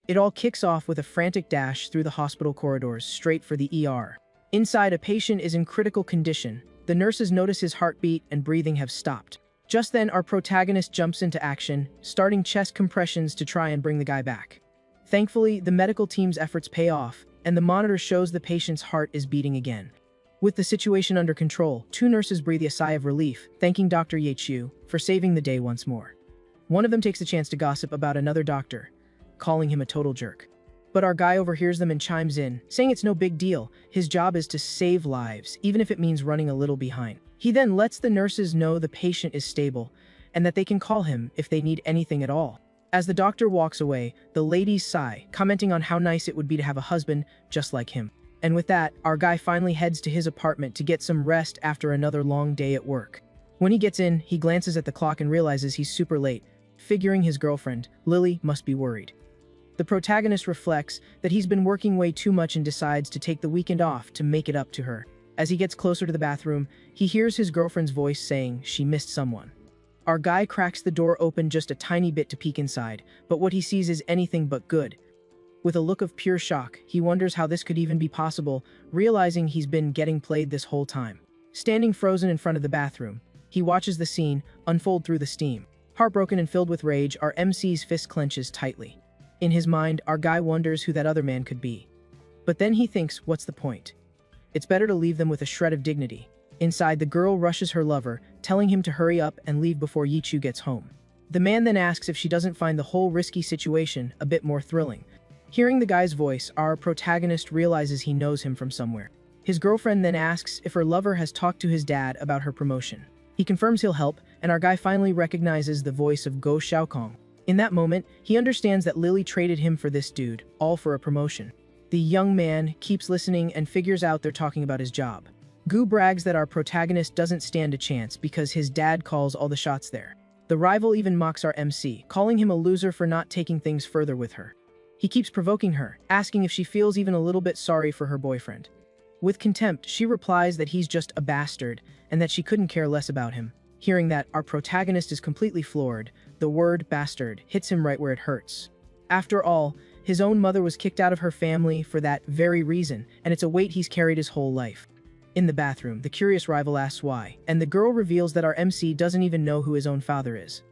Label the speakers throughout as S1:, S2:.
S1: It all kicks off with a frantic dash through the hospital corridors straight for the ER. Inside, a patient is in critical condition. The nurses notice his heartbeat and breathing have stopped. Just then, our protagonist jumps into action, starting chest compressions to try and bring the guy back. Thankfully, the medical team's efforts pay off, and the monitor shows the patient's heart is beating again. With the situation under control, two nurses breathe a sigh of relief, thanking Dr. Yechu for saving the day once more. One of them takes the chance to gossip about another doctor, calling him a total jerk. But our guy overhears them and chimes in, saying it's no big deal. His job is to save lives, even if it means running a little behind. He then lets the nurses know the patient is stable, and that they can call him if they need anything at all. As the doctor walks away, the ladies sigh, commenting on how nice it would be to have a husband just like him. And with that, our guy finally heads to his apartment to get some rest after another long day at work. When he gets in, he glances at the clock and realizes he's super late, figuring his girlfriend, Lily, must be worried. The protagonist reflects that he's been working way too much and decides to take the weekend off to make it up to her. As he gets closer to the bathroom, he hears his girlfriend's voice saying she missed someone. Our guy cracks the door open just a tiny bit to peek inside, but what he sees is anything but good. With a look of pure shock, he wonders how this could even be possible, realizing he's been getting played this whole time. Standing frozen in front of the bathroom, he watches the scene unfold through the steam. Heartbroken and filled with rage, our MC's fist clenches tightly. In his mind, our guy wonders who that other man could be. But then he thinks, what's the point? It's better to leave them with a shred of dignity. Inside, the girl rushes her lover, telling him to hurry up and leave before Yichu gets home. The man then asks if she doesn't find the whole risky situation a bit more thrilling. Hearing the guy's voice, our protagonist realizes he knows him from somewhere. His girlfriend then asks if her lover has talked to his dad about her promotion. He confirms he'll help, and our guy finally recognizes the voice of Go Xiaokong. In that moment, he understands that Lily traded him for this dude, all for a promotion. The young man keeps listening and figures out they're talking about his job. Gu brags that our protagonist doesn't stand a chance because his dad calls all the shots there. The rival even mocks our MC, calling him a loser for not taking things further with her. He keeps provoking her, asking if she feels even a little bit sorry for her boyfriend. With contempt, she replies that he's just a bastard and that she couldn't care less about him. Hearing that, our protagonist is completely floored. The word bastard hits him right where it hurts. After all, his own mother was kicked out of her family for that very reason, and it's a weight he's carried his whole life. In the bathroom, the curious rival asks why, and the girl reveals that our MC doesn't even know who his own father is.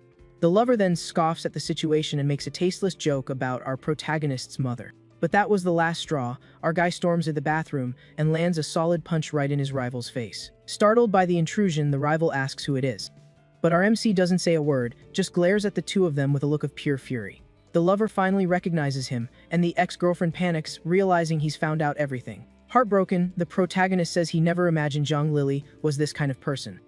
S1: The lover then scoffs at the situation and makes a tasteless joke about our protagonist's mother. But that was the last straw. Our guy storms into the bathroom and lands a solid punch right in his rival's face. Startled by the intrusion, the rival asks who it is. But our MC doesn't say a word, just glares at the two of them with a look of pure fury. The lover finally recognizes him, and the ex-girlfriend panics, realizing he's found out everything. Heartbroken, the protagonist says he never imagined Zhang Lily was this kind of person.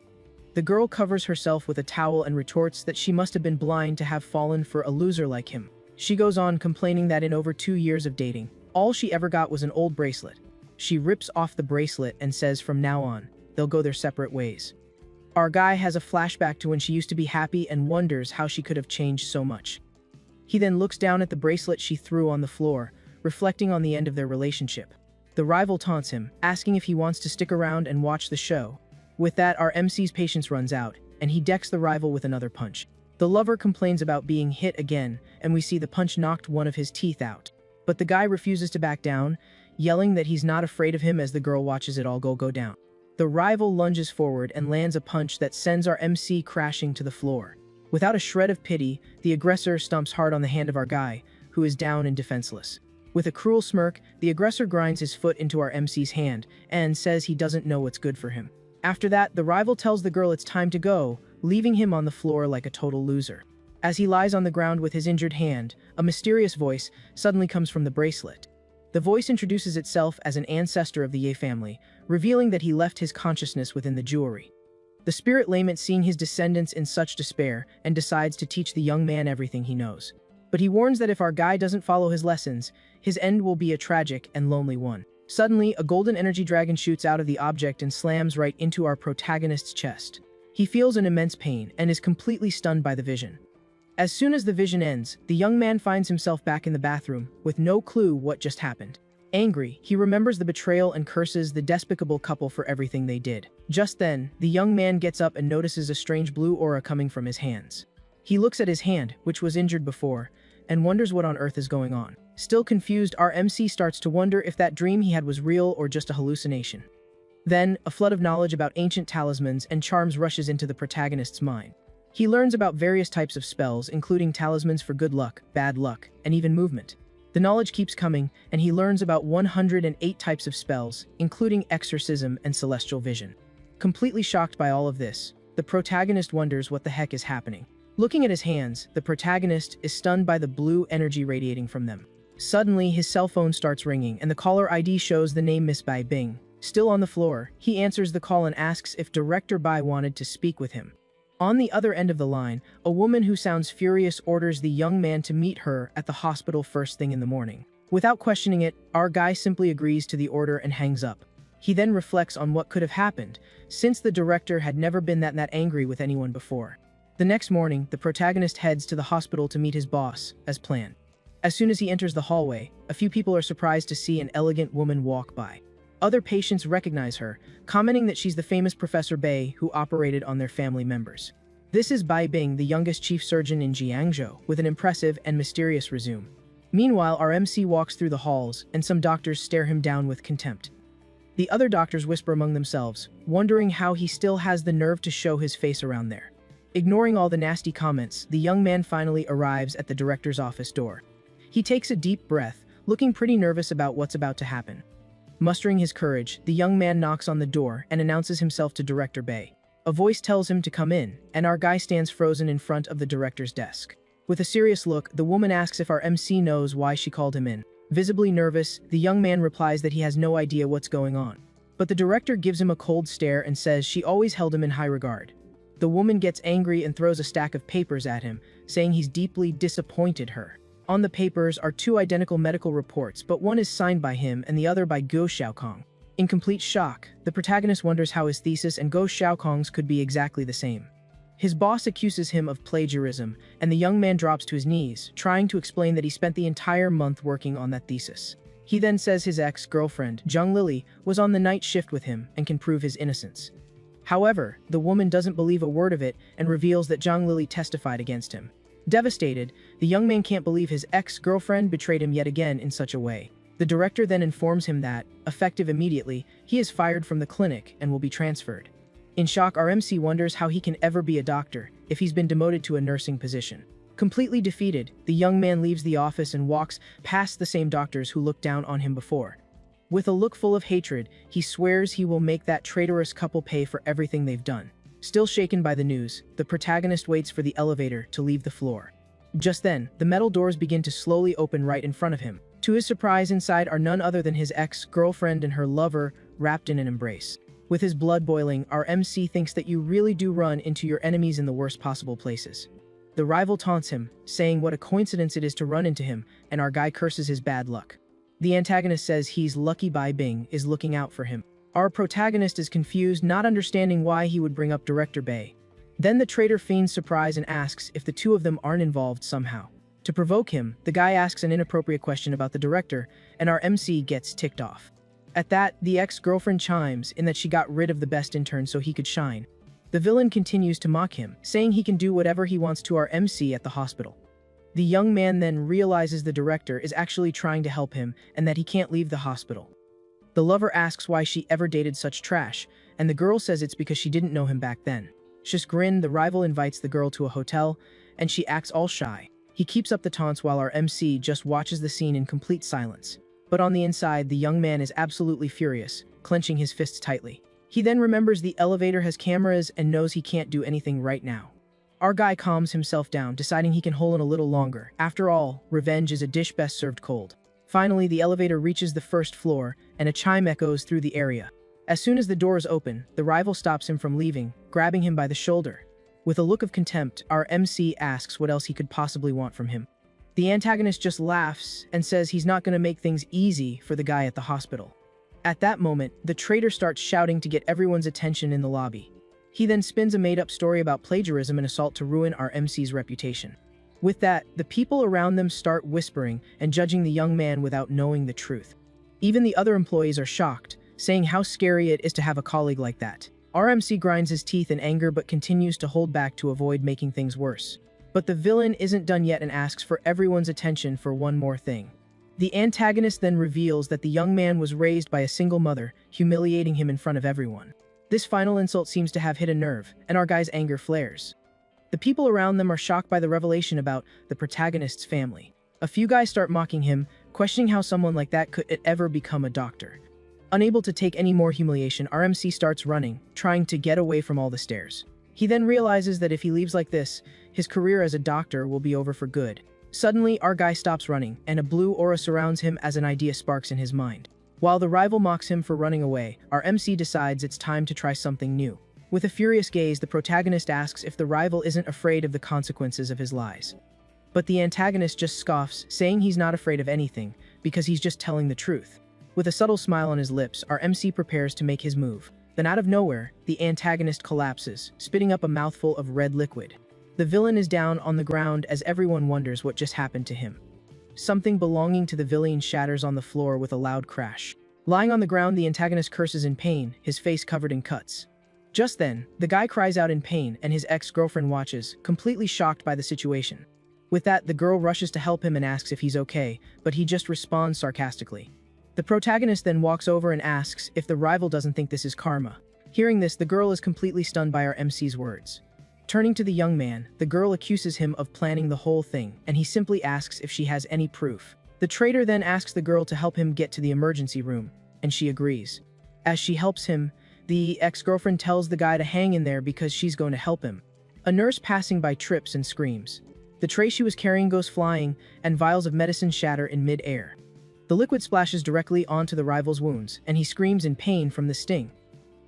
S1: The girl covers herself with a towel and retorts that she must have been blind to have fallen for a loser like him. She goes on complaining that in over 2 years of dating, all she ever got was an old bracelet. She rips off the bracelet and says from now on, they'll go their separate ways. Our guy has a flashback to when she used to be happy and wonders how she could have changed so much. He then looks down at the bracelet she threw on the floor, reflecting on the end of their relationship. The rival taunts him, asking if he wants to stick around and watch the show. With that, our MC's patience runs out, and he decks the rival with another punch. The lover complains about being hit again, and we see the punch knocked one of his teeth out. But the guy refuses to back down, yelling that he's not afraid of him as the girl watches it all go down. The rival lunges forward and lands a punch that sends our MC crashing to the floor. Without a shred of pity, the aggressor stomps hard on the hand of our guy, who is down and defenseless. With a cruel smirk, the aggressor grinds his foot into our MC's hand and says he doesn't know what's good for him. After that, the rival tells the girl it's time to go, leaving him on the floor like a total loser. As he lies on the ground with his injured hand, a mysterious voice suddenly comes from the bracelet. The voice introduces itself as an ancestor of the Ye family, revealing that he left his consciousness within the jewelry. The spirit lament seeing his descendants in such despair and decides to teach the young man everything he knows. But he warns that if our guy doesn't follow his lessons, his end will be a tragic and lonely one. Suddenly, a golden energy dragon shoots out of the object and slams right into our protagonist's chest. He feels an immense pain and is completely stunned by the vision. As soon as the vision ends, the young man finds himself back in the bathroom, with no clue what just happened. Angry, he remembers the betrayal and curses the despicable couple for everything they did. Just then, the young man gets up and notices a strange blue aura coming from his hands. He looks at his hand, which was injured before, and wonders what on earth is going on. Still confused, our MC starts to wonder if that dream he had was real or just a hallucination. Then, a flood of knowledge about ancient talismans and charms rushes into the protagonist's mind. He learns about various types of spells, including talismans for good luck, bad luck, and even movement. The knowledge keeps coming, and he learns about 108 types of spells, including exorcism and celestial vision. Completely shocked by all of this, the protagonist wonders what the heck is happening. Looking at his hands, the protagonist is stunned by the blue energy radiating from them. Suddenly, his cell phone starts ringing, and the caller ID shows the name Miss Bai Bing. Still on the floor, he answers the call and asks if Director Bai wanted to speak with him. On the other end of the line, a woman who sounds furious orders the young man to meet her at the hospital first thing in the morning. Without questioning it, our guy simply agrees to the order and hangs up. He then reflects on what could have happened, since the director had never been that angry with anyone before. The next morning, the protagonist heads to the hospital to meet his boss, as planned. As soon as he enters the hallway, a few people are surprised to see an elegant woman walk by. Other patients recognize her, commenting that she's the famous Professor Bai who operated on their family members. This is Bai Bing, the youngest chief surgeon in Jiangzhou, with an impressive and mysterious resume. Meanwhile, our MC walks through the halls, and some doctors stare him down with contempt. The other doctors whisper among themselves, wondering how he still has the nerve to show his face around there. Ignoring all the nasty comments, the young man finally arrives at the director's office door. He takes a deep breath, looking pretty nervous about what's about to happen. Mustering his courage, the young man knocks on the door and announces himself to Director Bai. A voice tells him to come in, and our guy stands frozen in front of the director's desk. With a serious look, the woman asks if our MC knows why she called him in. Visibly nervous, the young man replies that he has no idea what's going on. But the director gives him a cold stare and says she always held him in high regard. The woman gets angry and throws a stack of papers at him, saying he's deeply disappointed her. On the papers are two identical medical reports, but one is signed by him and the other by Guo Xiaokong. In complete shock, the protagonist wonders how his thesis and Guo Xiaokong's could be exactly the same. His boss accuses him of plagiarism, and the young man drops to his knees, trying to explain that he spent the entire month working on that thesis. He then says his ex-girlfriend, Zhang Lily, was on the night shift with him and can prove his innocence. However, the woman doesn't believe a word of it and reveals that Zhang Lily testified against him. Devastated, the young man can't believe his ex-girlfriend betrayed him yet again in such a way. The director then informs him that, effective immediately, he is fired from the clinic and will be transferred. In shock, our MC wonders how he can ever be a doctor if he's been demoted to a nursing position. Completely defeated, the young man leaves the office and walks past the same doctors who looked down on him before. With a look full of hatred, he swears he will make that traitorous couple pay for everything they've done. Still shaken by the news, the protagonist waits for the elevator to leave the floor. Just then, the metal doors begin to slowly open right in front of him. To his surprise, inside are none other than his ex-girlfriend and her lover, wrapped in an embrace. With his blood boiling, our MC thinks that you really do run into your enemies in the worst possible places. The rival taunts him, saying what a coincidence it is to run into him, and our guy curses his bad luck. The antagonist says he's lucky Bai Bing is looking out for him. Our protagonist is confused, not understanding why he would bring up Director Bai. Then the traitor feigns surprise and asks if the two of them aren't involved somehow. To provoke him, the guy asks an inappropriate question about the director, and our MC gets ticked off. At that, the ex-girlfriend chimes in that she got rid of the best intern so he could shine. The villain continues to mock him, saying he can do whatever he wants to our MC at the hospital. The young man then realizes the director is actually trying to help him and that he can't leave the hospital. The lover asks why she ever dated such trash, and the girl says it's because she didn't know him back then. Chagrined, the rival invites the girl to a hotel, and she acts all shy. He keeps up the taunts while our MC just watches the scene in complete silence. But on the inside, the young man is absolutely furious, clenching his fists tightly. He then remembers the elevator has cameras and knows he can't do anything right now. Our guy calms himself down, deciding he can hold it a little longer. After all, revenge is a dish best served cold. Finally, the elevator reaches the first floor, and a chime echoes through the area. As soon as the doors open, the rival stops him from leaving, grabbing him by the shoulder. With a look of contempt, our MC asks what else he could possibly want from him. The antagonist just laughs and says he's not going to make things easy for the guy at the hospital. At that moment, the traitor starts shouting to get everyone's attention in the lobby. He then spins a made-up story about plagiarism and assault to ruin our MC's reputation. With that, the people around them start whispering and judging the young man without knowing the truth. Even the other employees are shocked, saying how scary it is to have a colleague like that. Our MC grinds his teeth in anger but continues to hold back to avoid making things worse. But the villain isn't done yet and asks for everyone's attention for one more thing. The antagonist then reveals that the young man was raised by a single mother, humiliating him in front of everyone. This final insult seems to have hit a nerve, and our guy's anger flares. The people around them are shocked by the revelation about the protagonist's family. A few guys start mocking him, questioning how someone like that could ever become a doctor. Unable to take any more humiliation, our MC starts running, trying to get away from all the stares. He then realizes that if he leaves like this, his career as a doctor will be over for good. Suddenly, our guy stops running, and a blue aura surrounds him as an idea sparks in his mind. While the rival mocks him for running away, our MC decides it's time to try something new. With a furious gaze, the protagonist asks if the rival isn't afraid of the consequences of his lies. But the antagonist just scoffs, saying he's not afraid of anything, because he's just telling the truth. With a subtle smile on his lips, our MC prepares to make his move. Then out of nowhere, the antagonist collapses, spitting up a mouthful of red liquid. The villain is down on the ground as everyone wonders what just happened to him. Something belonging to the villain shatters on the floor with a loud crash. Lying on the ground, the antagonist curses in pain, his face covered in cuts. Just then, the guy cries out in pain and his ex-girlfriend watches, completely shocked by the situation. With that, the girl rushes to help him and asks if he's okay, but he just responds sarcastically. The protagonist then walks over and asks if the rival doesn't think this is karma. Hearing this, the girl is completely stunned by our MC's words. Turning to the young man, the girl accuses him of planning the whole thing, and he simply asks if she has any proof. The traitor then asks the girl to help him get to the emergency room, and she agrees. As she helps him, the ex-girlfriend tells the guy to hang in there because she's going to help him. A nurse passing by trips and screams. The tray she was carrying goes flying, and vials of medicine shatter in mid-air. The liquid splashes directly onto the rival's wounds, and he screams in pain from the sting.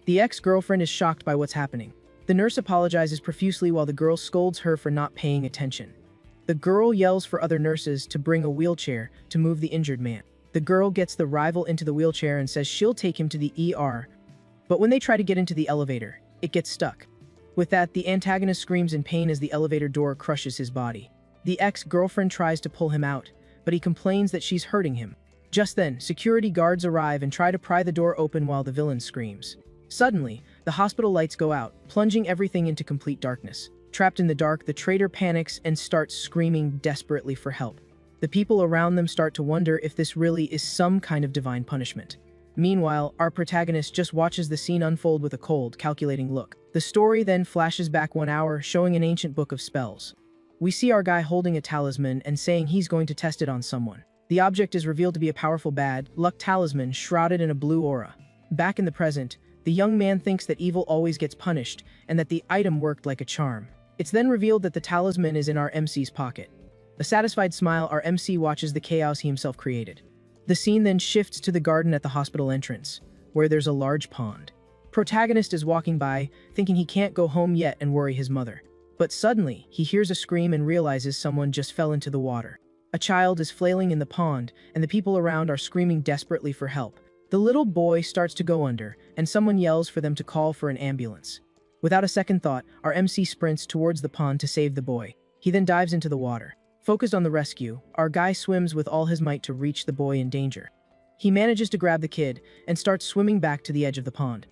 S1: The ex-girlfriend is shocked by what's happening. The nurse apologizes profusely while the girl scolds her for not paying attention. The girl yells for other nurses to bring a wheelchair to move the injured man. The girl gets the rival into the wheelchair and says she'll take him to the ER, but when they try to get into the elevator, it gets stuck. With that, the antagonist screams in pain as the elevator door crushes his body. The ex-girlfriend tries to pull him out, but he complains that she's hurting him. Just then, security guards arrive and try to pry the door open while the villain screams. Suddenly, the hospital lights go out, plunging everything into complete darkness. Trapped in the dark, the traitor panics and starts screaming desperately for help. The people around them start to wonder if this really is some kind of divine punishment. Meanwhile, our protagonist just watches the scene unfold with a cold, calculating look. The story then flashes back 1 hour, showing an ancient book of spells. We see our guy holding a talisman and saying he's going to test it on someone. The object is revealed to be a powerful bad luck talisman shrouded in a blue aura. Back in the present, the young man thinks that evil always gets punished, and that the item worked like a charm. It's then revealed that the talisman is in our MC's pocket. A satisfied smile, our MC watches the chaos he himself created. The scene then shifts to the garden at the hospital entrance, where there's a large pond. Protagonist is walking by, thinking he can't go home yet and worry his mother. But suddenly, he hears a scream and realizes someone just fell into the water. A child is flailing in the pond, and the people around are screaming desperately for help. The little boy starts to go under, and someone yells for them to call for an ambulance. Without a second thought, our MC sprints towards the pond to save the boy. He then dives into the water. Focused on the rescue, our guy swims with all his might to reach the boy in danger. He manages to grab the kid and starts swimming back to the edge of the pond.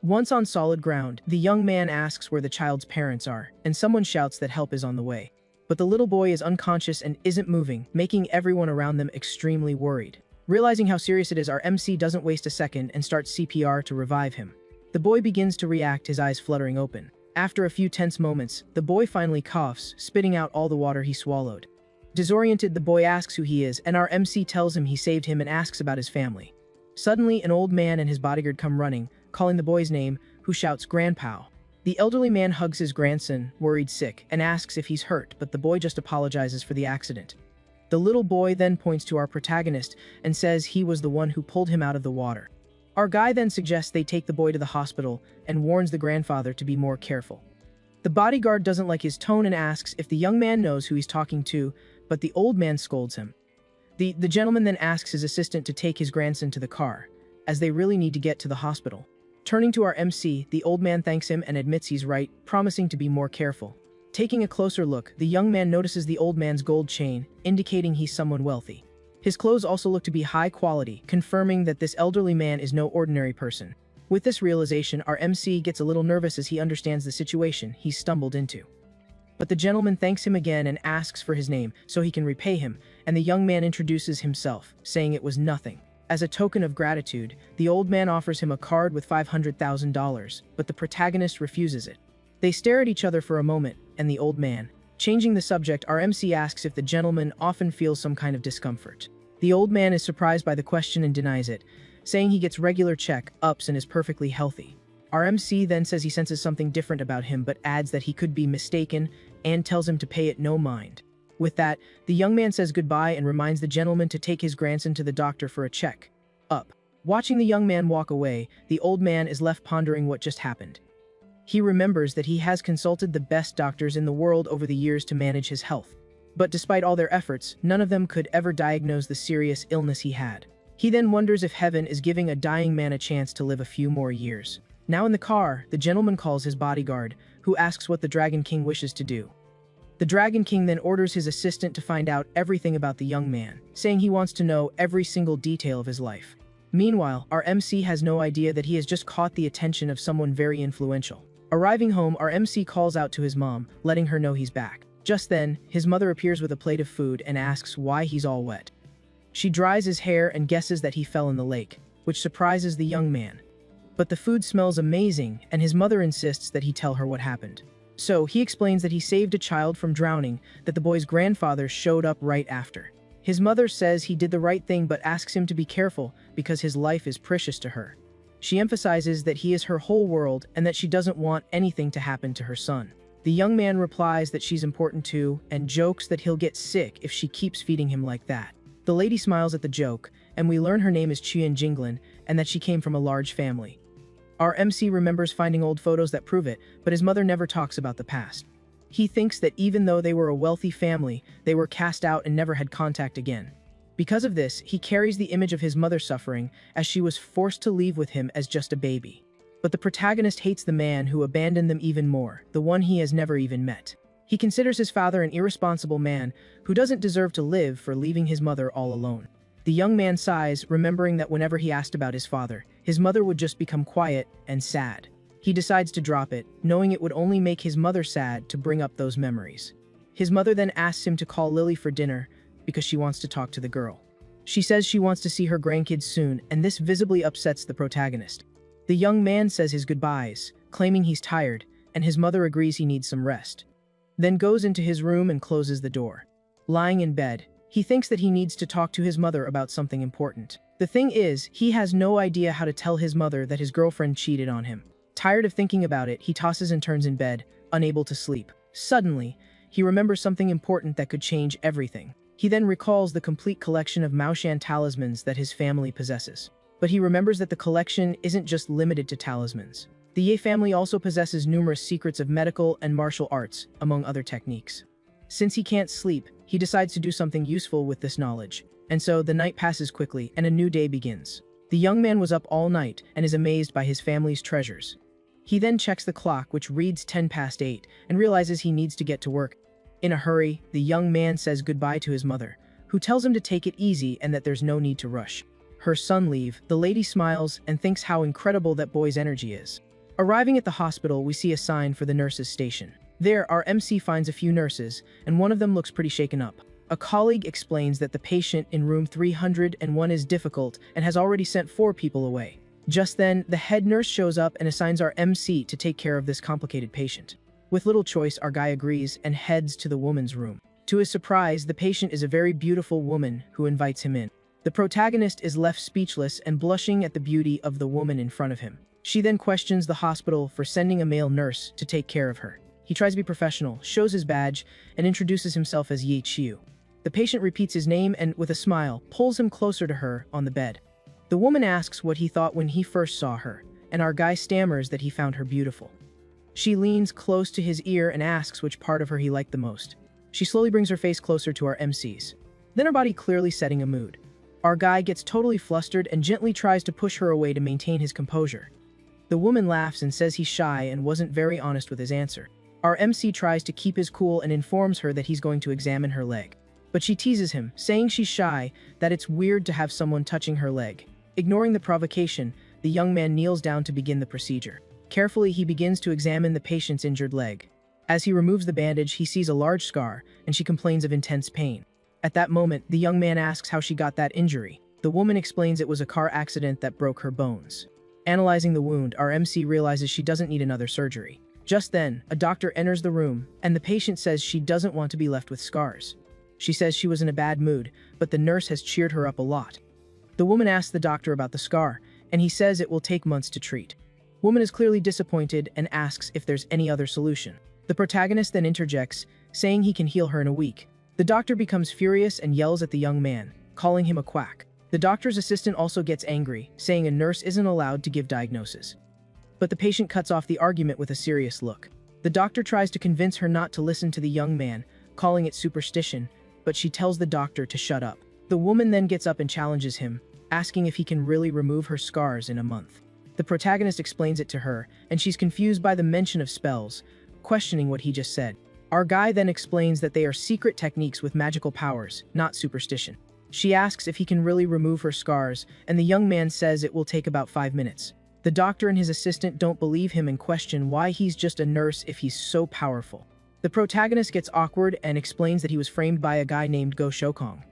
S1: Once on solid ground, the young man asks where the child's parents are, and someone shouts that help is on the way. But the little boy is unconscious and isn't moving, making everyone around them extremely worried. Realizing how serious it is, our MC doesn't waste a second and starts CPR to revive him. The boy begins to react, his eyes fluttering open. After a few tense moments, the boy finally coughs, spitting out all the water he swallowed. Disoriented, the boy asks who he is, and our MC tells him he saved him and asks about his family. Suddenly, an old man and his bodyguard come running, calling the boy's name, who shouts, "Grandpa." The elderly man hugs his grandson, worried sick, and asks if he's hurt, but the boy just apologizes for the accident. The little boy then points to our protagonist and says he was the one who pulled him out of the water. Our guy then suggests they take the boy to the hospital and warns the grandfather to be more careful. The bodyguard doesn't like his tone and asks if the young man knows who he's talking to, but the old man scolds him. The gentleman then asks his assistant to take his grandson to the car, as they really need to get to the hospital. Turning to our MC, the old man thanks him and admits he's right, promising to be more careful. Taking a closer look, the young man notices the old man's gold chain, indicating he's someone wealthy. His clothes also look to be high quality, confirming that this elderly man is no ordinary person. With this realization, our MC gets a little nervous as he understands the situation he's stumbled into. But the gentleman thanks him again and asks for his name so he can repay him, and the young man introduces himself, saying it was nothing. As a token of gratitude, the old man offers him a card with $500,000, but the protagonist refuses it. They stare at each other for a moment, and the old man, changing the subject, our MC asks if the gentleman often feels some kind of discomfort. The old man is surprised by the question and denies it, saying he gets regular check-ups and is perfectly healthy. Our MC then says he senses something different about him but adds that he could be mistaken and tells him to pay it no mind. With that, the young man says goodbye and reminds the gentleman to take his grandson to the doctor for a check-up. Watching the young man walk away, the old man is left pondering what just happened. He remembers that he has consulted the best doctors in the world over the years to manage his health. But despite all their efforts, none of them could ever diagnose the serious illness he had. He then wonders if heaven is giving a dying man a chance to live a few more years. Now in the car, the gentleman calls his bodyguard, who asks what the Dragon King wishes to do. The Dragon King then orders his assistant to find out everything about the young man, saying he wants to know every single detail of his life. Meanwhile, our MC has no idea that he has just caught the attention of someone very influential. Arriving home, our MC calls out to his mom, letting her know he's back. Just then, his mother appears with a plate of food and asks why he's all wet. She dries his hair and guesses that he fell in the lake, which surprises the young man. But the food smells amazing, and his mother insists that he tell her what happened. So, he explains that he saved a child from drowning, that the boy's grandfather showed up right after. His mother says he did the right thing but asks him to be careful because his life is precious to her. She emphasizes that he is her whole world and that she doesn't want anything to happen to her son. The young man replies that she's important too and jokes that he'll get sick if she keeps feeding him like that. The lady smiles at the joke, and we learn her name is Chien Jinglin and that she came from a large family. Our MC remembers finding old photos that prove it, but his mother never talks about the past. He thinks that even though they were a wealthy family, they were cast out and never had contact again. Because of this, he carries the image of his mother suffering, as she was forced to leave with him as just a baby. But the protagonist hates the man who abandoned them even more, the one he has never even met. He considers his father an irresponsible man who doesn't deserve to live for leaving his mother all alone. The young man sighs, remembering that whenever he asked about his father, his mother would just become quiet and sad. He decides to drop it, knowing it would only make his mother sad to bring up those memories. His mother then asks him to call Lily for dinner because she wants to talk to the girl. She says she wants to see her grandkids soon, and this visibly upsets the protagonist. The young man says his goodbyes, claiming he's tired, and his mother agrees he needs some rest. Then goes into his room and closes the door. Lying in bed, he thinks that he needs to talk to his mother about something important. The thing is, he has no idea how to tell his mother that his girlfriend cheated on him. Tired of thinking about it, he tosses and turns in bed, unable to sleep. Suddenly, he remembers something important that could change everything. He then recalls the complete collection of Maoshan talismans that his family possesses. But he remembers that the collection isn't just limited to talismans. The Ye family also possesses numerous secrets of medical and martial arts, among other techniques. Since he can't sleep, he decides to do something useful with this knowledge. And so, the night passes quickly and a new day begins. The young man was up all night and is amazed by his family's treasures. He then checks the clock, which reads 10 past 8, and realizes he needs to get to work. In a hurry, the young man says goodbye to his mother, who tells him to take it easy and that there's no need to rush. Her son leave, the lady smiles and thinks how incredible that boy's energy is. Arriving at the hospital, we see a sign for the nurses' station. There, our MC finds a few nurses, and one of them looks pretty shaken up. A colleague explains that the patient in room 301 is difficult and has already sent 4 people away. Just then, the head nurse shows up and assigns our MC to take care of this complicated patient. With little choice, our guy agrees and heads to the woman's room. To his surprise, the patient is a very beautiful woman who invites him in. The protagonist is left speechless and blushing at the beauty of the woman in front of him. She then questions the hospital for sending a male nurse to take care of her. He tries to be professional, shows his badge, and introduces himself as Ye Chiu. The patient repeats his name and, with a smile, pulls him closer to her on the bed. The woman asks what he thought when he first saw her, and our guy stammers that he found her beautiful. She leans close to his ear and asks which part of her he liked the most. She slowly brings her face closer to our MC's, then her body clearly setting a mood. Our guy gets totally flustered and gently tries to push her away to maintain his composure. The woman laughs and says he's shy and wasn't very honest with his answer. Our MC tries to keep his cool and informs her that he's going to examine her leg. But she teases him, saying she's shy, that it's weird to have someone touching her leg. Ignoring the provocation, the young man kneels down to begin the procedure. Carefully, he begins to examine the patient's injured leg. As he removes the bandage, he sees a large scar, and she complains of intense pain. At that moment, the young man asks how she got that injury. The woman explains it was a car accident that broke her bones. Analyzing the wound, our MC realizes she doesn't need another surgery. Just then, a doctor enters the room, and the patient says she doesn't want to be left with scars. She says she was in a bad mood, but the nurse has cheered her up a lot. The woman asks the doctor about the scar, and he says it will take months to treat. Woman is clearly disappointed and asks if there's any other solution. The protagonist then interjects, saying he can heal her in a week. The doctor becomes furious and yells at the young man, calling him a quack. The doctor's assistant also gets angry, saying a nurse isn't allowed to give diagnosis. But the patient cuts off the argument with a serious look. The doctor tries to convince her not to listen to the young man, calling it superstition, but she tells the doctor to shut up. The woman then gets up and challenges him, asking if he can really remove her scars in a month. The protagonist explains it to her, and she's confused by the mention of spells, questioning what he just said. Our guy then explains that they are secret techniques with magical powers, not superstition. She asks if he can really remove her scars, and the young man says it will take about 5 minutes. The doctor and his assistant don't believe him and question why he's just a nurse if he's so powerful. The protagonist gets awkward and explains that he was framed by a guy named Go Shokong.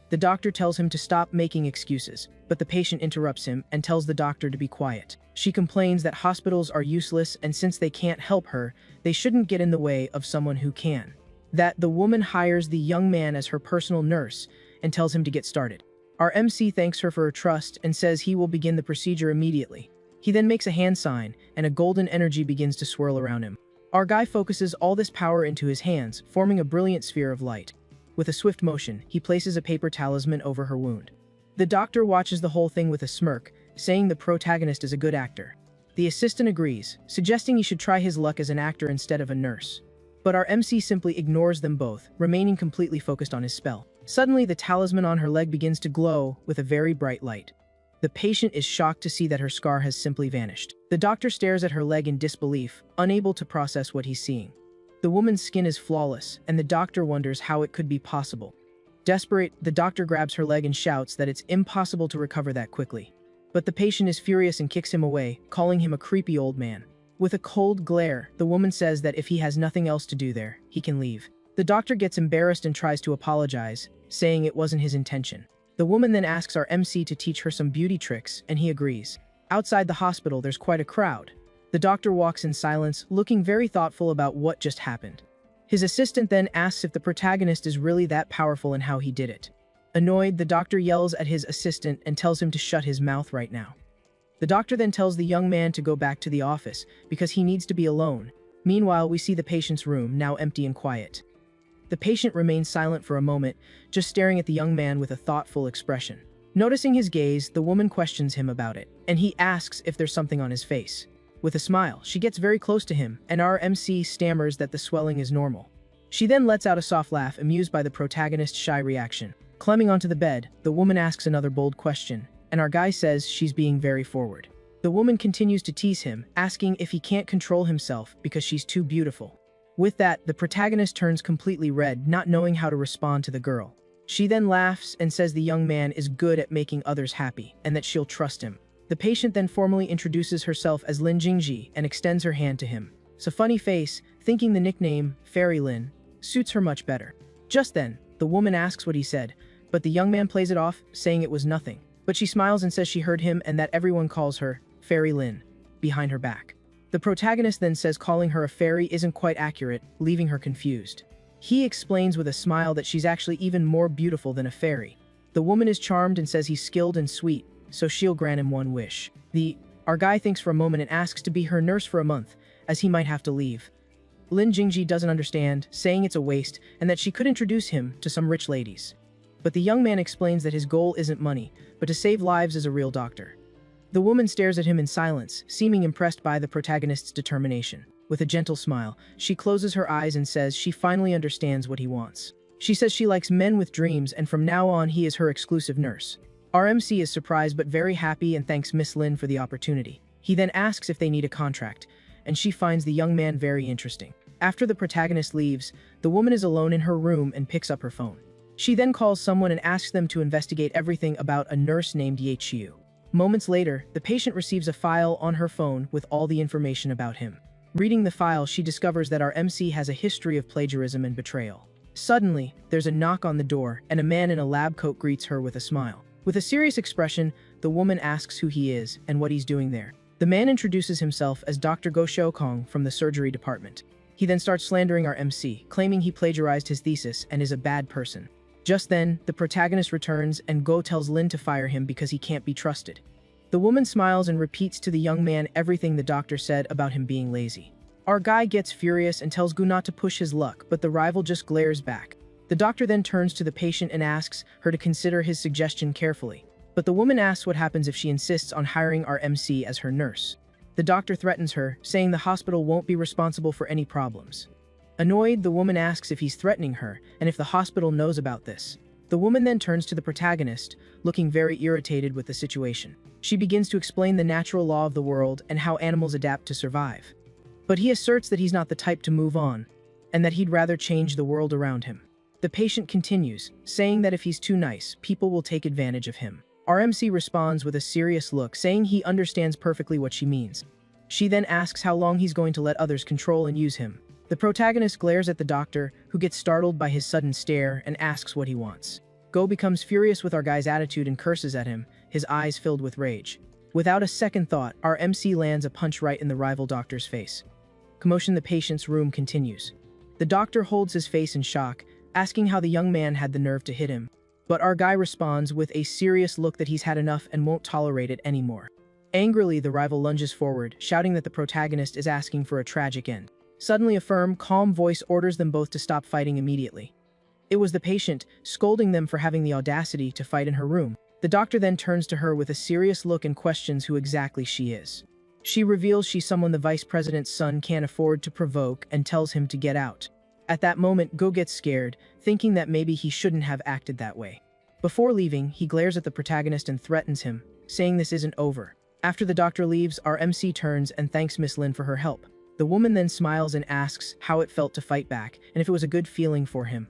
S1: The doctor tells him to stop making excuses, but the patient interrupts him and tells the doctor to be quiet. She complains that hospitals are useless, and since they can't help her, they shouldn't get in the way of someone who can. That the woman hires the young man as her personal nurse and tells him to get started. Our MC thanks her for her trust and says he will begin the procedure immediately. He then makes a hand sign, and a golden energy begins to swirl around him. Our guy focuses all this power into his hands, forming a brilliant sphere of light. With a swift motion, he places a paper talisman over her wound. The doctor watches the whole thing with a smirk, saying the protagonist is a good actor. The assistant agrees, suggesting he should try his luck as an actor instead of a nurse. But our MC simply ignores them both, remaining completely focused on his spell. Suddenly, the talisman on her leg begins to glow with a very bright light. The patient is shocked to see that her scar has simply vanished. The doctor stares at her leg in disbelief, unable to process what he's seeing. The woman's skin is flawless, and the doctor wonders how it could be possible. Desperate, the doctor grabs her leg and shouts that it's impossible to recover that quickly. But the patient is furious and kicks him away, calling him a creepy old man. With a cold glare, the woman says that if he has nothing else to do there, he can leave. The doctor gets embarrassed and tries to apologize, saying it wasn't his intention. The woman then asks our MC to teach her some beauty tricks, and he agrees. Outside the hospital, there's quite a crowd. The doctor walks in silence, looking very thoughtful about what just happened. His assistant then asks if the protagonist is really that powerful and how he did it. Annoyed, the doctor yells at his assistant and tells him to shut his mouth right now. The doctor then tells the young man to go back to the office because he needs to be alone. Meanwhile, we see the patient's room, now empty and quiet. The patient remains silent for a moment, just staring at the young man with a thoughtful expression. Noticing his gaze, the woman questions him about it, and he asks if there's something on his face. With a smile, she gets very close to him, and our MC stammers that the swelling is normal. She then lets out a soft laugh, amused by the protagonist's shy reaction. Climbing onto the bed, the woman asks another bold question, and our guy says she's being very forward. The woman continues to tease him, asking if he can't control himself because she's too beautiful. With that, the protagonist turns completely red, not knowing how to respond to the girl. She then laughs and says the young man is good at making others happy, and that she'll trust him. The patient then formally introduces herself as Lin Jingji and extends her hand to him. So funny face, thinking the nickname, Fairy Lin, suits her much better. Just then, the woman asks what he said, but the young man plays it off, saying it was nothing. But she smiles and says she heard him and that everyone calls her Fairy Lin, behind her back. The protagonist then says calling her a fairy isn't quite accurate, leaving her confused. He explains with a smile that she's actually even more beautiful than a fairy. The woman is charmed and says he's skilled and sweet, so she'll grant him one wish. Our guy thinks for a moment and asks to be her nurse for a month, as he might have to leave. Lin Jingji doesn't understand, saying it's a waste and that she could introduce him to some rich ladies. But the young man explains that his goal isn't money, but to save lives as a real doctor. The woman stares at him in silence, seeming impressed by the protagonist's determination. With a gentle smile, she closes her eyes and says she finally understands what he wants. She says she likes men with dreams, and from now on he is her exclusive nurse. Our MC is surprised but very happy and thanks Miss Lin for the opportunity. He then asks if they need a contract, and she finds the young man very interesting. After the protagonist leaves, the woman is alone in her room and picks up her phone. She then calls someone and asks them to investigate everything about a nurse named Ye Chiu. Moments later, the patient receives a file on her phone with all the information about him. Reading the file, she discovers that our MC has a history of plagiarism and betrayal. Suddenly, there's a knock on the door, and a man in a lab coat greets her with a smile. With a serious expression, the woman asks who he is and what he's doing there. The man introduces himself as Dr. Go Shoukong from the surgery department. He then starts slandering our MC, claiming he plagiarized his thesis and is a bad person. Just then, the protagonist returns and Go tells Lin to fire him because he can't be trusted. The woman smiles and repeats to the young man everything the doctor said about him being lazy. Our guy gets furious and tells Gu not to push his luck, but the rival just glares back. The doctor then turns to the patient and asks her to consider his suggestion carefully. But the woman asks what happens if she insists on hiring our MC as her nurse. The doctor threatens her, saying the hospital won't be responsible for any problems. Annoyed, the woman asks if he's threatening her and if the hospital knows about this. The woman then turns to the protagonist, looking very irritated with the situation. She begins to explain the natural law of the world and how animals adapt to survive. But he asserts that he's not the type to move on, and that he'd rather change the world around him. The patient continues, saying that if he's too nice, people will take advantage of him. Our MC responds with a serious look, saying he understands perfectly what she means. She then asks how long he's going to let others control and use him. The protagonist glares at the doctor, who gets startled by his sudden stare and asks what he wants. Go becomes furious with our guy's attitude and curses at him, his eyes filled with rage. Without a second thought, our MC lands a punch right in the rival doctor's face. Commotion in the patient's room continues. The doctor holds his face in shock, asking how the young man had the nerve to hit him. But our guy responds with a serious look that he's had enough and won't tolerate it anymore. Angrily, the rival lunges forward, shouting that the protagonist is asking for a tragic end. Suddenly, a firm, calm voice orders them both to stop fighting immediately. It was the patient, scolding them for having the audacity to fight in her room. The doctor then turns to her with a serious look and questions who exactly she is. She reveals she's someone the vice president's son can't afford to provoke and tells him to get out. At that moment, Go gets scared, thinking that maybe he shouldn't have acted that way. Before leaving, he glares at the protagonist and threatens him, saying this isn't over. After the doctor leaves, our MC turns and thanks Miss Lin for her help. The woman then smiles and asks how it felt to fight back, and if it was a good feeling for him.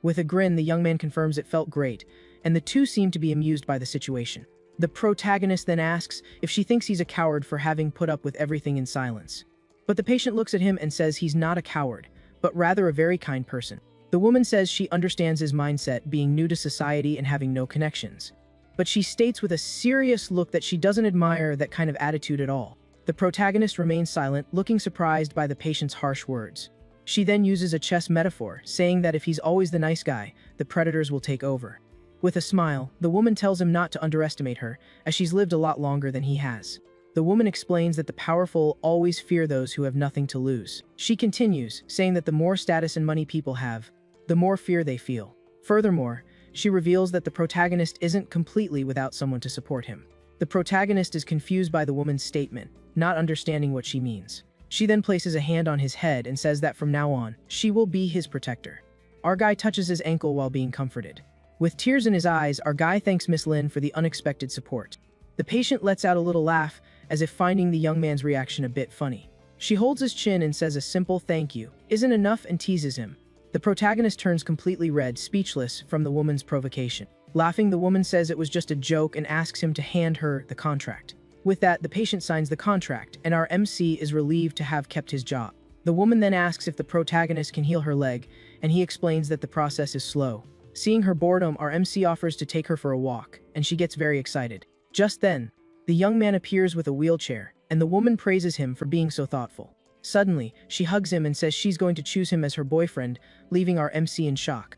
S1: With a grin, the young man confirms it felt great, and the two seem to be amused by the situation. The protagonist then asks if she thinks he's a coward for having put up with everything in silence. But the patient looks at him and says he's not a coward, but rather a very kind person. The woman says she understands his mindset, being new to society and having no connections. But she states with a serious look that she doesn't admire that kind of attitude at all. The protagonist remains silent, looking surprised by the patient's harsh words. She then uses a chess metaphor, saying that if he's always the nice guy, the predators will take over. With a smile, the woman tells him not to underestimate her, as she's lived a lot longer than he has. The woman explains that the powerful always fear those who have nothing to lose. She continues, saying that the more status and money people have, the more fear they feel. Furthermore, she reveals that the protagonist isn't completely without someone to support him. The protagonist is confused by the woman's statement, not understanding what she means. She then places a hand on his head and says that from now on, she will be his protector. Our guy touches his ankle while being comforted. With tears in his eyes, our guy thanks Miss Lin for the unexpected support. The patient lets out a little laugh, as if finding the young man's reaction a bit funny. She holds his chin and says a simple thank you isn't enough and teases him. The protagonist turns completely red, speechless from the woman's provocation. Laughing, the woman says it was just a joke and asks him to hand her the contract. With that, the patient signs the contract, and our MC is relieved to have kept his job. The woman then asks if the protagonist can heal her leg, and he explains that the process is slow. Seeing her boredom, our MC offers to take her for a walk, and she gets very excited. Just then, the young man appears with a wheelchair, and the woman praises him for being so thoughtful. Suddenly, she hugs him and says she's going to choose him as her boyfriend, leaving our MC in shock.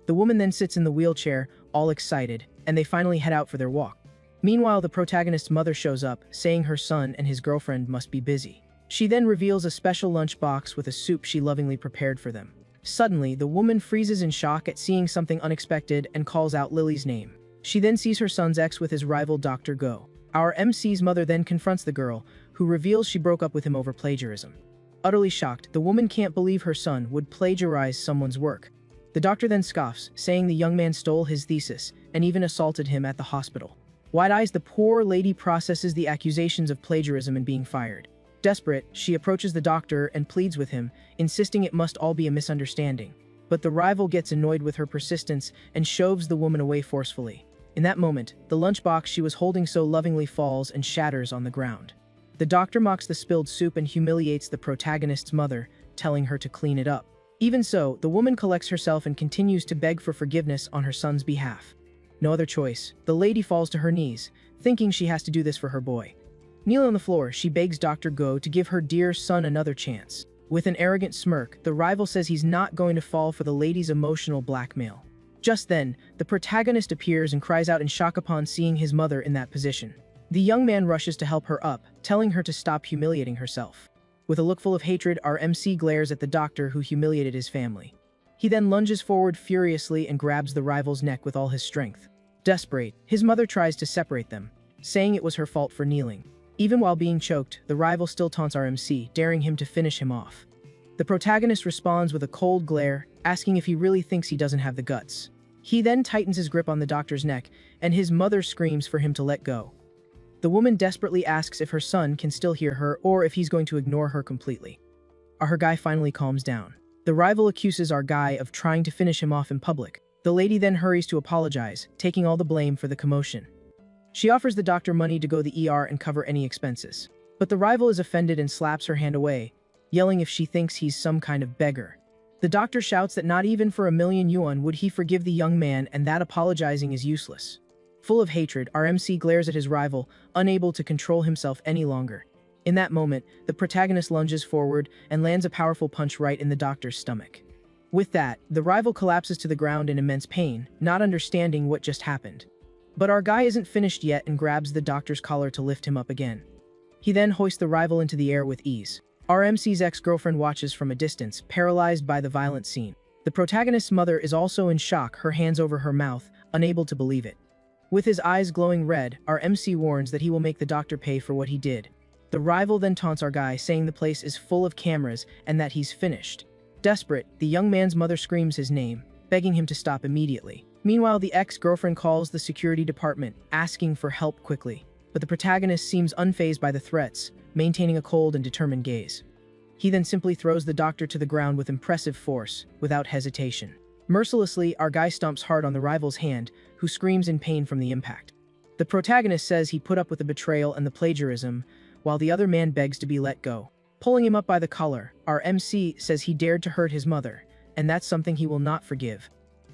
S1: The woman then sits in the wheelchair, all excited, and they finally head out for their walk. Meanwhile, the protagonist's mother shows up, saying her son and his girlfriend must be busy. She then reveals a special lunchbox with a soup she lovingly prepared for them. Suddenly, the woman freezes in shock at seeing something unexpected and calls out Lily's name. She then sees her son's ex with his rival Dr. Go. Our MC's mother then confronts the girl, who reveals she broke up with him over plagiarism. Utterly shocked, the woman can't believe her son would plagiarize someone's work. The doctor then scoffs, saying the young man stole his thesis and even assaulted him at the hospital. Wide-eyed, the poor lady processes the accusations of plagiarism and being fired. Desperate, she approaches the doctor and pleads with him, insisting it must all be a misunderstanding. But the rival gets annoyed with her persistence and shoves the woman away forcefully. In that moment, the lunchbox she was holding so lovingly falls and shatters on the ground. The doctor mocks the spilled soup and humiliates the protagonist's mother, telling her to clean it up. Even so, the woman collects herself and continues to beg for forgiveness on her son's behalf. No other choice, the lady falls to her knees, thinking she has to do this for her boy. Kneeling on the floor, she begs Dr. Go to give her dear son another chance. With an arrogant smirk, the rival says he's not going to fall for the lady's emotional blackmail. Just then, the protagonist appears and cries out in shock upon seeing his mother in that position. The young man rushes to help her up, telling her to stop humiliating herself. With a look full of hatred, our MC glares at the doctor who humiliated his family. He then lunges forward furiously and grabs the rival's neck with all his strength. Desperate, his mother tries to separate them, saying it was her fault for kneeling. Even while being choked, the rival still taunts our MC, daring him to finish him off. The protagonist responds with a cold glare, asking if he really thinks he doesn't have the guts. He then tightens his grip on the doctor's neck, and his mother screams for him to let go. The woman desperately asks if her son can still hear her or if he's going to ignore her completely. Our guy finally calms down. The rival accuses our guy of trying to finish him off in public. The lady then hurries to apologize, taking all the blame for the commotion. She offers the doctor money to go to the ER and cover any expenses. But the rival is offended and slaps her hand away, yelling if she thinks he's some kind of beggar. The doctor shouts that not even for 1,000,000 yuan would he forgive the young man and that apologizing is useless. Full of hatred, our MC glares at his rival, unable to control himself any longer. In that moment, the protagonist lunges forward and lands a powerful punch right in the doctor's stomach. With that, the rival collapses to the ground in immense pain, not understanding what just happened. But our guy isn't finished yet and grabs the doctor's collar to lift him up again. He then hoists the rival into the air with ease. Our MC's ex-girlfriend watches from a distance, paralyzed by the violent scene. The protagonist's mother is also in shock, her hands over her mouth, unable to believe it. With his eyes glowing red, our MC warns that he will make the doctor pay for what he did. The rival then taunts our guy, saying the place is full of cameras and that he's finished. Desperate, the young man's mother screams his name, begging him to stop immediately. Meanwhile, the ex-girlfriend calls the security department, asking for help quickly. But the protagonist seems unfazed by the threats, maintaining a cold and determined gaze. He then simply throws the doctor to the ground with impressive force, without hesitation. Mercilessly, our guy stomps hard on the rival's hand, who screams in pain from the impact. The protagonist says he put up with the betrayal and the plagiarism, while the other man begs to be let go. Pulling him up by the collar, our MC says he dared to hurt his mother, and that's something he will not forgive.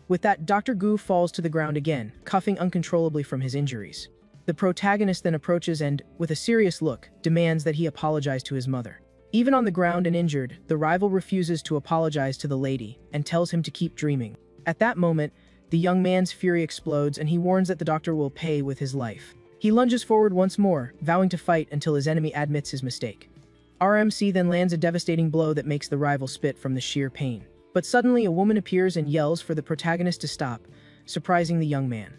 S1: With that, Dr. Gu falls to the ground again, coughing uncontrollably from his injuries. The protagonist then approaches and, with a serious look, demands that he apologize to his mother. Even on the ground and injured, the rival refuses to apologize to the lady and tells him to keep dreaming. At that moment, the young man's fury explodes and he warns that the doctor will pay with his life. He lunges forward once more, vowing to fight until his enemy admits his mistake. RMC then lands a devastating blow that makes the rival spit from the sheer pain. But suddenly a woman appears and yells for the protagonist to stop, surprising the young man.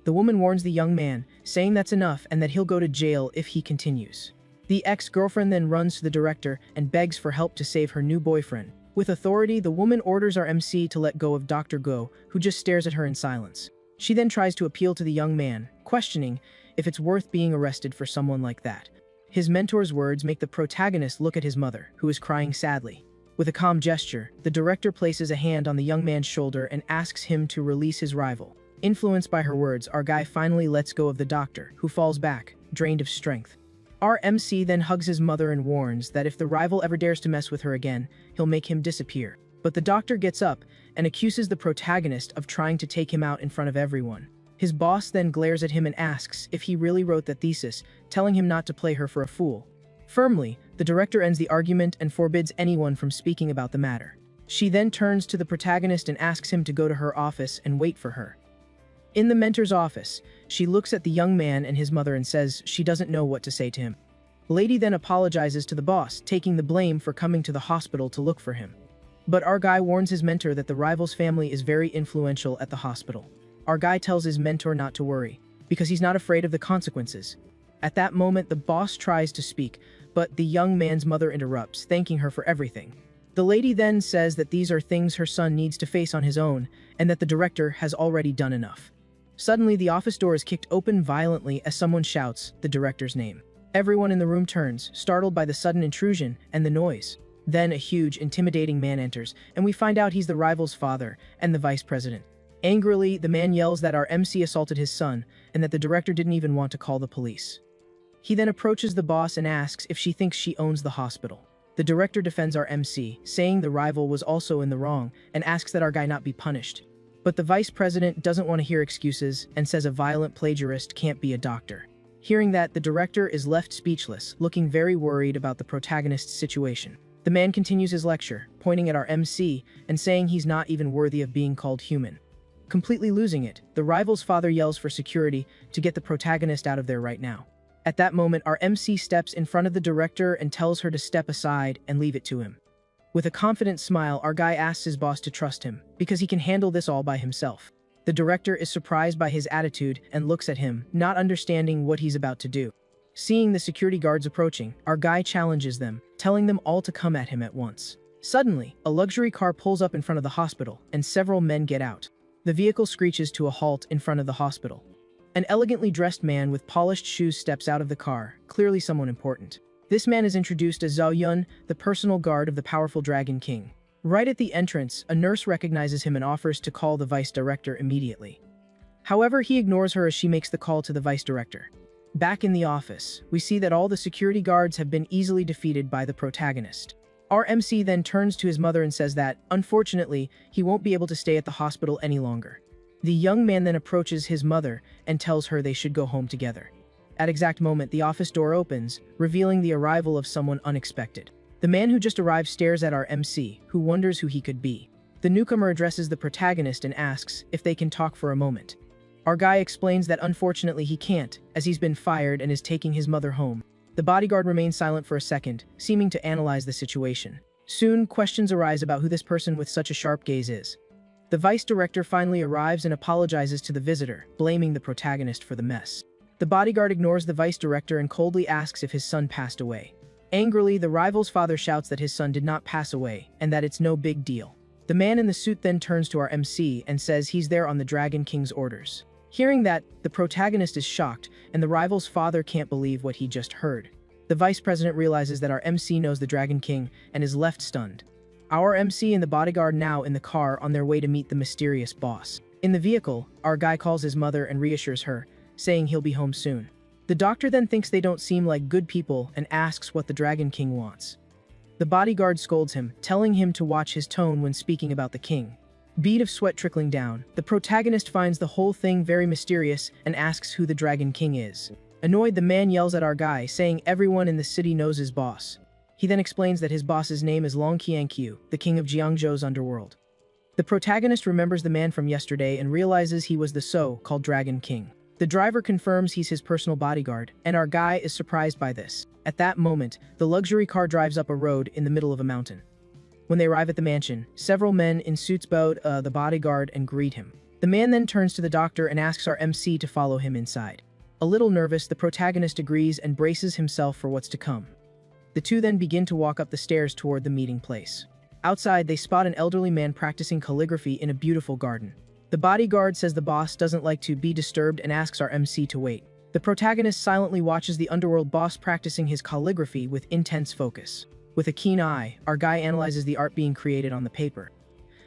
S1: The woman warns the young man, saying that's enough and that he'll go to jail if he continues. The ex-girlfriend then runs to the director and begs for help to save her new boyfriend. With authority, the woman orders our MC to let go of Dr. Go, who just stares at her in silence. She then tries to appeal to the young man, questioning if it's worth being arrested for someone like that. His mentor's words make the protagonist look at his mother, who is crying sadly. With a calm gesture, the director places a hand on the young man's shoulder and asks him to release his rival. Influenced by her words, our guy finally lets go of the doctor, who falls back, drained of strength. Our MC then hugs his mother and warns that if the rival ever dares to mess with her again, he'll make him disappear. But the doctor gets up and accuses the protagonist of trying to take him out in front of everyone. His boss then glares at him and asks if he really wrote the thesis, telling him not to play her for a fool. Firmly, the director ends the argument and forbids anyone from speaking about the matter. She then turns to the protagonist and asks him to go to her office and wait for her. In the mentor's office, she looks at the young man and his mother and says she doesn't know what to say to him. The lady then apologizes to the boss, taking the blame for coming to the hospital to look for him. But our guy warns his mentor that the rival's family is very influential at the hospital. Our guy tells his mentor not to worry, because he's not afraid of the consequences. At that moment, the boss tries to speak, but the young man's mother interrupts, thanking her for everything. The lady then says that these are things her son needs to face on his own, and that the director has already done enough. Suddenly, the office door is kicked open violently as someone shouts the director's name. Everyone in the room turns, startled by the sudden intrusion and the noise. Then a huge, intimidating man enters, and we find out he's the rival's father and the vice president. Angrily, the man yells that our MC assaulted his son, and that the director didn't even want to call the police. He then approaches the boss and asks if she thinks she owns the hospital. The director defends our MC, saying the rival was also in the wrong, and asks that our guy not be punished. But the vice president doesn't want to hear excuses and says a violent plagiarist can't be a doctor. Hearing that, the director is left speechless, looking very worried about the protagonist's situation. The man continues his lecture, pointing at our MC and saying he's not even worthy of being called human. Completely losing it, the rival's father yells for security to get the protagonist out of there right now. At that moment, our MC steps in front of the director and tells her to step aside and leave it to him. With a confident smile, our guy asks his boss to trust him, because he can handle this all by himself. The director is surprised by his attitude and looks at him, not understanding what he's about to do. Seeing the security guards approaching, our guy challenges them, telling them all to come at him at once. Suddenly, a luxury car pulls up in front of the hospital, and several men get out. The vehicle screeches to a halt in front of the hospital. An elegantly dressed man with polished shoes steps out of the car, clearly someone important. This man is introduced as Zhao Yun, the personal guard of the powerful Dragon King. Right at the entrance, a nurse recognizes him and offers to call the vice director immediately. However, he ignores her as she makes the call to the vice director. Back in the office, we see that all the security guards have been easily defeated by the protagonist. Our MC then turns to his mother and says that, unfortunately, he won't be able to stay at the hospital any longer. The young man then approaches his mother and tells her they should go home together. At exact moment, the office door opens, revealing the arrival of someone unexpected. The man who just arrived stares at our MC, who wonders who he could be. The newcomer addresses the protagonist and asks if they can talk for a moment. Our guy explains that unfortunately he can't, as he's been fired and is taking his mother home. The bodyguard remains silent for a second, seeming to analyze the situation. Soon, questions arise about who this person with such a sharp gaze is. The vice director finally arrives and apologizes to the visitor, blaming the protagonist for the mess. The bodyguard ignores the vice director and coldly asks if his son passed away. Angrily, the rival's father shouts that his son did not pass away, and that it's no big deal. The man in the suit then turns to our MC and says he's there on the Dragon King's orders. Hearing that, the protagonist is shocked, and the rival's father can't believe what he just heard. The vice president realizes that our MC knows the Dragon King and is left stunned. Our MC and the bodyguard now in the car on their way to meet the mysterious boss. In the vehicle, our guy calls his mother and reassures her, saying he'll be home soon. The doctor then thinks they don't seem like good people and asks what the Dragon King wants. The bodyguard scolds him, telling him to watch his tone when speaking about the king. Bead of sweat trickling down, the protagonist finds the whole thing very mysterious and asks who the Dragon King is. Annoyed, the man yells at our guy, saying everyone in the city knows his boss. He then explains that his boss's name is Long Qianqiu, the king of Jiangzhou's underworld. The protagonist remembers the man from yesterday and realizes he was the so-called Dragon King. The driver confirms he's his personal bodyguard, and our guy is surprised by this. At that moment, the luxury car drives up a road in the middle of a mountain. When they arrive at the mansion, several men in suits bow the bodyguard and greet him. The man then turns to the doctor and asks our MC to follow him inside. A little nervous, the protagonist agrees and braces himself for what's to come. The two then begin to walk up the stairs toward the meeting place. Outside, they spot an elderly man practicing calligraphy in a beautiful garden. The bodyguard says the boss doesn't like to be disturbed and asks our MC to wait. The protagonist silently watches the underworld boss practicing his calligraphy with intense focus. With a keen eye, our guy analyzes the art being created on the paper.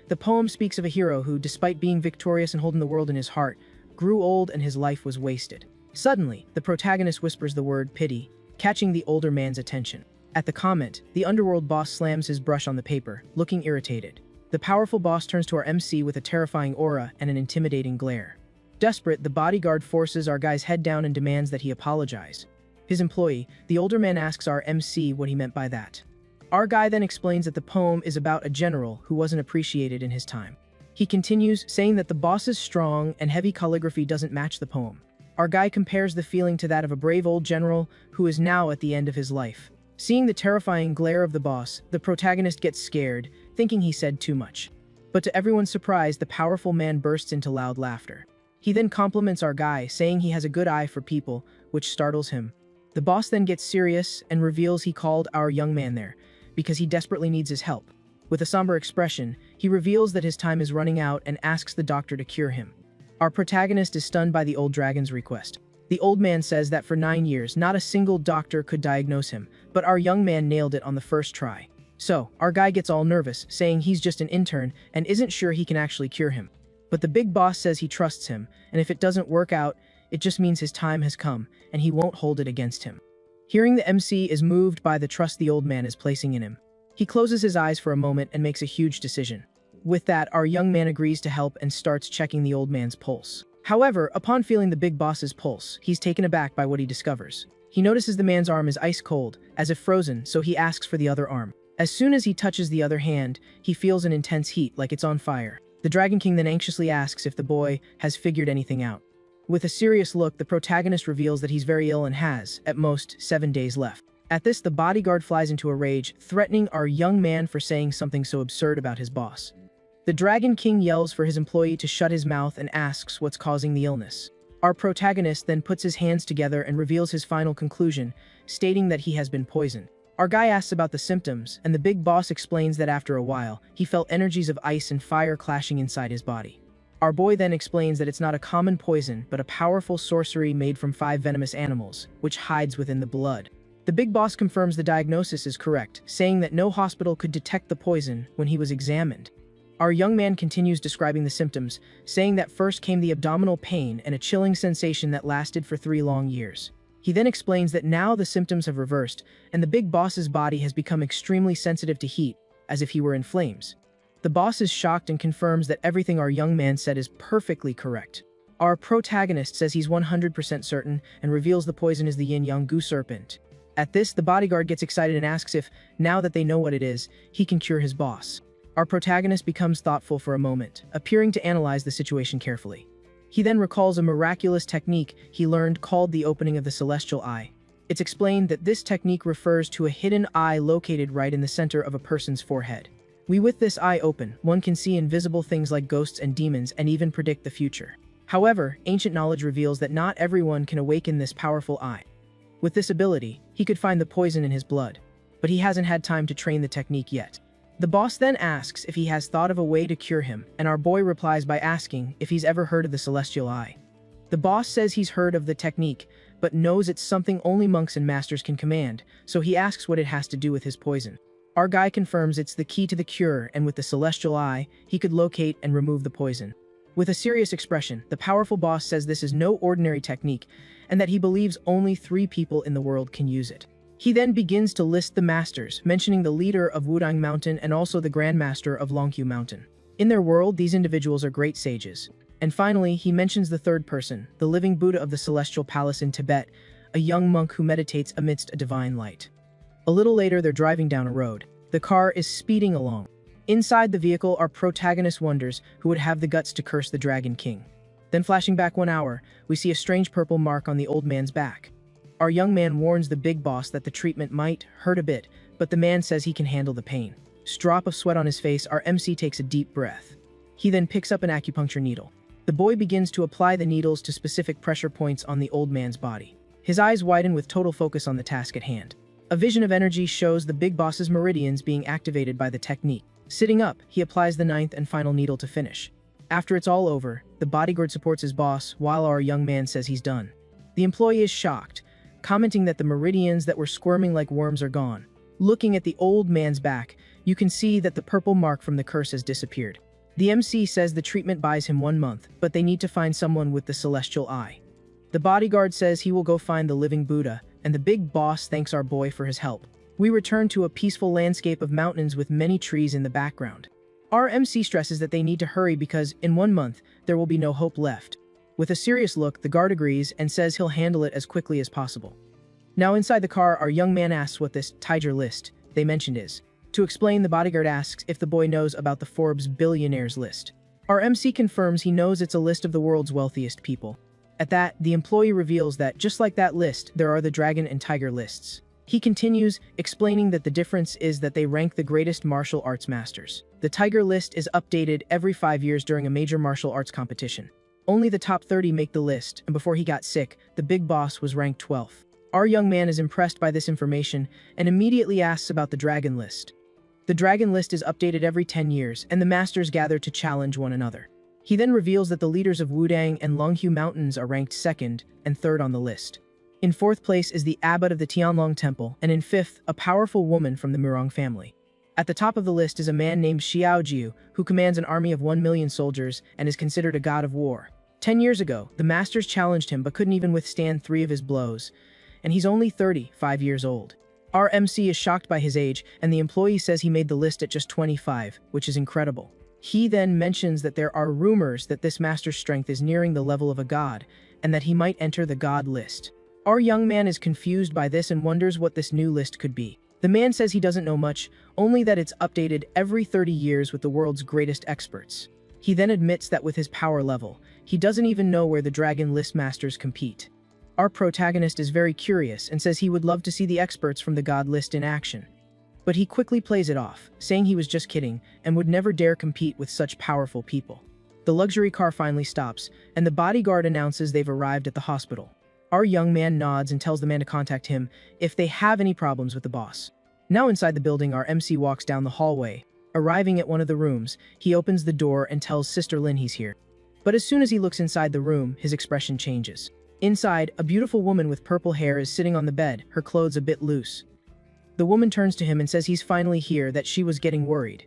S1: The poem speaks of a hero who, despite being victorious and holding the world in his heart, grew old and his life was wasted. Suddenly, the protagonist whispers the word pity, catching the older man's attention. At the comment, the underworld boss slams his brush on the paper, looking irritated. The powerful boss turns to our MC with a terrifying aura and an intimidating glare. Desperate, the bodyguard forces our guy's head down and demands that he apologize. His employee, the older man, asks our MC what he meant by that. Our guy then explains that the poem is about a general who wasn't appreciated in his time. He continues, saying that the boss's strong and heavy calligraphy doesn't match the poem. Our guy compares the feeling to that of a brave old general who is now at the end of his life. Seeing the terrifying glare of the boss, the protagonist gets scared, thinking he said too much. But to everyone's surprise, the powerful man bursts into loud laughter. He then compliments our guy, saying he has a good eye for people, which startles him. The boss then gets serious and reveals he called our young man there because he desperately needs his help. With a somber expression, he reveals that his time is running out and asks the doctor to cure him. Our protagonist is stunned by the old dragon's request. The old man says that for 9 years, not a single doctor could diagnose him, but our young man nailed it on the first try. So, our guy gets all nervous, saying he's just an intern and isn't sure he can actually cure him. But the big boss says he trusts him, and if it doesn't work out, it just means his time has come, and he won't hold it against him. Hearing the MC is moved by the trust the old man is placing in him. He closes his eyes for a moment and makes a huge decision. With that, our young man agrees to help and starts checking the old man's pulse. However, upon feeling the big boss's pulse, he's taken aback by what he discovers. He notices the man's arm is ice cold, as if frozen, so he asks for the other arm. As soon as he touches the other hand, he feels an intense heat, like it's on fire. The Dragon King then anxiously asks if the boy has figured anything out. With a serious look, the protagonist reveals that he's very ill and has, at most, 7 days left. At this, the bodyguard flies into a rage, threatening our young man for saying something so absurd about his boss. The Dragon King yells for his employee to shut his mouth and asks what's causing the illness. Our protagonist then puts his hands together and reveals his final conclusion, stating that he has been poisoned. Our guy asks about the symptoms, and the big boss explains that after a while, he felt energies of ice and fire clashing inside his body. Our boy then explains that it's not a common poison, but a powerful sorcery made from 5 venomous animals, which hides within the blood. The big boss confirms the diagnosis is correct, saying that no hospital could detect the poison when he was examined. Our young man continues describing the symptoms, saying that first came the abdominal pain and a chilling sensation that lasted for 3 long years. He then explains that now the symptoms have reversed, and the big boss's body has become extremely sensitive to heat, as if he were in flames. The boss is shocked and confirms that everything our young man said is perfectly correct. Our protagonist says he's 100% certain and reveals the poison is the yin-yang goo serpent. At this, the bodyguard gets excited and asks if, now that they know what it is, he can cure his boss. Our protagonist becomes thoughtful for a moment, appearing to analyze the situation carefully. He then recalls a miraculous technique he learned called the opening of the celestial eye. It's explained that this technique refers to a hidden eye located right in the center of a person's forehead. With this eye open, one can see invisible things like ghosts and demons and even predict the future. However, ancient knowledge reveals that not everyone can awaken this powerful eye. With this ability, he could find the poison in his blood, but he hasn't had time to train the technique yet. The boss then asks if he has thought of a way to cure him, and our boy replies by asking if he's ever heard of the celestial eye. The boss says he's heard of the technique, but knows it's something only monks and masters can command, so he asks what it has to do with his poison. Our guy confirms it's the key to the cure, and with the celestial eye, he could locate and remove the poison. With a serious expression, the powerful boss says this is no ordinary technique, and that he believes only 3 people in the world can use it. He then begins to list the masters, mentioning the leader of Wudang Mountain and also the Grand Master of Longqiu Mountain. In their world, these individuals are great sages. And finally, he mentions the 3rd person, the living Buddha of the Celestial Palace in Tibet, a young monk who meditates amidst a divine light. A little later, they're driving down a road. The car is speeding along. Inside the vehicle, our protagonist wonders who would have the guts to curse the Dragon King. Then flashing back 1 hour, we see a strange purple mark on the old man's back. Our young man warns the big boss that the treatment might hurt a bit, but the man says he can handle the pain. Drop of sweat on his face, our MC takes a deep breath. He then picks up an acupuncture needle. The boy begins to apply the needles to specific pressure points on the old man's body. His eyes widen with total focus on the task at hand. A vision of energy shows the big boss's meridians being activated by the technique. Sitting up, he applies the 9th and final needle to finish. After it's all over, the bodyguard supports his boss while our young man says he's done. The employee is shocked, commenting that the meridians that were squirming like worms are gone. Looking at the old man's back, you can see that the purple mark from the curse has disappeared. The MC says the treatment buys him 1 month, but they need to find someone with the celestial eye. The bodyguard says he will go find the living Buddha, and the big boss thanks our boy for his help. We return to a peaceful landscape of mountains with many trees in the background. Our MC stresses that they need to hurry because, in 1 month, there will be no hope left. With a serious look, the guard agrees and says he'll handle it as quickly as possible. Now inside the car, our young man asks what this Tiger list they mentioned is. To explain, the bodyguard asks if the boy knows about the Forbes billionaires list. Our MC confirms he knows it's a list of the world's wealthiest people. At that, the employee reveals that, just like that list, there are the Dragon and Tiger lists. He continues, explaining that the difference is that they rank the greatest martial arts masters. The Tiger list is updated every 5 years during a major martial arts competition. Only the top 30 make the list, and before he got sick, the big boss was ranked 12th. Our young man is impressed by this information and immediately asks about the Dragon list. The Dragon list is updated every 10 years, and the masters gather to challenge one another. He then reveals that the leaders of Wudang and Longqiu Mountains are ranked 2nd and 3rd on the list. In 4th place is the abbot of the Tianlong Temple, and in 5th, a powerful woman from the Murong family. At the top of the list is a man named Xiao Jiu, who commands an army of 1 million soldiers and is considered a god of war. 10 years ago, the masters challenged him but couldn't even withstand 3 of his blows. and he's only 35 years old. Our MC is shocked by his age, and the employee says he made the list at just 25, which is incredible. He then mentions that there are rumors that this master's strength is nearing the level of a god, and that he might enter the god list. Our young man is confused by this and wonders what this new list could be. The man says he doesn't know much, only that it's updated every 30 years with the world's greatest experts. He then admits that with his power level, he doesn't even know where the dragon list masters compete. Our protagonist is very curious and says he would love to see the experts from the god list in action. But he quickly plays it off, saying he was just kidding and would never dare compete with such powerful people. The luxury car finally stops, and the bodyguard announces they've arrived at the hospital. Our young man nods and tells the man to contact him if they have any problems with the boss. Now inside the building, our MC walks down the hallway. Arriving at one of the rooms, he opens the door and tells Sister Lin he's here. But as soon as he looks inside the room, his expression changes. Inside, a beautiful woman with purple hair is sitting on the bed, her clothes a bit loose. The woman turns to him and says he's finally here, that she was getting worried.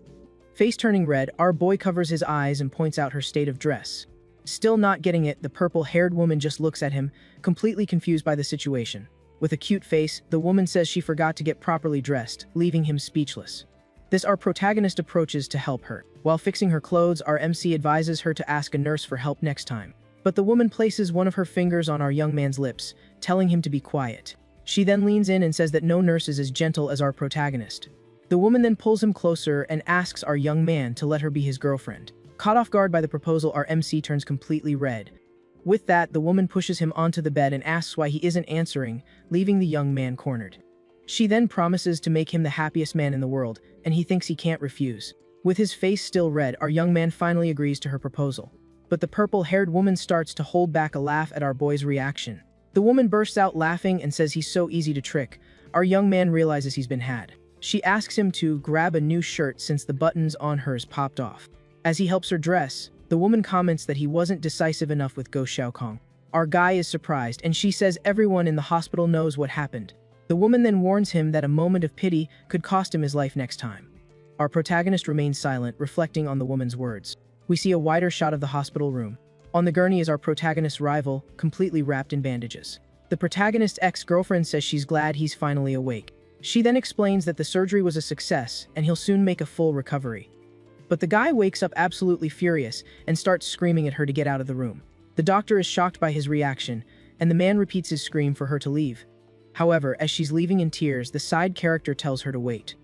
S1: Face turning red, our boy covers his eyes and points out her state of dress. Still not getting it, the purple-haired woman just looks at him, completely confused by the situation. With a cute face, the woman says she forgot to get properly dressed, leaving him speechless. This our protagonist approaches to help her. While fixing her clothes, our MC advises her to ask a nurse for help next time. But the woman places one of her fingers on our young man's lips, telling him to be quiet. She then leans in and says that no nurse is as gentle as our protagonist. The woman then pulls him closer and asks our young man to let her be his girlfriend. Caught off guard by the proposal, our MC turns completely red. With that, the woman pushes him onto the bed and asks why he isn't answering, leaving the young man cornered. She then promises to make him the happiest man in the world, and he thinks he can't refuse. With his face still red, our young man finally agrees to her proposal. But the purple-haired woman starts to hold back a laugh at our boy's reaction. The woman bursts out laughing and says he's so easy to trick. Our young man realizes he's been had. She asks him to grab a new shirt since the buttons on hers popped off. As he helps her dress, the woman comments that he wasn't decisive enough with Go Xiaokong. Our guy is surprised, and she says everyone in the hospital knows what happened. The woman then warns him that a moment of pity could cost him his life next time. Our protagonist remains silent, reflecting on the woman's words. We see a wider shot of the hospital room. On the gurney is our protagonist's rival, completely wrapped in bandages. The protagonist's ex-girlfriend says she's glad he's finally awake. She then explains that the surgery was a success, and he'll soon make a full recovery. But the guy wakes up absolutely furious and starts screaming at her to get out of the room. The doctor is shocked by his reaction, and the man repeats his scream for her to leave. However, as she's leaving in tears, the side character tells her to wait.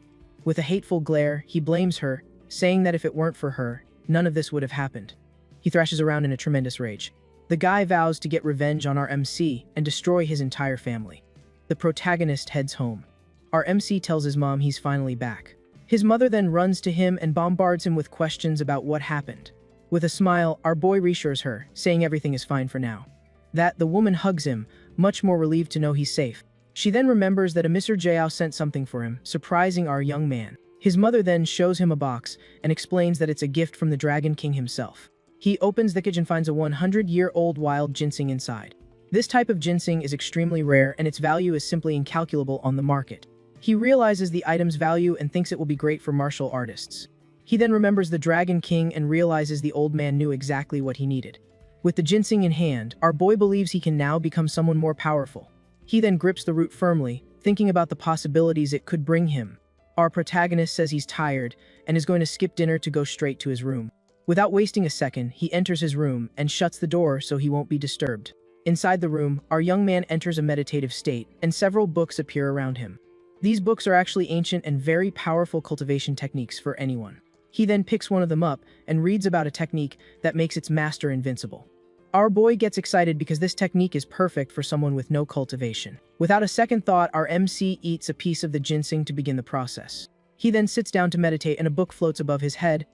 S1: With a hateful glare, he blames her, saying that if it weren't for her, none of this would have happened. He thrashes around in a tremendous rage. The guy vows to get revenge on our MC and destroy his entire family. The protagonist heads home. Our MC tells his mom he's finally back. His mother then runs to him and bombards him with questions about what happened. With a smile, our boy reassures her, saying everything is fine for now. That the woman hugs him, much more relieved to know he's safe. She then remembers that a Mr. Jiao sent something for him, surprising our young man. His mother then shows him a box and explains that it's a gift from the Dragon King himself. He opens the package and finds a 100-year-old wild ginseng inside. This type of ginseng is extremely rare, and its value is simply incalculable on the market. He realizes the item's value and thinks it will be great for martial artists. He then remembers the Dragon King and realizes the old man knew exactly what he needed. With the ginseng in hand, our boy believes he can now become someone more powerful. He then grips the root firmly, thinking about the possibilities it could bring him. Our protagonist says he's tired and is going to skip dinner to go straight to his room. Without wasting a second, he enters his room and shuts the door so he won't be disturbed. Inside the room, our young man enters a meditative state, and several books appear around him. These books are actually ancient and very powerful cultivation techniques for anyone. He then picks one of them up and reads about a technique that makes its master invincible. Our boy gets excited because this technique is perfect for someone with no cultivation. Without a second thought, our MC eats a piece of the ginseng to begin the process. He then sits down to meditate and a book floats above his head,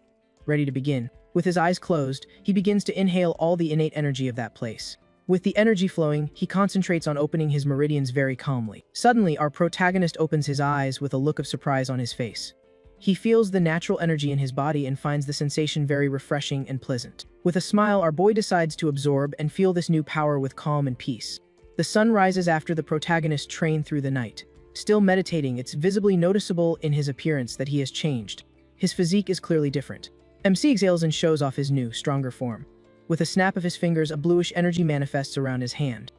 S1: ready to begin. With his eyes closed, he begins to inhale all the innate energy of that place. With the energy flowing, he concentrates on opening his meridians very calmly. Suddenly, our protagonist opens his eyes with a look of surprise on his face. He feels the natural energy in his body and finds the sensation very refreshing and pleasant. With a smile, our boy decides to absorb and feel this new power with calm and peace. The sun rises after the protagonist trained through the night. Still meditating, it's visibly noticeable in his appearance that he has changed. His physique is clearly different. MC exhales and shows off his new, stronger form. With a snap of his fingers, a bluish energy manifests around his hand.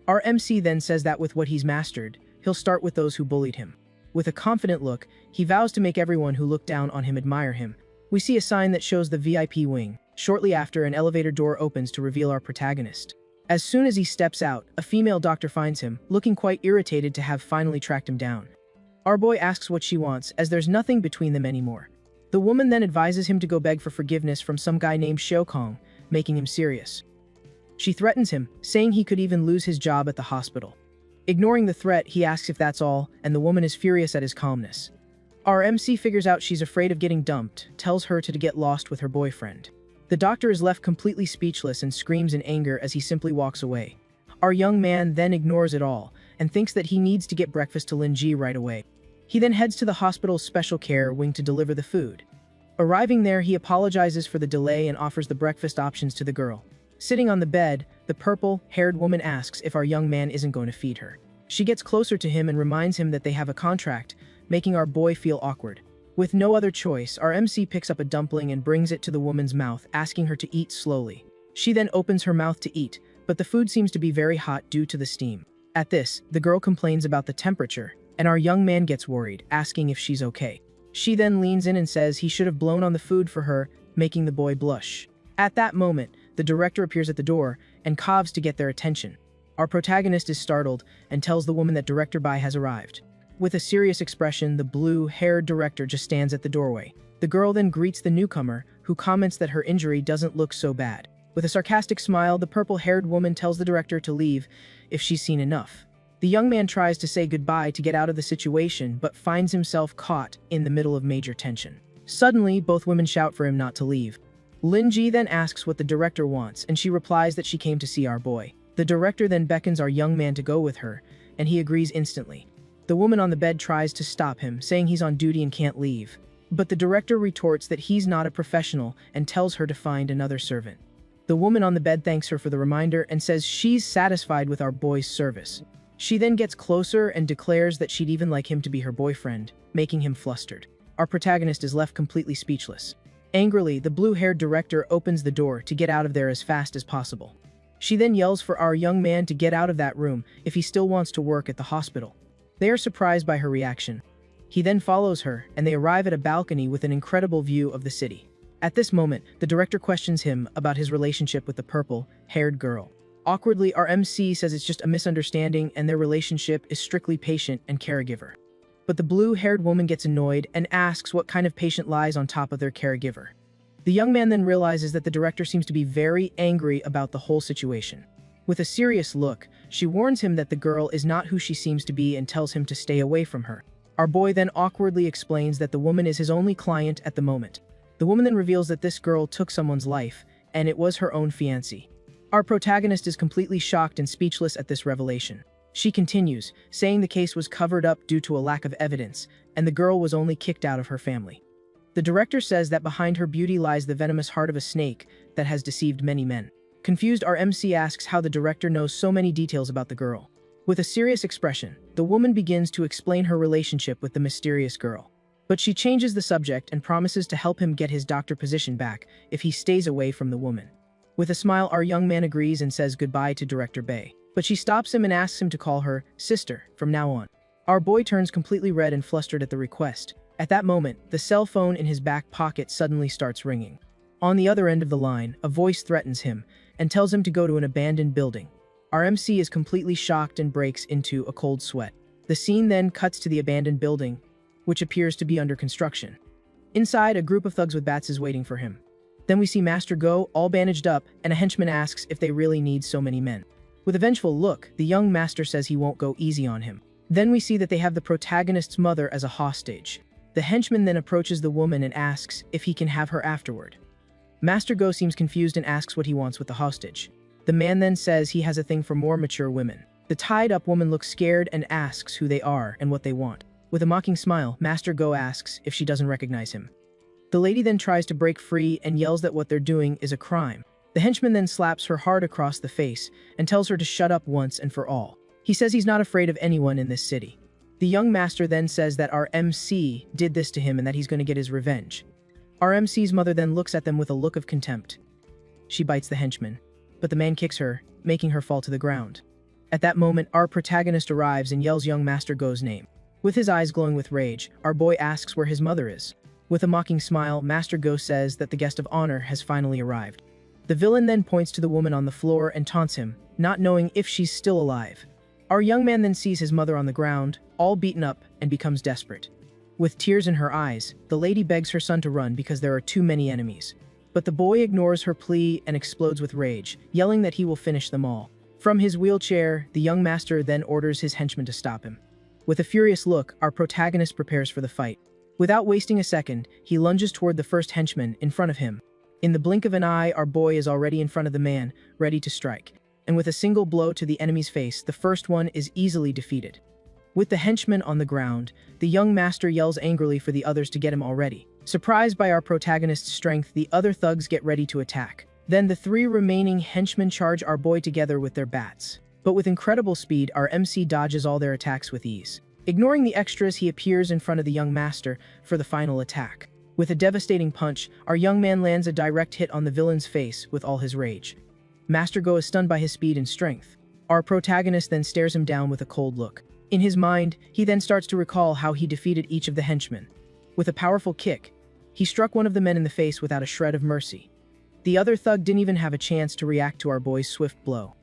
S1: Our MC then says that with what he's mastered, he'll start with those who bullied him. With a confident look, he vows to make everyone who looked down on him admire him. We see a sign that shows the VIP wing. Shortly after, an elevator door opens to reveal our protagonist. As soon as he steps out, a female doctor finds him, looking quite irritated to have finally tracked him down. Our boy asks what she wants, as there's nothing between them anymore. The woman then advises him to go beg for forgiveness from some guy named Kong, making him serious. She threatens him, saying he could even lose his job at the hospital. Ignoring the threat, he asks if that's all, and the woman is furious at his calmness. Our MC figures out she's afraid of getting dumped, tells her to get lost with her boyfriend. The doctor is left completely speechless and screams in anger as he simply walks away. Our young man then ignores it all, and thinks that he needs to get breakfast to Lin-ji right away. He then heads to the hospital's special care wing to deliver the food. Arriving there, he apologizes for the delay and offers the breakfast options to the girl. Sitting on the bed, the purple-haired woman asks if our young man isn't going to feed her. She gets closer to him and reminds him that they have a contract, making our boy feel awkward. With no other choice, our MC picks up a dumpling and brings it to the woman's mouth, asking her to eat slowly. She then opens her mouth to eat, but the food seems to be very hot due to the steam. At this, the girl complains about the temperature, and our young man gets worried, asking if she's okay. She then leans in and says he should have blown on the food for her, making the boy blush. At that moment, the director appears at the door and coughs to get their attention. Our protagonist is startled and tells the woman that Director Bai has arrived. With a serious expression, the blue-haired director just stands at the doorway. The girl then greets the newcomer, who comments that her injury doesn't look so bad. With a sarcastic smile, the purple-haired woman tells the director to leave if she's seen enough. The young man tries to say goodbye to get out of the situation, but finds himself caught in the middle of major tension. Suddenly, both women shout for him not to leave. Lin-ji then asks what the director wants, and she replies that she came to see our boy. The director then beckons our young man to go with her, and he agrees instantly. The woman on the bed tries to stop him, saying he's on duty and can't leave. But the director retorts that he's not a professional and tells her to find another servant. The woman on the bed thanks her for the reminder and says she's satisfied with our boy's service. She then gets closer and declares that she'd even like him to be her boyfriend, making him flustered. Our protagonist is left completely speechless. Angrily, the blue-haired director opens the door to get out of there as fast as possible. She then yells for our young man to get out of that room if he still wants to work at the hospital. They are surprised by her reaction. He then follows her, and they arrive at a balcony with an incredible view of the city. At this moment, the director questions him about his relationship with the purple-haired girl. Awkwardly, our MC says it's just a misunderstanding and their relationship is strictly patient and caregiver. But the blue-haired woman gets annoyed and asks what kind of patient lies on top of their caregiver. The young man then realizes that the director seems to be very angry about the whole situation. With a serious look, she warns him that the girl is not who she seems to be and tells him to stay away from her. Our boy then awkwardly explains that the woman is his only client at the moment. The woman then reveals that this girl took someone's life, and it was her own fiancé. Our protagonist is completely shocked and speechless at this revelation. She continues, saying the case was covered up due to a lack of evidence, and the girl was only kicked out of her family. The director says that behind her beauty lies the venomous heart of a snake that has deceived many men. Confused, our MC asks how the director knows so many details about the girl. With a serious expression, the woman begins to explain her relationship with the mysterious girl. But she changes the subject and promises to help him get his doctor position back if he stays away from the woman. With a smile, our young man agrees and says goodbye to Director Bay. But she stops him and asks him to call her sister from now on. Our boy turns completely red and flustered at the request. At that moment, the cell phone in his back pocket suddenly starts ringing. On the other end of the line, a voice threatens him and tells him to go to an abandoned building. Our MC is completely shocked and breaks into a cold sweat. The scene then cuts to the abandoned building, which appears to be under construction. Inside, a group of thugs with bats is waiting for him. Then we see Master Go, all bandaged up, and a henchman asks if they really need so many men. With a vengeful look, the young master says he won't go easy on him. Then we see that they have the protagonist's mother as a hostage. The henchman then approaches the woman and asks if he can have her afterward. Master Go seems confused and asks what he wants with the hostage. The man then says he has a thing for more mature women. The tied-up woman looks scared and asks who they are and what they want. With a mocking smile, Master Go asks if she doesn't recognize him. The lady then tries to break free and yells that what they're doing is a crime. The henchman then slaps her hard across the face and tells her to shut up once and for all. He says he's not afraid of anyone in this city. The young master then says that our MC did this to him and that he's going to get his revenge. Our MC's mother then looks at them with a look of contempt. She bites the henchman, but the man kicks her, making her fall to the ground. At that moment, our protagonist arrives and yells young Master Go's name. With his eyes glowing with rage, our boy asks where his mother is. With a mocking smile, Master Go says that the guest of honor has finally arrived. The villain then points to the woman on the floor and taunts him, not knowing if she's still alive. Our young man then sees his mother on the ground, all beaten up, and becomes desperate. With tears in her eyes, the lady begs her son to run because there are too many enemies. But the boy ignores her plea and explodes with rage, yelling that he will finish them all. From his wheelchair, the young master then orders his henchmen to stop him. With a furious look, our protagonist prepares for the fight. Without wasting a second, he lunges toward the first henchman in front of him. In the blink of an eye, our boy is already in front of the man, ready to strike. And with a single blow to the enemy's face, the first one is easily defeated. With the henchman on the ground, the young master yells angrily for the others to get him already. Surprised by our protagonist's strength, the other thugs get ready to attack. Then the 3 remaining henchmen charge our boy together with their bats. But with incredible speed, our MC dodges all their attacks with ease. Ignoring the extras, he appears in front of the young master for the final attack. With a devastating punch, our young man lands a direct hit on the villain's face with all his rage. Master Go is stunned by his speed and strength. Our protagonist then stares him down with a cold look. In his mind, he then starts to recall how he defeated each of the henchmen. With a powerful kick, he struck one of the men in the face without a shred of mercy. The other thug didn't even have a chance to react to our boy's swift blow.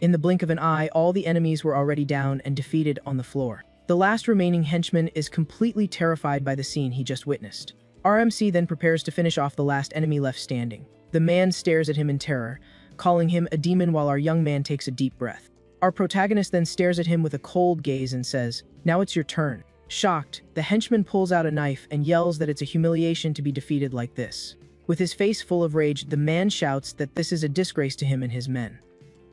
S1: In the blink of an eye, all the enemies were already down and defeated on the floor. The last remaining henchman is completely terrified by the scene he just witnessed. RMC then prepares to finish off the last enemy left standing. The man stares at him in terror, calling him a demon while our young man takes a deep breath. Our protagonist then stares at him with a cold gaze and says, "Now it's your turn." Shocked, the henchman pulls out a knife and yells that it's a humiliation to be defeated like this. With his face full of rage, the man shouts that this is a disgrace to him and his men.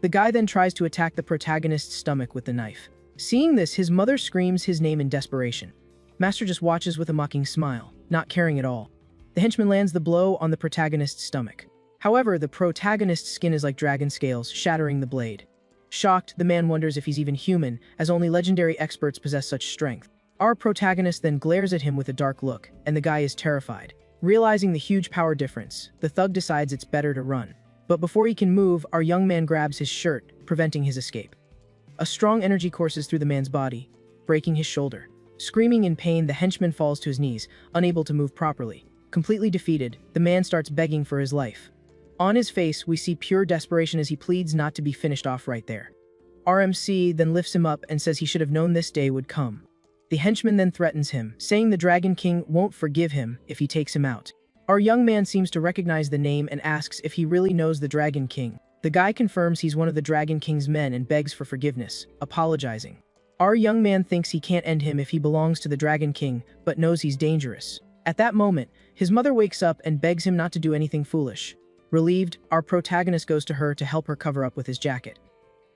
S1: The guy then tries to attack the protagonist's stomach with the knife. Seeing this, his mother screams his name in desperation. Master just watches with a mocking smile, not caring at all. The henchman lands the blow on the protagonist's stomach. However, the protagonist's skin is like dragon scales, shattering the blade. Shocked, the man wonders if he's even human, as only legendary experts possess such strength. Our protagonist then glares at him with a dark look, and the guy is terrified. Realizing the huge power difference, the thug decides it's better to run. But before he can move, our young man grabs his shirt, preventing his escape. A strong energy courses through the man's body, breaking his shoulder. Screaming in pain, the henchman falls to his knees, unable to move properly. Completely defeated, the man starts begging for his life. On his face, we see pure desperation as he pleads not to be finished off right there. RMC then lifts him up and says he should have known this day would come. The henchman then threatens him, saying the Dragon King won't forgive him if he takes him out. Our young man seems to recognize the name and asks if he really knows the Dragon King. The guy confirms he's one of the Dragon King's men and begs for forgiveness, apologizing. Our young man thinks he can't end him if he belongs to the Dragon King, but knows he's dangerous. At that moment, his mother wakes up and begs him not to do anything foolish. Relieved, our protagonist goes to her to help her cover up with his jacket.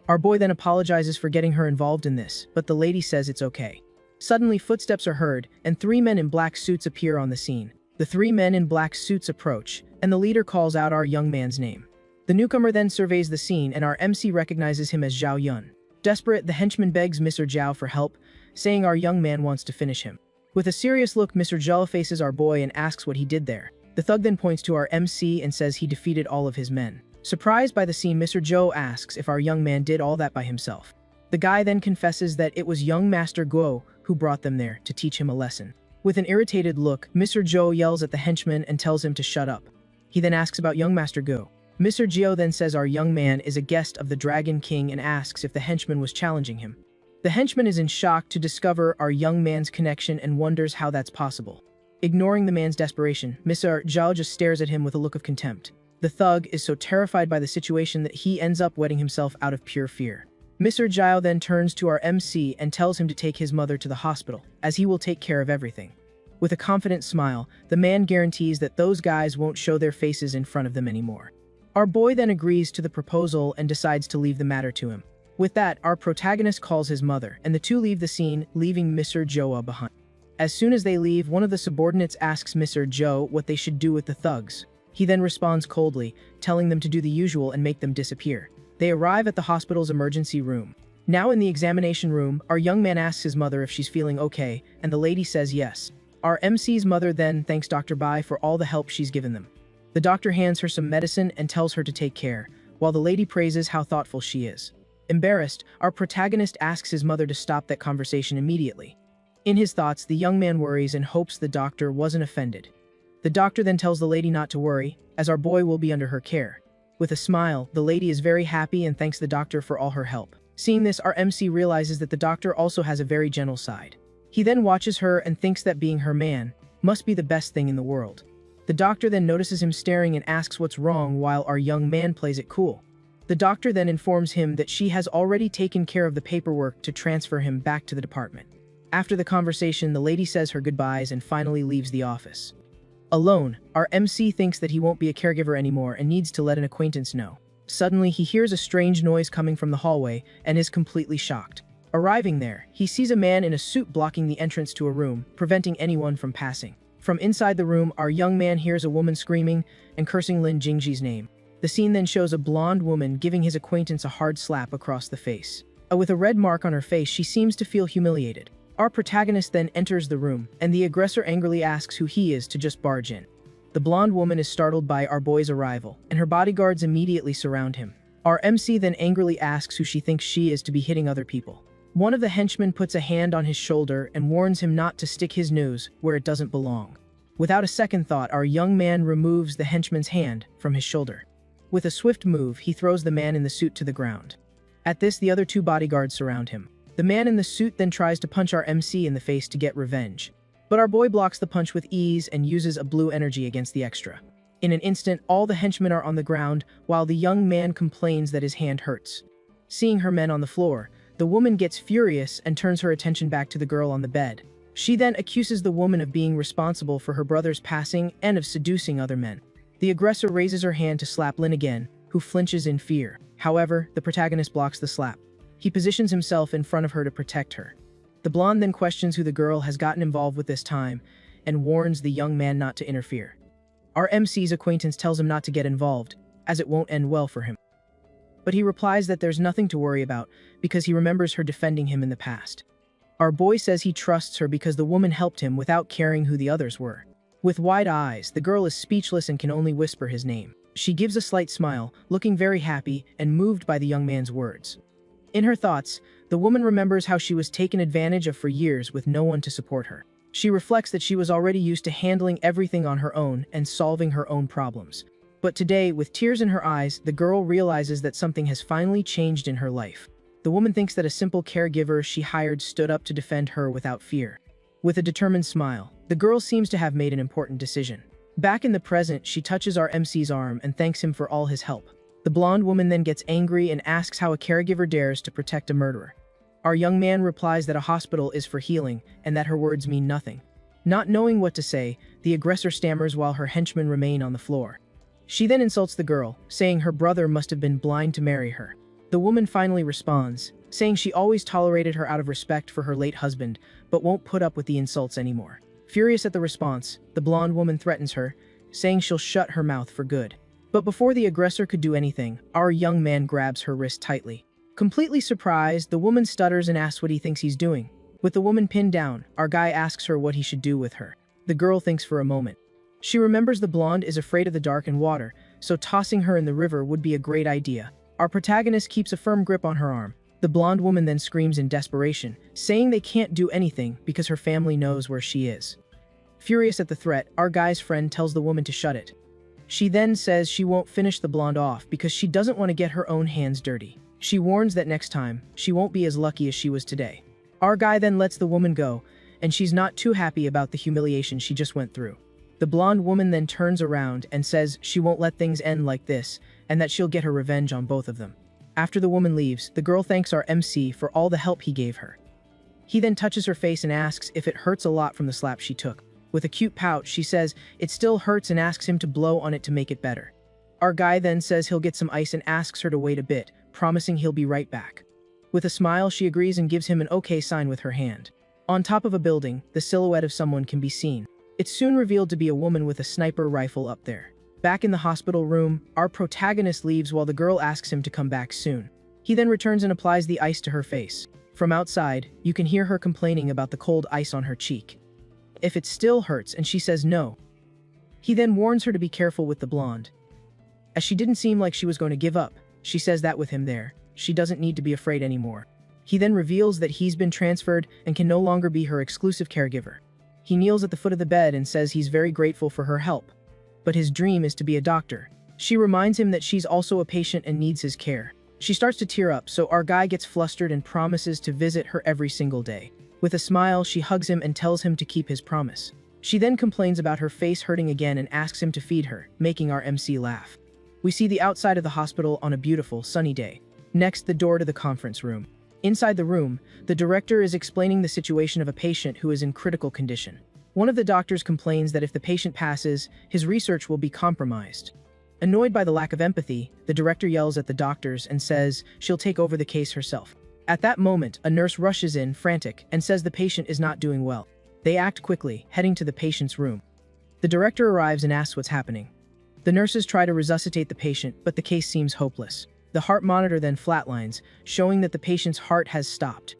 S1: Our boy then apologizes for getting her involved in this, but the lady says it's okay. Suddenly, footsteps are heard, and 3 men in black suits appear on the scene. The 3 men in black suits approach, and the leader calls out our young man's name. The newcomer then surveys the scene, and our MC recognizes him as Zhao Yun. Desperate, the henchman begs Mr. Zhao for help, saying our young man wants to finish him. With a serious look, Mr. Zhao faces our boy and asks what he did there. The thug then points to our MC and says he defeated all of his men. Surprised by the scene, Mr. Zhao asks if our young man did all that by himself. The guy then confesses that it was young Master Guo who brought them there to teach him a lesson. With an irritated look, Mr. Zhou yells at the henchman and tells him to shut up. He then asks about young Master Guo. Mr. Zhou then says our young man is a guest of the Dragon King and asks if the henchman was challenging him. The henchman is in shock to discover our young man's connection and wonders how that's possible. Ignoring the man's desperation, Mr. Zhao just stares at him with a look of contempt. The thug is so terrified by the situation that he ends up wetting himself out of pure fear. Mr. Zhao then turns to our MC and tells him to take his mother to the hospital, as he will take care of everything. With a confident smile, the man guarantees that those guys won't show their faces in front of them anymore. Our boy then agrees to the proposal and decides to leave the matter to him. With that, our protagonist calls his mother, and the two leave the scene, leaving Mr. Zhou behind. As soon as they leave, one of the subordinates asks Mr. Zhou what they should do with the thugs. He then responds coldly, telling them to do the usual and make them disappear. They arrive at the hospital's emergency room. Now in the examination room, our young man asks his mother if she's feeling okay, and the lady says yes. Our MC's mother then thanks Dr. Bai for all the help she's given them. The doctor hands her some medicine and tells her to take care, while the lady praises how thoughtful she is. Embarrassed, our protagonist asks his mother to stop that conversation immediately. In his thoughts, the young man worries and hopes the doctor wasn't offended. The doctor then tells the lady not to worry, as our boy will be under her care. With a smile, the lady is very happy and thanks the doctor for all her help. Seeing this, our MC realizes that the doctor also has a very gentle side. He then watches her and thinks that being her man must be the best thing in the world. The doctor then notices him staring and asks what's wrong while our young man plays it cool. The doctor then informs him that she has already taken care of the paperwork to transfer him back to the department. After the conversation, the lady says her goodbyes and finally leaves the office. Alone, our MC thinks that he won't be a caregiver anymore and needs to let an acquaintance know. Suddenly, he hears a strange noise coming from the hallway and is completely shocked. Arriving there, he sees a man in a suit blocking the entrance to a room, preventing anyone from passing. From inside the room, our young man hears a woman screaming and cursing Lin Jingji's name. The scene then shows a blonde woman giving his acquaintance a hard slap across the face. With a red mark on her face, she seems to feel humiliated. Our protagonist then enters the room, and the aggressor angrily asks who he is to just barge in. The blonde woman is startled by our boy's arrival, and her bodyguards immediately surround him. Our MC then angrily asks who she thinks she is to be hitting other people. One of the henchmen puts a hand on his shoulder and warns him not to stick his nose where it doesn't belong. Without a second thought, our young man removes the henchman's hand from his shoulder. With a swift move, he throws the man in the suit to the ground. At this, the other two bodyguards surround him. The man in the suit then tries to punch our MC in the face to get revenge. But our boy blocks the punch with ease and uses a blue energy against the extra. In an instant, all the henchmen are on the ground, while the young man complains that his hand hurts. Seeing her men on the floor, the woman gets furious and turns her attention back to the girl on the bed. She then accuses the woman of being responsible for her brother's passing and of seducing other men. The aggressor raises her hand to slap Lin again, who flinches in fear. However, the protagonist blocks the slap. He positions himself in front of her to protect her. The blonde then questions who the girl has gotten involved with this time and warns the young man not to interfere. Our MC's acquaintance tells him not to get involved, as it won't end well for him. But he replies that there's nothing to worry about because he remembers her defending him in the past. Our boy says he trusts her because the woman helped him without caring who the others were. With wide eyes, the girl is speechless and can only whisper his name. She gives a slight smile, looking very happy and moved by the young man's words. In her thoughts, the woman remembers how she was taken advantage of for years with no one to support her. She reflects that she was already used to handling everything on her own and solving her own problems. But today, with tears in her eyes, the girl realizes that something has finally changed in her life. The woman thinks that a simple caregiver she hired stood up to defend her without fear. With a determined smile, the girl seems to have made an important decision. Back in the present, she touches our MC's arm and thanks him for all his help. The blonde woman then gets angry and asks how a caregiver dares to protect a murderer. Our young man replies that a hospital is for healing and that her words mean nothing. Not knowing what to say, the aggressor stammers while her henchmen remain on the floor. She then insults the girl, saying her brother must have been blind to marry her. The woman finally responds, saying she always tolerated her out of respect for her late husband, but won't put up with the insults anymore. Furious at the response, the blonde woman threatens her, saying she'll shut her mouth for good. But before the aggressor could do anything, our young man grabs her wrist tightly. Completely surprised, the woman stutters and asks what he thinks he's doing. With the woman pinned down, our guy asks her what he should do with her. The girl thinks for a moment. She remembers the blonde is afraid of the dark and water, so tossing her in the river would be a great idea. Our protagonist keeps a firm grip on her arm. The blonde woman then screams in desperation, saying they can't do anything because her family knows where she is. Furious at the threat, our guy's friend tells the woman to shut it. She then says she won't finish the blonde off because she doesn't want to get her own hands dirty. She warns that next time, she won't be as lucky as she was today. Our guy then lets the woman go, and she's not too happy about the humiliation she just went through. The blonde woman then turns around and says she won't let things end like this, and that she'll get her revenge on both of them. After the woman leaves, the girl thanks our MC for all the help he gave her. He then touches her face and asks if it hurts a lot from the slap she took. With a cute pout, she says it still hurts and asks him to blow on it to make it better. Our guy then says he'll get some ice and asks her to wait a bit, promising he'll be right back. With a smile, she agrees and gives him an okay sign with her hand. On top of a building, the silhouette of someone can be seen. It's soon revealed to be a woman with a sniper rifle up there. Back in the hospital room, our protagonist leaves while the girl asks him to come back soon. He then returns and applies the ice to her face. From outside, you can hear her complaining about the cold ice on her cheek. If it still hurts and she says no. He then warns her to be careful with the blonde. As she didn't seem like she was going to give up, she says that with him there, She doesn't need to be afraid anymore. He then reveals that he's been transferred and can no longer be her exclusive caregiver. He kneels at the foot of the bed and says he's very grateful for her help. But his dream is to be a doctor. She reminds him that she's also a patient and needs his care. She starts to tear up, so our guy gets flustered and promises to visit her every single day. With a smile, she hugs him and tells him to keep his promise. She then complains about her face hurting again and asks him to feed her, making our MC laugh. We see the outside of the hospital on a beautiful, sunny day. Next, the door to the conference room. Inside the room, the director is explaining the situation of a patient who is in critical condition. One of the doctors complains that if the patient passes, his research will be compromised. Annoyed by the lack of empathy, the director yells at the doctors and says she'll take over the case herself. At that moment, a nurse rushes in, frantic, and says the patient is not doing well. They act quickly, heading to the patient's room. The director arrives and asks what's happening. The nurses try to resuscitate the patient, but the case seems hopeless. The heart monitor then flatlines, showing that the patient's heart has stopped.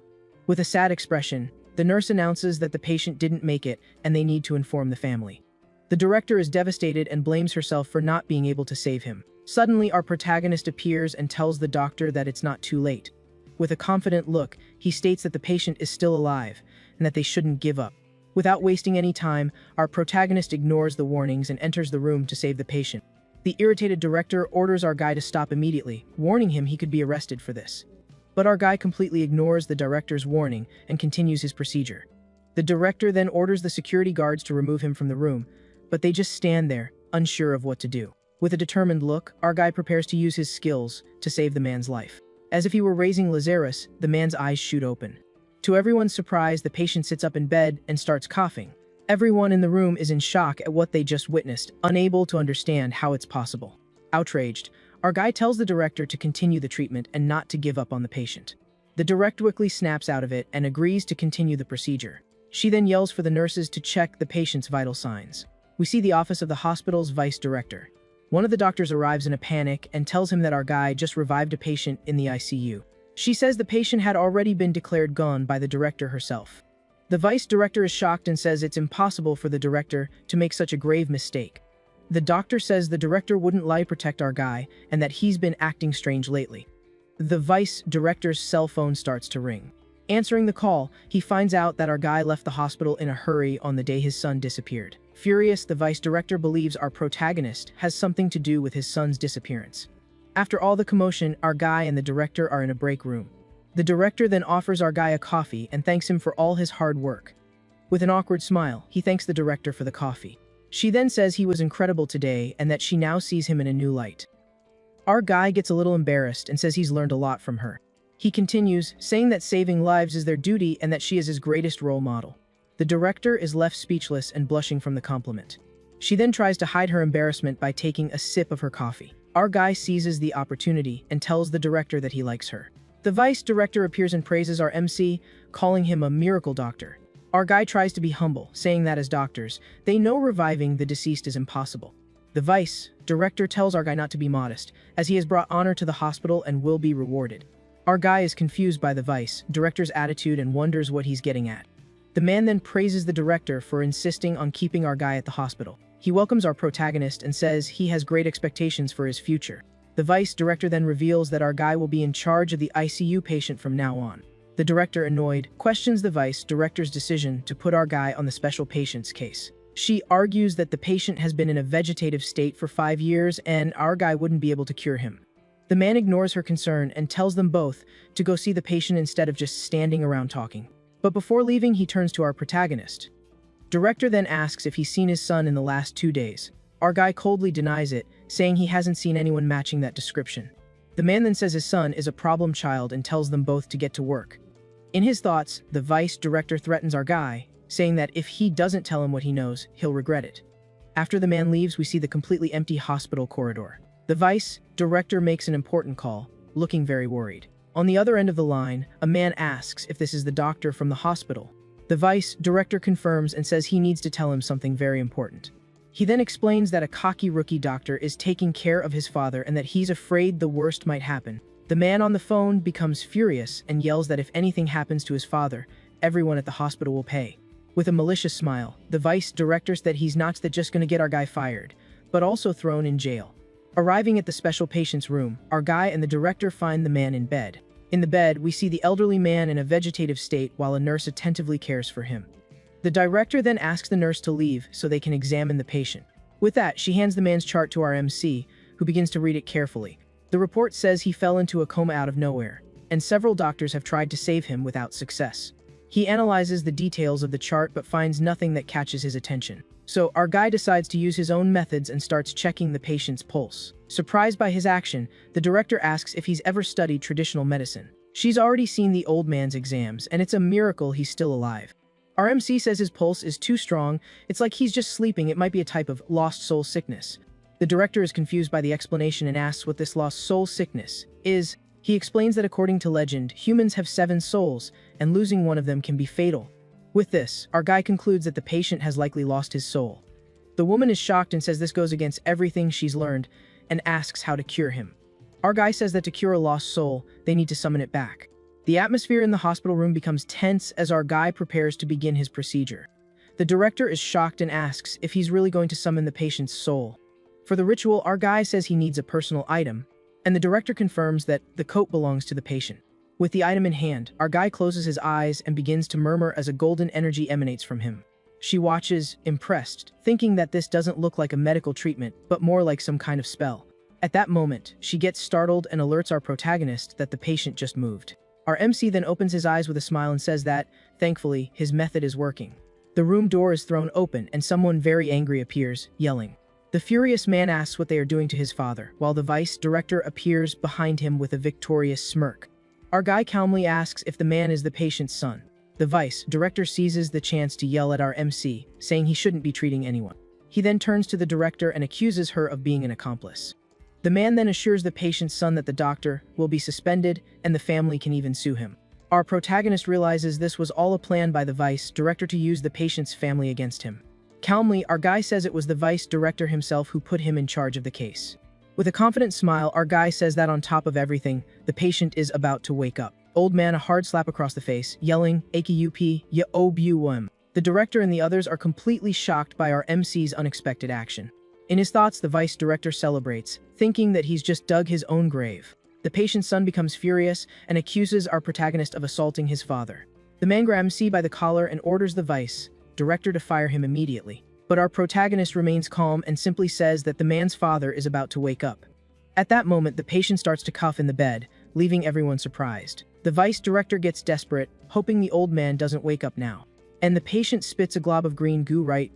S1: With a sad expression, the nurse announces that the patient didn't make it and they need to inform the family. The director is devastated and blames herself for not being able to save him. Suddenly, our protagonist appears and tells the doctor that it's not too late. With a confident look, he states that the patient is still alive and that they shouldn't give up. Without wasting any time, our protagonist ignores the warnings and enters the room to save the patient. The irritated director orders our guy to stop immediately, warning him he could be arrested for this. But our guy completely ignores the director's warning and continues his procedure. The director then orders the security guards to remove him from the room, but they just stand there, unsure of what to do. With a determined look, our guy prepares to use his skills to save the man's life. As if he were raising Lazarus, the man's eyes shoot open. To everyone's surprise, the patient sits up in bed and starts coughing. Everyone in the room is in shock at what they just witnessed, unable to understand how it's possible. Outraged, our guy tells the director to continue the treatment and not to give up on the patient. The director quickly snaps out of it and agrees to continue the procedure. She then yells for the nurses to check the patient's vital signs. We see the office of the hospital's vice director. One of the doctors arrives in a panic and tells him that our guy just revived a patient in the ICU. She says the patient had already been declared gone by the director herself. The vice director is shocked and says it's impossible for the director to make such a grave mistake. The doctor says the director wouldn't lie to protect our guy and that he's been acting strange lately. The vice director's cell phone starts to ring. Answering the call, he finds out that our guy left the hospital in a hurry on the day his son disappeared. Furious, the vice director believes our protagonist has something to do with his son's disappearance. After all the commotion, our guy and the director are in a break room. The director then offers our guy a coffee and thanks him for all his hard work. With an awkward smile, he thanks the director for the coffee. She then says he was incredible today and that she now sees him in a new light. Our guy gets a little embarrassed and says he's learned a lot from her. He continues, saying that saving lives is their duty and that she is his greatest role model. The director is left speechless and blushing from the compliment. She then tries to hide her embarrassment by taking a sip of her coffee. Our guy seizes the opportunity and tells the director that he likes her. The vice director appears and praises our MC, calling him a miracle doctor. Our guy tries to be humble, saying that as doctors, they know reviving the deceased is impossible. The vice director tells our guy not to be modest, as he has brought honor to the hospital and will be rewarded. Our guy is confused by the vice director's attitude and wonders what he's getting at. The man then praises the director for insisting on keeping our guy at the hospital. He welcomes our protagonist and says he has great expectations for his future. The vice director then reveals that our guy will be in charge of the ICU patient from now on. The director, annoyed, questions the vice director's decision to put our guy on the special patient's case. She argues that the patient has been in a vegetative state for 5 years and our guy wouldn't be able to cure him. The man ignores her concern and tells them both to go see the patient instead of just standing around talking. But before leaving, he turns to our protagonist. Director then asks if he's seen his son in the last 2 days. Our guy coldly denies it, saying he hasn't seen anyone matching that description. The man then says his son is a problem child and tells them both to get to work. In his thoughts, the vice director threatens our guy, saying that if he doesn't tell him what he knows, he'll regret it. After the man leaves, we see the completely empty hospital corridor. The vice director makes an important call, looking very worried. On the other end of the line, a man asks if this is the doctor from the hospital. The vice director confirms and says he needs to tell him something very important. He then explains that a cocky rookie doctor is taking care of his father and that he's afraid the worst might happen. The man on the phone becomes furious and yells that if anything happens to his father, everyone at the hospital will pay. With a malicious smile, the vice director says that he's not just going to get our guy fired, but also thrown in jail. Arriving at the special patient's room, our guy and the director find the man in bed. In the bed, we see the elderly man in a vegetative state while a nurse attentively cares for him. The director then asks the nurse to leave so they can examine the patient. With that, she hands the man's chart to our MC, who begins to read it carefully. The report says he fell into a coma out of nowhere, and several doctors have tried to save him without success. He analyzes the details of the chart but finds nothing that catches his attention. So our guy decides to use his own methods and starts checking the patient's pulse. Surprised by his action, the director asks if he's ever studied traditional medicine. She's already seen the old man's exams, and it's a miracle he's still alive. Our MC says his pulse is too strong, it's like he's just sleeping, it might be a type of lost soul sickness. The director is confused by the explanation and asks what this lost soul sickness is. He explains that according to legend, humans have 7 souls, and losing one of them can be fatal. With this, our guy concludes that the patient has likely lost his soul. The woman is shocked and says this goes against everything she's learned, and asks how to cure him. Our guy says that to cure a lost soul, they need to summon it back. The atmosphere in the hospital room becomes tense as our guy prepares to begin his procedure. The director is shocked and asks if he's really going to summon the patient's soul. For the ritual, our guy says he needs a personal item, and the director confirms that the coat belongs to the patient. With the item in hand, our guy closes his eyes and begins to murmur as a golden energy emanates from him. She watches, impressed, thinking that this doesn't look like a medical treatment, but more like some kind of spell. At that moment, she gets startled and alerts our protagonist that the patient just moved. Our MC then opens his eyes with a smile and says that, thankfully, his method is working. The room door is thrown open and someone very angry appears, yelling. The furious man asks what they are doing to his father, while the vice director appears behind him with a victorious smirk. Our guy calmly asks if the man is the patient's son. The vice director seizes the chance to yell at our MC, saying he shouldn't be treating anyone. He then turns to the director and accuses her of being an accomplice. The man then assures the patient's son that the doctor will be suspended and the family can even sue him. Our protagonist realizes this was all a plan by the vice director to use the patient's family against him. Calmly, our guy says it was the vice director himself who put him in charge of the case. With a confident smile, our guy says that on top of everything, the patient is about to wake up. Old man a hard slap across the face, yelling, "AKUP, ya OBUM." The director and the others are completely shocked by our MC's unexpected action. In his thoughts, the vice director celebrates, thinking that he's just dug his own grave. The patient's son becomes furious and accuses our protagonist of assaulting his father. The man grabs MC by the collar and orders the vice director to fire him immediately. But our protagonist remains calm and simply says that the man's father is about to wake up. At that moment, the patient starts to cough in the bed, leaving everyone surprised. The vice director gets desperate, hoping the old man doesn't wake up now. And the patient spits a glob of green goo right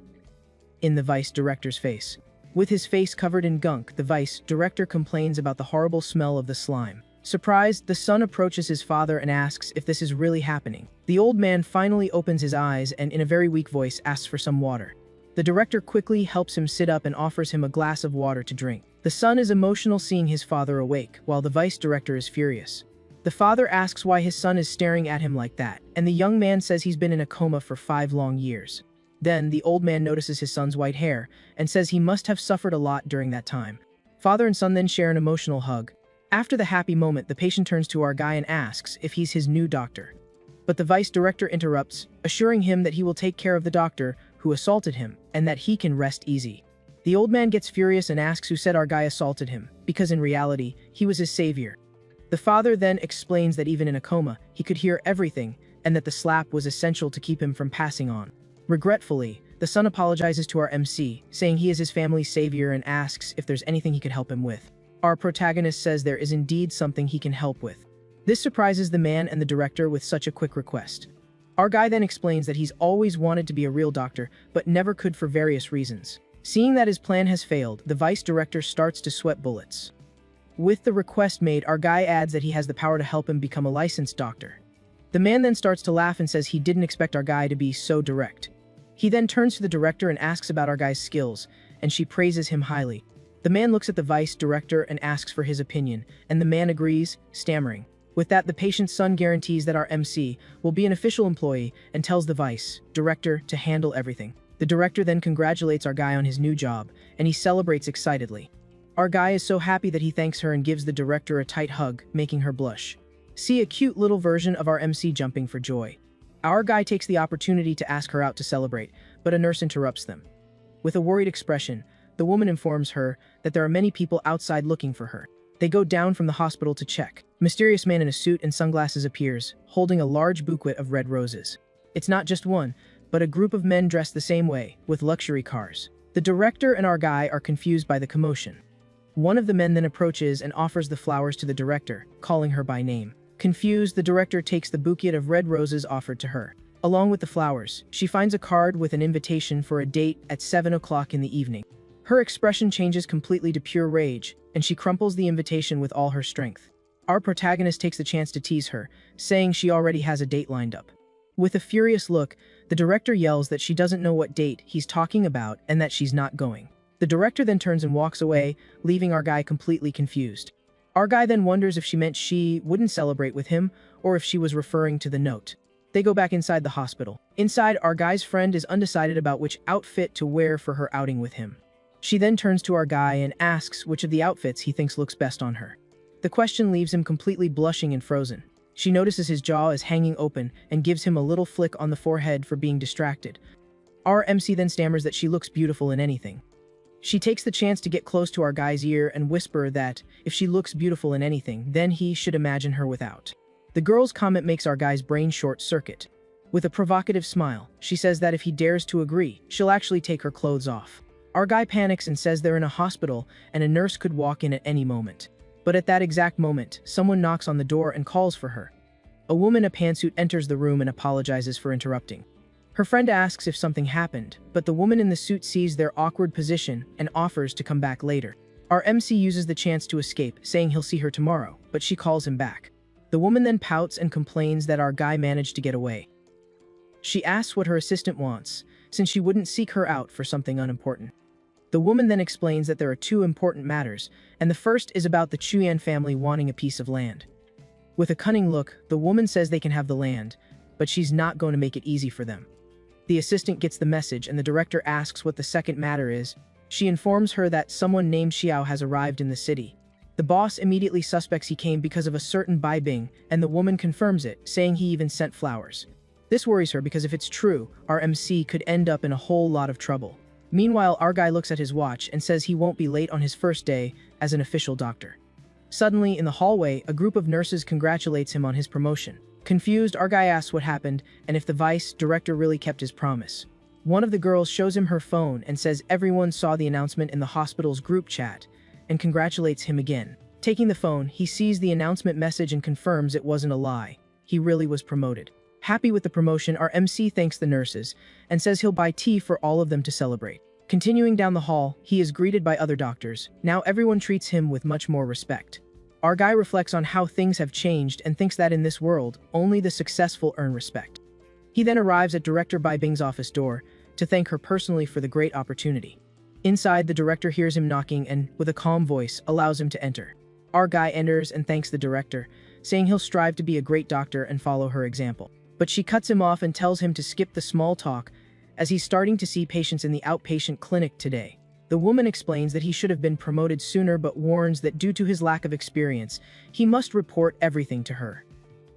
S1: in the vice director's face. With his face covered in gunk, the vice director complains about the horrible smell of the slime. Surprised, the son approaches his father and asks if this is really happening. The old man finally opens his eyes and in a very weak voice asks for some water. The director quickly helps him sit up and offers him a glass of water to drink. The son is emotional seeing his father awake, while the vice director is furious. The father asks why his son is staring at him like that, and the young man says he's been in a coma for 5 long years. Then, the old man notices his son's white hair, and says he must have suffered a lot during that time. Father and son then share an emotional hug. After the happy moment, the patient turns to our guy and asks if he's his new doctor. But the vice director interrupts, assuring him that he will take care of the doctor who assaulted him, and that he can rest easy. The old man gets furious and asks who said our guy assaulted him, because in reality, he was his savior. The father then explains that even in a coma, he could hear everything, and that the slap was essential to keep him from passing on. Regretfully, the son apologizes to our MC, saying he is his family's savior and asks if there's anything he could help him with. Our protagonist says there is indeed something he can help with. This surprises the man and the director with such a quick request. Our guy then explains that he's always wanted to be a real doctor, but never could for various reasons. Seeing that his plan has failed, the vice director starts to sweat bullets. With the request made, our guy adds that he has the power to help him become a licensed doctor. The man then starts to laugh and says he didn't expect our guy to be so direct. He then turns to the director and asks about our guy's skills, and she praises him highly. The man looks at the vice director and asks for his opinion, and the man agrees, stammering. With that, the patient's son guarantees that our MC will be an official employee and tells the vice director to handle everything. The director then congratulates our guy on his new job, and he celebrates excitedly. Our guy is so happy that he thanks her and gives the director a tight hug, making her blush. See a cute little version of our MC jumping for joy. Our guy takes the opportunity to ask her out to celebrate, but a nurse interrupts them. With a worried expression, the woman informs her that there are many people outside looking for her. They go down from the hospital to check. A mysterious man in a suit and sunglasses appears, holding a large bouquet of red roses. It's not just one, but a group of men dressed the same way, with luxury cars. The director and our guy are confused by the commotion. One of the men then approaches and offers the flowers to the director, calling her by name. Confused, the director takes the bouquet of red roses offered to her. Along with the flowers, she finds a card with an invitation for a date at 7 o'clock in the evening. Her expression changes completely to pure rage, and she crumples the invitation with all her strength. Our protagonist takes the chance to tease her, saying she already has a date lined up. With a furious look, the director yells that she doesn't know what date he's talking about and that she's not going. The director then turns and walks away, leaving our guy completely confused. Our guy then wonders if she meant she wouldn't celebrate with him, or if she was referring to the note. They go back inside the hospital. Inside, our guy's friend is undecided about which outfit to wear for her outing with him. She then turns to our guy and asks which of the outfits he thinks looks best on her. The question leaves him completely blushing and frozen. She notices his jaw is hanging open and gives him a little flick on the forehead for being distracted. Our MC then stammers that she looks beautiful in anything. She takes the chance to get close to our guy's ear and whisper that if she looks beautiful in anything, then he should imagine her without. The girl's comment makes our guy's brain short-circuit. With a provocative smile, she says that if he dares to agree, she'll actually take her clothes off. Our guy panics and says they're in a hospital and a nurse could walk in at any moment. But at that exact moment, someone knocks on the door and calls for her. A woman in a pantsuit enters the room and apologizes for interrupting. Her friend asks if something happened, but the woman in the suit sees their awkward position and offers to come back later. Our MC uses the chance to escape, saying he'll see her tomorrow, but she calls him back. The woman then pouts and complains that our guy managed to get away. She asks what her assistant wants, since she wouldn't seek her out for something unimportant. The woman then explains that there are two important matters, and the first is about the Chuyan family wanting a piece of land. With a cunning look, the woman says they can have the land, but she's not going to make it easy for them. The assistant gets the message and the director asks what the second matter is. She informs her that someone named Xiao has arrived in the city. The boss immediately suspects he came because of a certain Bai Bing, and the woman confirms it, saying he even sent flowers. This worries her because if it's true, our MC could end up in a whole lot of trouble. Meanwhile, our guy looks at his watch and says he won't be late on his first day as an official doctor. Suddenly, in the hallway, a group of nurses congratulates him on his promotion. Confused, our guy asks what happened and if the vice director really kept his promise. One of the girls shows him her phone and says everyone saw the announcement in the hospital's group chat and congratulates him again. Taking the phone, he sees the announcement message and confirms it wasn't a lie. He really was promoted. Happy with the promotion, our MC thanks the nurses and says he'll buy tea for all of them to celebrate. Continuing down the hall, he is greeted by other doctors. Now everyone treats him with much more respect. Our guy reflects on how things have changed and thinks that in this world, only the successful earn respect. He then arrives at Director Bai Bing's office door to thank her personally for the great opportunity. Inside, the director hears him knocking and, with a calm voice, allows him to enter. Our guy enters and thanks the director, saying he'll strive to be a great doctor and follow her example. But she cuts him off and tells him to skip the small talk as he's starting to see patients in the outpatient clinic today. The woman explains that he should have been promoted sooner but warns that due to his lack of experience, he must report everything to her.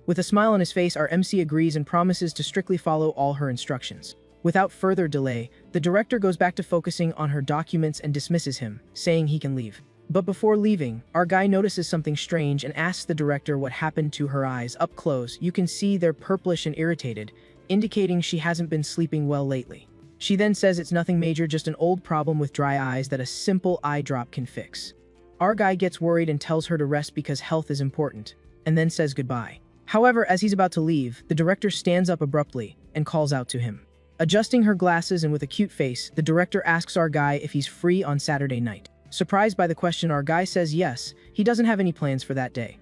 S1: With a smile on his face, our MC agrees and promises to strictly follow all her instructions. Without further delay, the director goes back to focusing on her documents and dismisses him, saying he can leave. But before leaving, our guy notices something strange and asks the director what happened to her eyes. Up close, you can see they're purplish and irritated, indicating she hasn't been sleeping well lately. She then says it's nothing major, just an old problem with dry eyes that a simple eye drop can fix. Our guy gets worried and tells her to rest because health is important, and then says goodbye. However, as he's about to leave, the director stands up abruptly and calls out to him. Adjusting her glasses and with a cute face, the director asks our guy if he's free on Saturday night. Surprised by the question, our guy says yes, he doesn't have any plans for that day.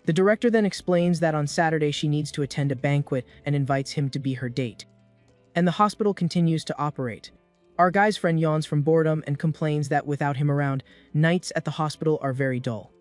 S1: The director then explains that on Saturday she needs to attend a banquet and invites him to be her date. And the hospital continues to operate. Our guy's friend yawns from boredom and complains that without him around, nights at the hospital are very dull.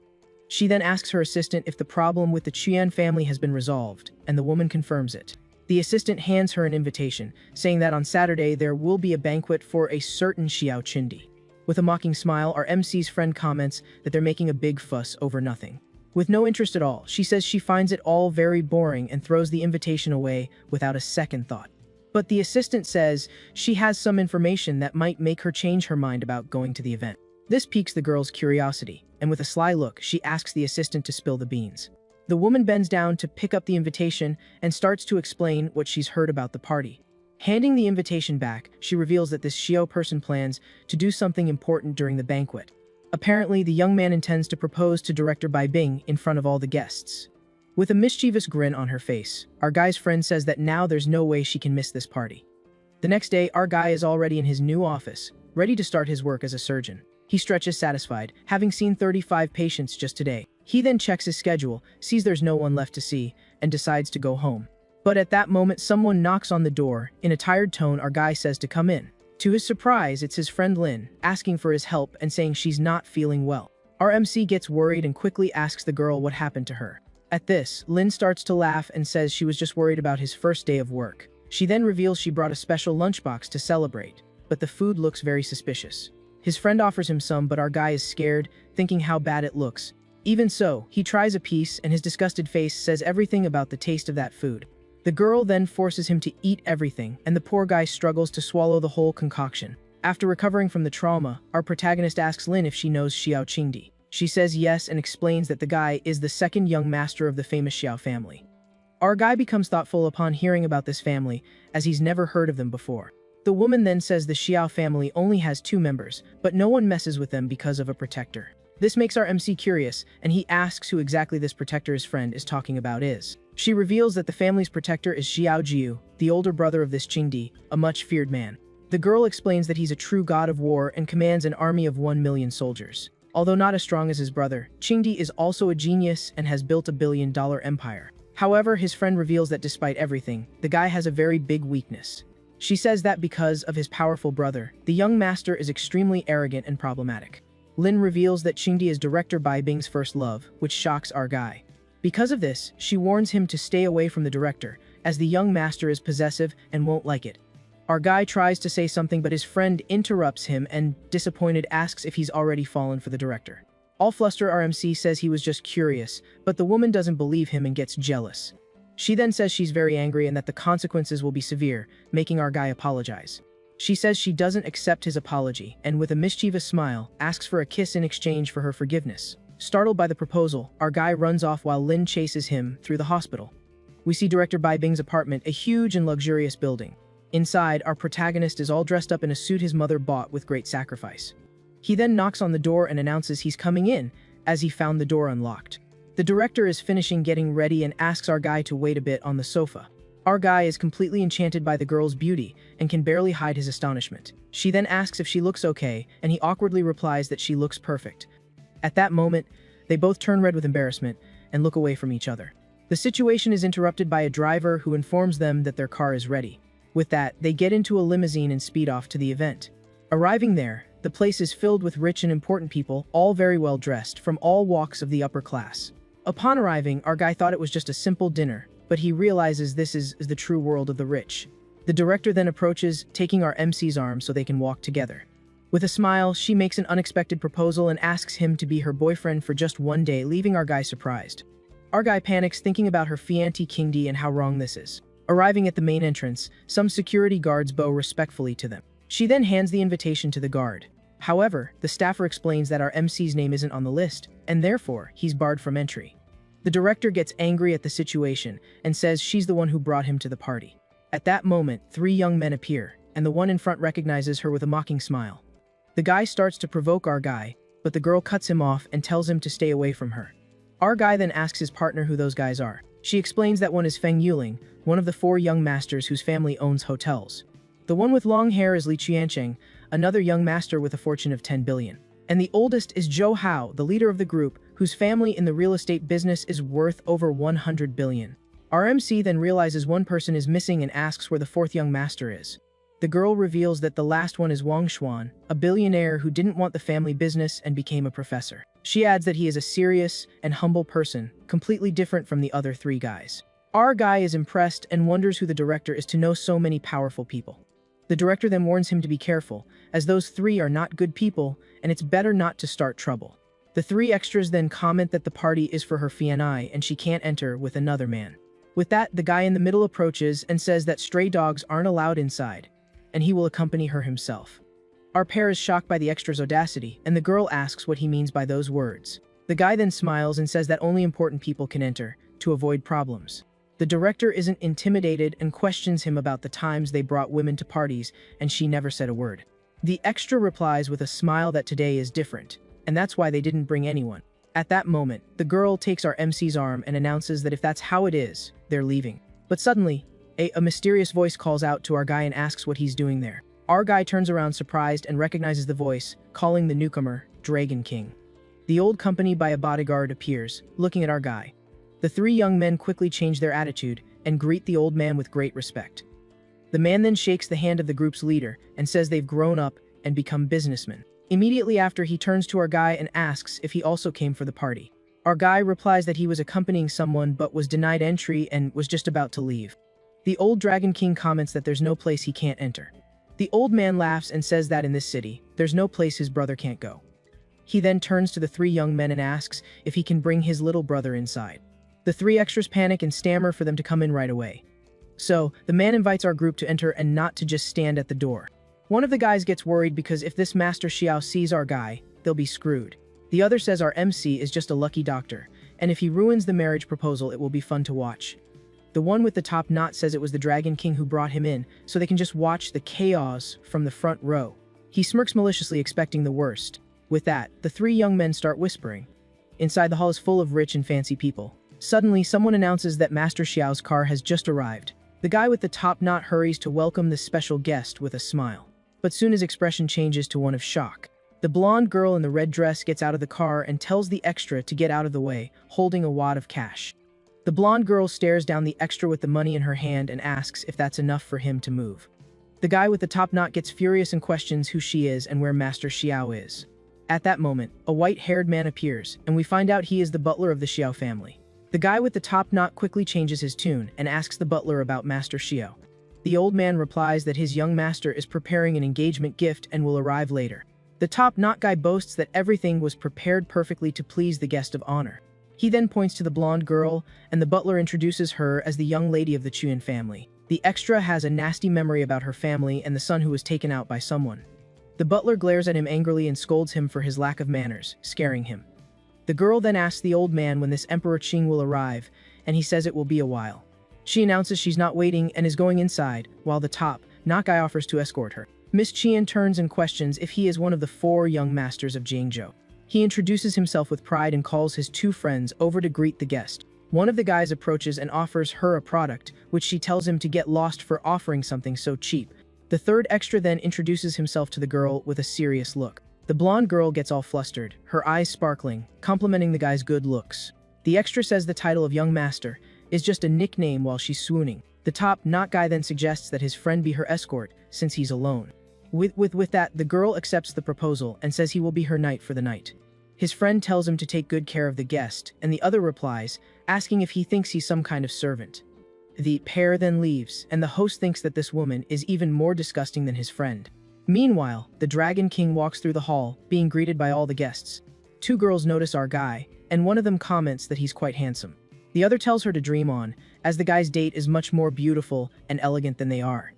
S1: She then asks her assistant if the problem with the Chuyan family has been resolved, and the woman confirms it. The assistant hands her an invitation, saying that on Saturday there will be a banquet for a certain Xiao Chindi. With a mocking smile, our MC's friend comments that they're making a big fuss over nothing. With no interest at all, she says she finds it all very boring and throws the invitation away without a second thought. But the assistant says she has some information that might make her change her mind about going to the event. This piques the girl's curiosity, and with a sly look, she asks the assistant to spill the beans. The woman bends down to pick up the invitation and starts to explain what she's heard about the party. Handing the invitation back, she reveals that this Xiao person plans to do something important during the banquet. Apparently, the young man intends to propose to Director Bai Bing in front of all the guests. With a mischievous grin on her face, our guy's friend says that now there's no way she can miss this party. The next day, our guy is already in his new office, ready to start his work as a surgeon. He stretches satisfied, having seen 35 patients just today. He then checks his schedule, sees there's no one left to see, and decides to go home. But at that moment, someone knocks on the door. In a tired tone, our guy says to come in. To his surprise, it's his friend Lin, asking for his help and saying she's not feeling well. Our MC gets worried and quickly asks the girl what happened to her. At this, Lin starts to laugh and says she was just worried about his first day of work. She then reveals she brought a special lunchbox to celebrate, but the food looks very suspicious. His friend offers him some, but our guy is scared, thinking how bad it looks. Even so, he tries a piece and his disgusted face says everything about the taste of that food. The girl then forces him to eat everything, and the poor guy struggles to swallow the whole concoction. After recovering from the trauma, our protagonist asks Lin if she knows Xiao Qingdi. She says yes and explains that the guy is the second young master of the famous Xiao family. Our guy becomes thoughtful upon hearing about this family, as he's never heard of them before. The woman then says the Xiao family only has 2 members, but no one messes with them because of a protector. This makes our MC curious, and he asks who exactly this protector his friend is talking about is. She reveals that the family's protector is Xiao Jiu, the older brother of this Qingdi, a much feared man. The girl explains that he's a true god of war and commands an army of 1 million soldiers. Although not as strong as his brother, Qingdi is also a genius and has built a billion-dollar empire. However, his friend reveals that despite everything, the guy has a very big weakness. She says that because of his powerful brother, the young master is extremely arrogant and problematic. Lin reveals that Qingdi is Director Bai Bing's first love, which shocks our guy. Because of this, she warns him to stay away from the director, as the young master is possessive and won't like it. Our guy tries to say something, but his friend interrupts him and, disappointed, asks if he's already fallen for the director. All flustered, our MC says he was just curious, but the woman doesn't believe him and gets jealous. She then says she's very angry and that the consequences will be severe, making our guy apologize. She says she doesn't accept his apology, and with a mischievous smile, asks for a kiss in exchange for her forgiveness. Startled by the proposal, our guy runs off while Lin chases him through the hospital. We see Director Bai Bing's apartment, a huge and luxurious building. Inside, our protagonist is all dressed up in a suit his mother bought with great sacrifice. He then knocks on the door and announces he's coming in, as he found the door unlocked. The director is finishing getting ready and asks our guy to wait a bit on the sofa. Our guy is completely enchanted by the girl's beauty and can barely hide his astonishment. She then asks if she looks okay, and he awkwardly replies that she looks perfect. At that moment, they both turn red with embarrassment and look away from each other. The situation is interrupted by a driver who informs them that their car is ready. With that, they get into a limousine and speed off to the event. Arriving there, the place is filled with rich and important people, all very well dressed, from all walks of the upper class. Upon arriving, our guy thought it was just a simple dinner, but he realizes this is the true world of the rich. The director then approaches, taking our MC's arm so they can walk together. With a smile, she makes an unexpected proposal and asks him to be her boyfriend for just 1 day, leaving our guy surprised. Our guy panics, thinking about her fiancé Qingdi and how wrong this is. Arriving at the main entrance, some security guards bow respectfully to them. She then hands the invitation to the guard. However, the staffer explains that our MC's name isn't on the list, and therefore, he's barred from entry. The director gets angry at the situation and says she's the one who brought him to the party. At that moment, 3 young men appear, and the one in front recognizes her with a mocking smile. The guy starts to provoke our guy, but the girl cuts him off and tells him to stay away from her. Our guy then asks his partner who those guys are. She explains that one is Feng Yuling, one of the 4 young masters whose family owns hotels. The one with long hair is Li Qiancheng, another young master with a fortune of 10 billion. And the oldest is Zhou Hao, the leader of the group, whose family in the real estate business is worth over 100 billion. Our MC then realizes one person is missing and asks where the 4th young master is. The girl reveals that the last one is Wang Xuan, a billionaire who didn't want the family business and became a professor. She adds that he is a serious and humble person, completely different from the other 3 guys. Our guy is impressed and wonders who the director is to know so many powerful people. The director then warns him to be careful, as those 3 are not good people, and it's better not to start trouble. The 3 extras then comment that the party is for her fiancé and she can't enter with another man. With that, the guy in the middle approaches and says that stray dogs aren't allowed inside, and he will accompany her himself. Our pair is shocked by the extra's audacity, and the girl asks what he means by those words. The guy then smiles and says that only important people can enter, to avoid problems. The director isn't intimidated and questions him about the times they brought women to parties, and she never said a word. The extra replies with a smile that today is different, and that's why they didn't bring anyone. At that moment, the girl takes our MC's arm and announces that if that's how it is, they're leaving. But suddenly, a mysterious voice calls out to our guy and asks what he's doing there. Our guy turns around surprised and recognizes the voice, calling the newcomer Dragon King. The old company by a bodyguard appears, looking at our guy. The three young men quickly change their attitude and greet the old man with great respect. The man then shakes the hand of the group's leader and says they've grown up and become businessmen. Immediately after, he turns to our guy and asks if he also came for the party. Our guy replies that he was accompanying someone but was denied entry and was just about to leave. The old Dragon King comments that there's no place he can't enter. The old man laughs and says that in this city, there's no place his brother can't go. He then turns to the three young men and asks if he can bring his little brother inside. The three extras panic and stammer for them to come in right away. So, the man invites our group to enter and not to just stand at the door. One of the guys gets worried because if this Master Xiao sees our guy, they'll be screwed. The other says our MC is just a lucky doctor, and if he ruins the marriage proposal, it will be fun to watch. The one with the top knot says it was the Dragon King who brought him in, so they can just watch the chaos from the front row. He smirks maliciously, expecting the worst. With that, the three young men start whispering. Inside, the hall is full of rich and fancy people. Suddenly, someone announces that Master Xiao's car has just arrived. The guy with the top knot hurries to welcome the special guest with a smile. But soon his expression changes to one of shock. The blonde girl in the red dress gets out of the car and tells the extra to get out of the way, holding a wad of cash. The blonde girl stares down the extra with the money in her hand and asks if that's enough for him to move. The guy with the top knot gets furious and questions who she is and where Master Xiao is. At that moment, a white-haired man appears, and we find out he is the butler of the Xiao family. The guy with the top knot quickly changes his tune and asks the butler about Master Xiao. The old man replies that his young master is preparing an engagement gift and will arrive later. The top knot guy boasts that everything was prepared perfectly to please the guest of honor. He then points to the blonde girl, and the butler introduces her as the young lady of the Chuan family. The extra has a nasty memory about her family and the son who was taken out by someone. The butler glares at him angrily and scolds him for his lack of manners, scaring him. The girl then asks the old man when this Emperor Qing will arrive, and he says it will be a while. She announces she's not waiting and is going inside, while the top knot guy offers to escort her. Miss Qian turns and questions if he is one of the 4 young masters of Jiangzhou. He introduces himself with pride and calls his 2 friends over to greet the guest. One of the guys approaches and offers her a product, which she tells him to get lost for offering something so cheap. The third extra then introduces himself to the girl with a serious look. The blonde girl gets all flustered, her eyes sparkling, complimenting the guy's good looks. The extra says the title of young master is just a nickname while she's swooning. The top knot guy then suggests that his friend be her escort, since he's alone. With that, the girl accepts the proposal and says he will be her knight for the night. His friend tells him to take good care of the guest, and the other replies, asking if he thinks he's some kind of servant. The pair then leaves, and the host thinks that this woman is even more disgusting than his friend. Meanwhile, the Dragon King walks through the hall, being greeted by all the guests. 2 girls notice our guy, and one of them comments that he's quite handsome. The other tells her to dream on, as the guy's date is much more beautiful and elegant than they are.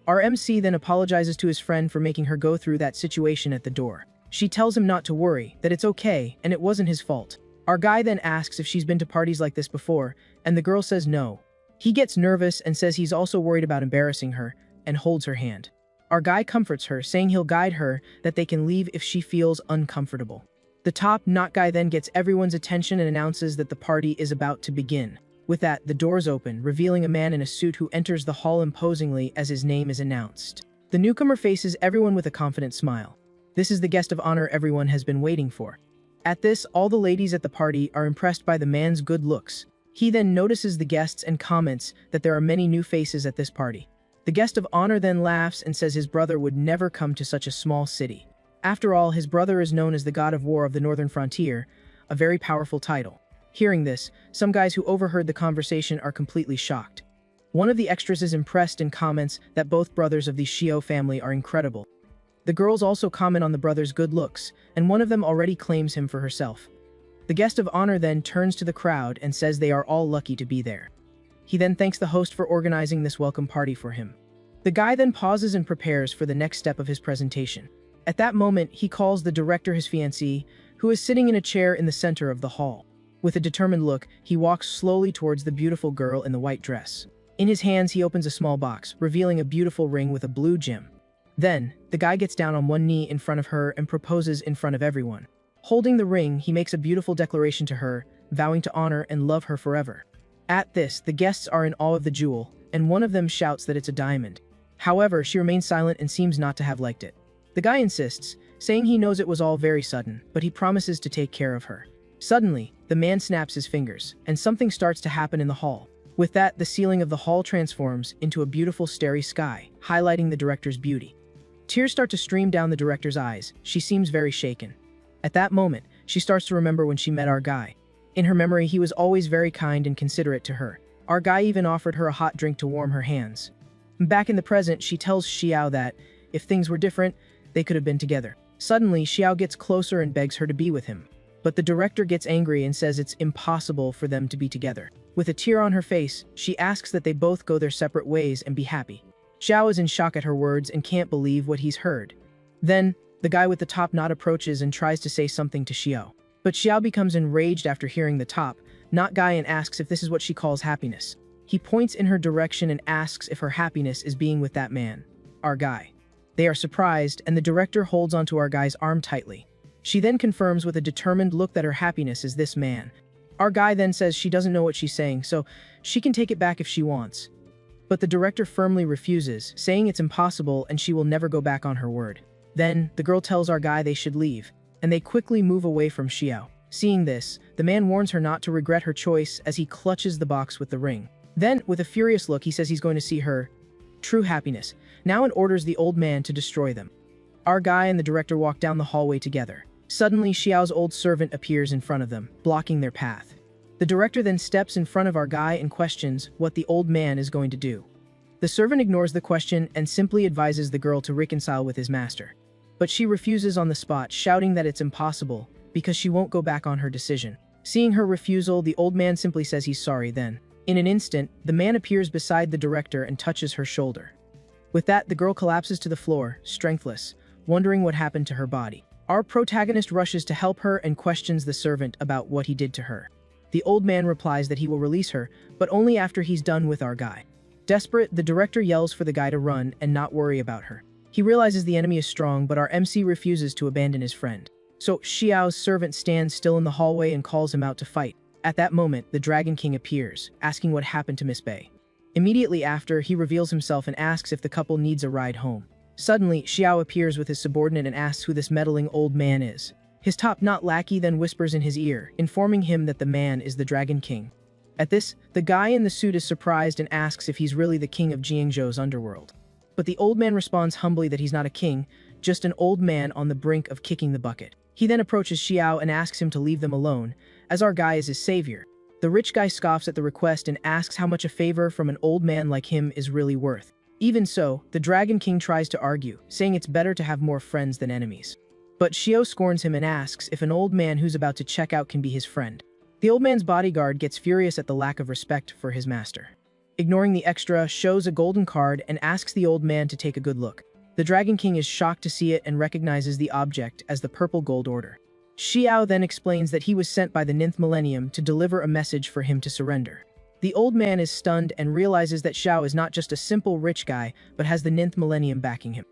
S1: Our MC then apologizes to his friend for making her go through that situation at the door. She tells him not to worry, that it's okay, and it wasn't his fault. Our guy then asks if she's been to parties like this before, and the girl says no. He gets nervous and says he's also worried about embarrassing her, and holds her hand. Our guy comforts her, saying he'll guide her, that they can leave if she feels uncomfortable. The top knot guy then gets everyone's attention and announces that the party is about to begin. With that, the doors open, revealing a man in a suit who enters the hall imposingly as his name is announced. The newcomer faces everyone with a confident smile. This is the guest of honor everyone has been waiting for. At this, all the ladies at the party are impressed by the man's good looks. He then notices the guests and comments that there are many new faces at this party. The guest of honor then laughs and says his brother would never come to such a small city. After all, his brother is known as the God of War of the Northern Frontier, a very powerful title. Hearing this, some guys who overheard the conversation are completely shocked. One of the extras is impressed and comments that both brothers of the Xiao family are incredible. The girls also comment on the brother's good looks, and one of them already claims him for herself. The guest of honor then turns to the crowd and says they are all lucky to be there. He then thanks the host for organizing this welcome party for him. The guy then pauses and prepares for the next step of his presentation. At that moment, he calls the director his fiancée, who is sitting in a chair in the center of the hall. With a determined look, he walks slowly towards the beautiful girl in the white dress. In his hands, he opens a small box, revealing a beautiful ring with a blue gem. Then, the guy gets down on one knee in front of her and proposes in front of everyone. Holding the ring, he makes a beautiful declaration to her, vowing to honor and love her forever. At this, the guests are in awe of the jewel, and one of them shouts that it's a diamond. However, she remains silent and seems not to have liked it. The guy insists, saying he knows it was all very sudden, but he promises to take care of her. Suddenly, the man snaps his fingers, and something starts to happen in the hall. With that, the ceiling of the hall transforms into a beautiful starry sky, highlighting the director's beauty. Tears start to stream down the director's eyes. She seems very shaken. At that moment, she starts to remember when she met our guy. In her memory, he was always very kind and considerate to her. Our guy even offered her a hot drink to warm her hands. Back in the present, she tells Xiao that, if things were different, they could have been together. Suddenly, Xiao gets closer and begs her to be with him. But the director gets angry and says it's impossible for them to be together. With a tear on her face, she asks that they both go their separate ways and be happy. Xiao is in shock at her words and can't believe what he's heard. Then, the guy with the top knot approaches and tries to say something to Xiao. But Xiao becomes enraged after hearing the top knot guy and asks if this is what she calls happiness. He points in her direction and asks if her happiness is being with that man, our guy. They are surprised, and the director holds onto our guy's arm tightly. She then confirms with a determined look that her happiness is this man. Our guy then says she doesn't know what she's saying, so she can take it back if she wants. But the director firmly refuses, saying it's impossible and she will never go back on her word. Then, the girl tells our guy they should leave, and they quickly move away from Xiao. Seeing this, the man warns her not to regret her choice as he clutches the box with the ring. Then, with a furious look, he says he's going to see her true happiness, now and orders the old man to destroy them. Our guy and the director walk down the hallway together. Suddenly, Xiao's old servant appears in front of them, blocking their path. The director then steps in front of our guy and questions what the old man is going to do. The servant ignores the question and simply advises the girl to reconcile with his master. But she refuses on the spot, shouting that it's impossible, because she won't go back on her decision. Seeing her refusal, the old man simply says he's sorry then. In an instant, the man appears beside the director and touches her shoulder. With that, the girl collapses to the floor, strengthless, wondering what happened to her body. Our protagonist rushes to help her and questions the servant about what he did to her. The old man replies that he will release her, but only after he's done with our guy. Desperate, the director yells for the guy to run and not worry about her. He realizes the enemy is strong, but our MC refuses to abandon his friend. So Xiao's servant stands still in the hallway and calls him out to fight. At that moment, the Dragon King appears, asking what happened to Miss Bei. Immediately after, he reveals himself and asks if the couple needs a ride home. Suddenly, Xiao appears with his subordinate and asks who this meddling old man is. His top-knot lackey then whispers in his ear, informing him that the man is the Dragon King. At this, the guy in the suit is surprised and asks if he's really the king of Jiangzhou's underworld. But the old man responds humbly that he's not a king, just an old man on the brink of kicking the bucket. He then approaches Xiao and asks him to leave them alone, as our guy is his savior. The rich guy scoffs at the request and asks how much a favor from an old man like him is really worth. Even so, the Dragon King tries to argue, saying it's better to have more friends than enemies. But Xiao scorns him and asks if an old man who's about to check out can be his friend. The old man's bodyguard gets furious at the lack of respect for his master. Ignoring the extra, shows a golden card and asks the old man to take a good look. The Dragon King is shocked to see it and recognizes the object as the purple gold order. Xiao then explains that he was sent by the 9th millennium to deliver a message for him to surrender. The old man is stunned and realizes that Xiao is not just a simple rich guy, but has the 9th millennium backing him.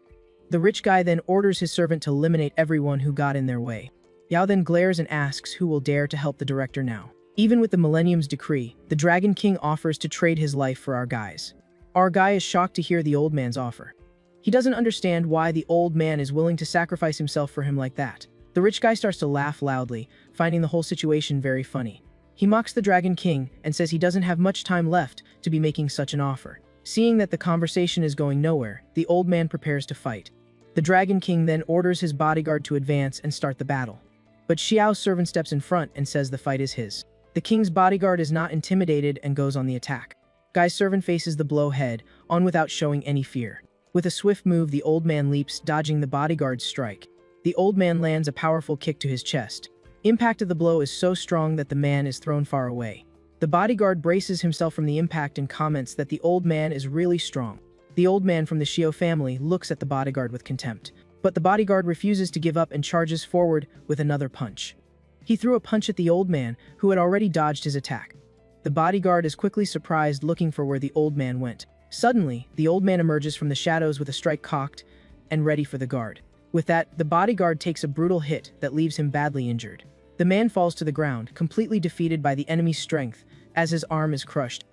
S1: The rich guy then orders his servant to eliminate everyone who got in their way. Yao then glares and asks who will dare to help the director now. Even with the Millennium's decree, the Dragon King offers to trade his life for our guys. Our guy is shocked to hear the old man's offer. He doesn't understand why the old man is willing to sacrifice himself for him like that. The rich guy starts to laugh loudly, finding the whole situation very funny. He mocks the Dragon King and says he doesn't have much time left to be making such an offer. Seeing that the conversation is going nowhere, the old man prepares to fight. The Dragon King then orders his bodyguard to advance and start the battle. But Xiao's servant steps in front and says the fight is his. The king's bodyguard is not intimidated and goes on the attack. Guy's servant faces the blow head on without showing any fear. With a swift move, the old man leaps, dodging the bodyguard's strike. The old man lands a powerful kick to his chest. Impact of the blow is so strong that the man is thrown far away. The bodyguard braces himself from the impact and comments that the old man is really strong. The old man from the Shio family looks at the bodyguard with contempt, but the bodyguard refuses to give up and charges forward with another punch. He threw a punch at the old man, who had already dodged his attack. The bodyguard is quickly surprised, looking for where the old man went. Suddenly, the old man emerges from the shadows with a strike cocked and ready for the guard. With that, the bodyguard takes a brutal hit that leaves him badly injured. The man falls to the ground, completely defeated by the enemy's strength, as his arm is crushed.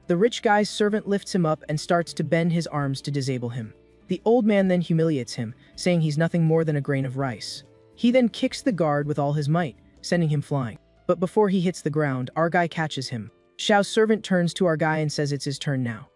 S1: The rich guy's servant lifts him up and starts to bend his arms to disable him. The old man then humiliates him, saying he's nothing more than a grain of rice. He then kicks the guard with all his might, sending him flying. But before he hits the ground, our guy catches him. Xiao's servant turns to our guy and says it's his turn now.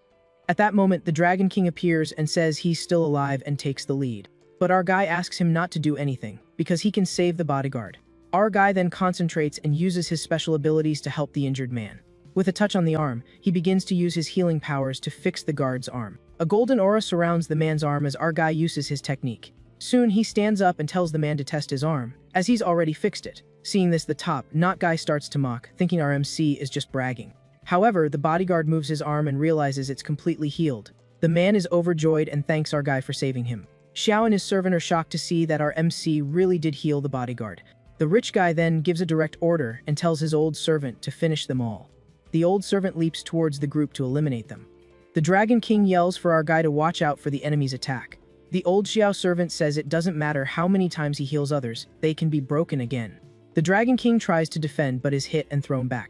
S1: At that moment, the Dragon King appears and says he's still alive and takes the lead. But our guy asks him not to do anything, because he can save the bodyguard. Our guy then concentrates and uses his special abilities to help the injured man. With a touch on the arm, he begins to use his healing powers to fix the guard's arm. A golden aura surrounds the man's arm as our guy uses his technique. Soon, he stands up and tells the man to test his arm, as he's already fixed it. Seeing this, the top not guy starts to mock, thinking our MC is just bragging. However, the bodyguard moves his arm and realizes it's completely healed. The man is overjoyed and thanks our guy for saving him. Xiao and his servant are shocked to see that our MC really did heal the bodyguard. The rich guy then gives a direct order and tells his old servant to finish them all. The old servant leaps towards the group to eliminate them. The Dragon King yells for our guy to watch out for the enemy's attack. The old Xiao servant says it doesn't matter how many times he heals others, they can be broken again. The Dragon King tries to defend but is hit and thrown back.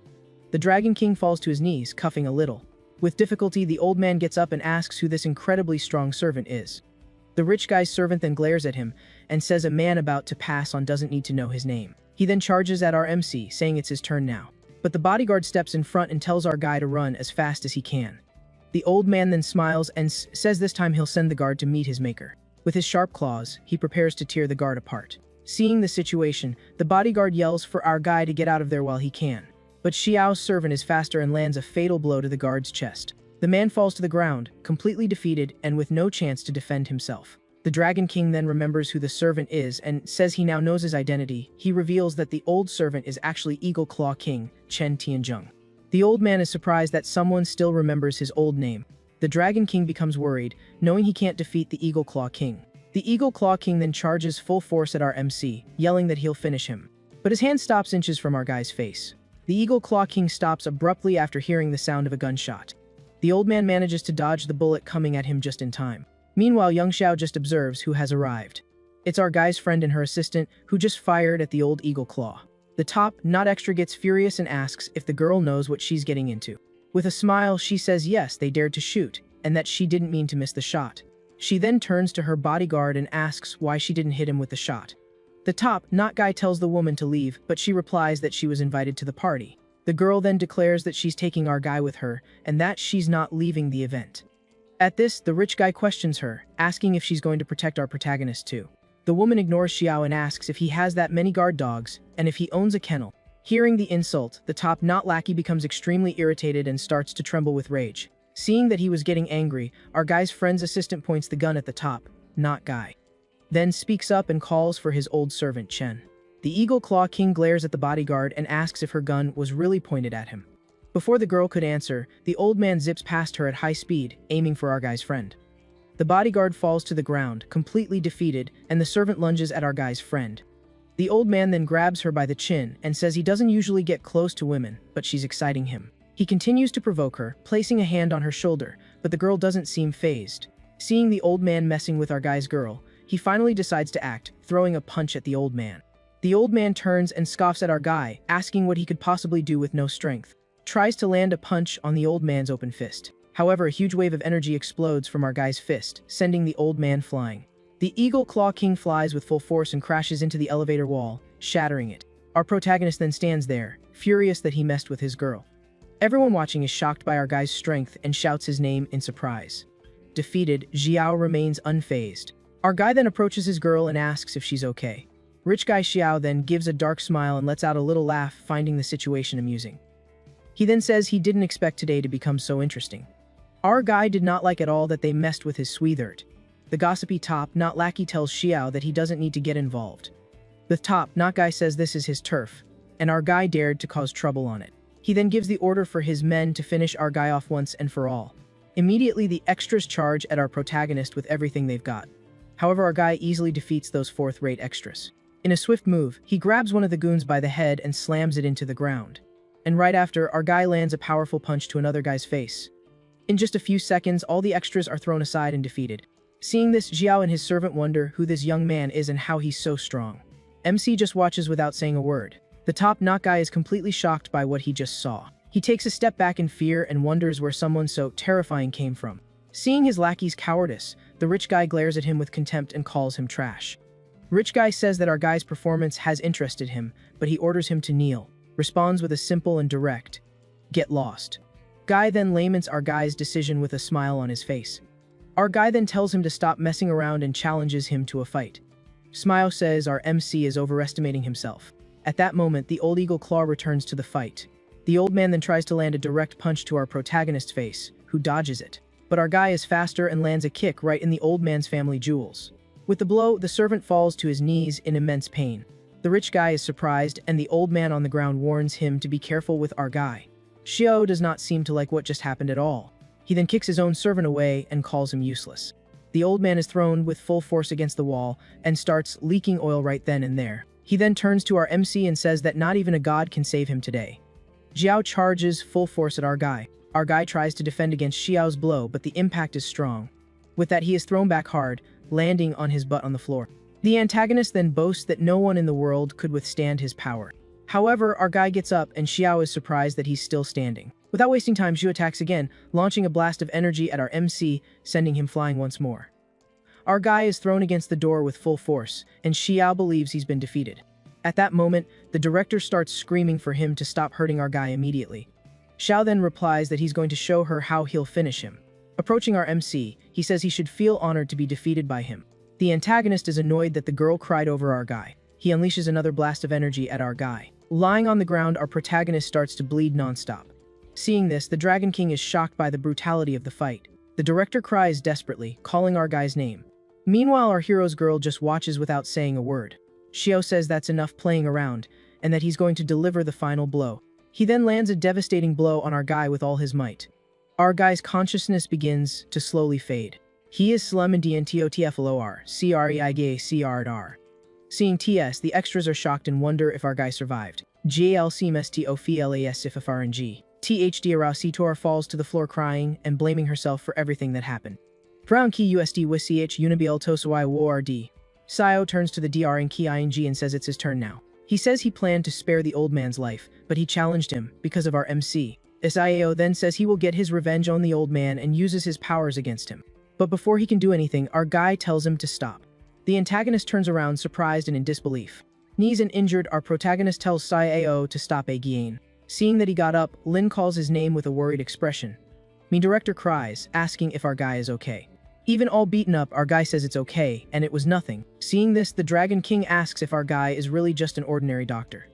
S1: The Dragon King falls to his knees, coughing a little. With difficulty, the old man gets up and asks who this incredibly strong servant is. The rich guy's servant then glares at him and says a man about to pass on doesn't need to know his name. He then charges at our MC, saying it's his turn now. But the bodyguard steps in front and tells our guy to run as fast as he can. The old man then smiles and says this time he'll send the guard to meet his maker. With his sharp claws, he prepares to tear the guard apart. Seeing the situation, the bodyguard yells for our guy to get out of there while he can. But Xiao's servant is faster and lands a fatal blow to the guard's chest. The man falls to the ground, completely defeated and with no chance to defend himself. The Dragon King then remembers who the servant is and says he now knows his identity. He reveals that the old servant is actually Eagle Claw King, Chen Tianzheng. The old man is surprised that someone still remembers his old name. The Dragon King becomes worried, knowing he can't defeat the Eagle Claw King. The Eagle Claw King then charges full force at our MC, yelling that he'll finish him. But his hand stops inches from our guy's face. The Eagle Claw King stops abruptly after hearing the sound of a gunshot. The old man manages to dodge the bullet coming at him just in time. Meanwhile, young Xiao just observes who has arrived. It's our guy's friend and her assistant, who just fired at the old Eagle Claw. The top, not extra, gets furious and asks if the girl knows what she's getting into. With a smile, she says yes, they dared to shoot, and that she didn't mean to miss the shot. She then turns to her bodyguard and asks why she didn't hit him with the shot. The top, not guy, tells the woman to leave, but she replies that she was invited to the party. The girl then declares that she's taking our guy with her, and that she's not leaving the event. At this, the rich guy questions her, asking if she's going to protect our protagonist too. The woman ignores Xiao and asks if he has that many guard dogs, and if he owns a kennel. Hearing the insult, the top not lackey becomes extremely irritated and starts to tremble with rage. Seeing that he was getting angry, our guy's friend's assistant points the gun at the top, not guy. Then speaks up and calls for his old servant Chen. The Eagle Claw King glares at the bodyguard and asks if her gun was really pointed at him. Before the girl could answer, the old man zips past her at high speed, aiming for our guy's friend. The bodyguard falls to the ground, completely defeated, and the servant lunges at our guy's friend. The old man then grabs her by the chin and says he doesn't usually get close to women, but she's exciting him. He continues to provoke her, placing a hand on her shoulder, but the girl doesn't seem fazed. Seeing the old man messing with our guy's girl, he finally decides to act, throwing a punch at the old man. The old man turns and scoffs at our guy, asking what he could possibly do with no strength. Tries to land a punch on the old man's open fist. However, a huge wave of energy explodes from our guy's fist, sending the old man flying. The Eagle Claw King flies with full force and crashes into the elevator wall, shattering it. Our protagonist then stands there, furious that he messed with his girl. Everyone watching is shocked by our guy's strength and shouts his name in surprise. Defeated, Xiao remains unfazed. Our guy then approaches his girl and asks if she's okay. Rich guy Xiao then gives a dark smile and lets out a little laugh, finding the situation amusing. He then says he didn't expect today to become so interesting. Our guy did not like at all that they messed with his sweetheart. The gossipy top, not lackey, tells Xiao that he doesn't need to get involved. The top, not guy, says this is his turf, and our guy dared to cause trouble on it. He then gives the order for his men to finish our guy off once and for all. Immediately, the extras charge at our protagonist with everything they've got. However, our guy easily defeats those fourth-rate extras. In a swift move, he grabs one of the goons by the head and slams it into the ground. And right after, our guy lands a powerful punch to another guy's face. In just a few seconds, all the extras are thrown aside and defeated. Seeing this, Xiao and his servant wonder who this young man is and how he's so strong. MC just watches without saying a word. The top-knot guy is completely shocked by what he just saw. He takes a step back in fear and wonders where someone so terrifying came from. Seeing his lackey's cowardice, the rich guy glares at him with contempt and calls him trash. Rich guy says that our guy's performance has interested him, but he orders him to kneel, responds with a simple and direct, "Get lost." Guy then laments our guy's decision with a smile on his face. Our guy then tells him to stop messing around and challenges him to a fight. Smile says our MC is overestimating himself. At that moment, the old eagle claw returns to the fight. The old man then tries to land a direct punch to our protagonist's face, who dodges it. But our guy is faster and lands a kick right in the old man's family jewels. With the blow, the servant falls to his knees in immense pain. The rich guy is surprised, and the old man on the ground warns him to be careful with our guy. Xiao does not seem to like what just happened at all. He then kicks his own servant away and calls him useless. The old man is thrown with full force against the wall and starts leaking oil right then and there. He then turns to our MC and says that not even a god can save him today. Xiao charges full force at our guy. Our guy tries to defend against Xiao's blow, but the impact is strong. With that, he is thrown back hard, landing on his butt on the floor. The antagonist then boasts that no one in the world could withstand his power. However, our guy gets up and Xiao is surprised that he's still standing. Without wasting time, Xu attacks again, launching a blast of energy at our MC, sending him flying once more. Our guy is thrown against the door with full force, and Xiao believes he's been defeated. At that moment, the director starts screaming for him to stop hurting our guy immediately. Xiao then replies that he's going to show her how he'll finish him. Approaching our MC, he says he should feel honored to be defeated by him. The antagonist is annoyed that the girl cried over our guy. He unleashes another blast of energy at our guy. Lying on the ground, our protagonist starts to bleed non-stop. Seeing this, the Dragon King is shocked by the brutality of the fight. The director cries desperately, calling our guy's name. Meanwhile, our hero's girl just watches without saying a word. Xiao says that's enough playing around, and that he's going to deliver the final blow. He then lands a devastating blow on our guy with all his might. Our guy's consciousness begins to slowly fade. He is slum and DNTOTFLOR, CREIGACR. Seeing TS, the extras are shocked and wonder if our guy survived. JLCMSTOFLAS if FRNG. THD Araucitor falls to the floor crying and blaming herself for everything that happened. Brown key USD WCH Unibiel Tosawai WORD. Sio turns to the DR and key ING and says it's his turn now. He says he planned to spare the old man's life, but he challenged him because of our MC. SIAO then says he will get his revenge on the old man and uses his powers against him. But before he can do anything, our guy tells him to stop. The antagonist turns around surprised and in disbelief. Knees and injured, our protagonist tells SIAO to stop again. Seeing that he got up, Lin calls his name with a worried expression. Me director cries, asking if our guy is okay. Even all beaten up, our guy says it's okay, and it was nothing. Seeing this, the Dragon King asks if our guy is really just an ordinary doctor.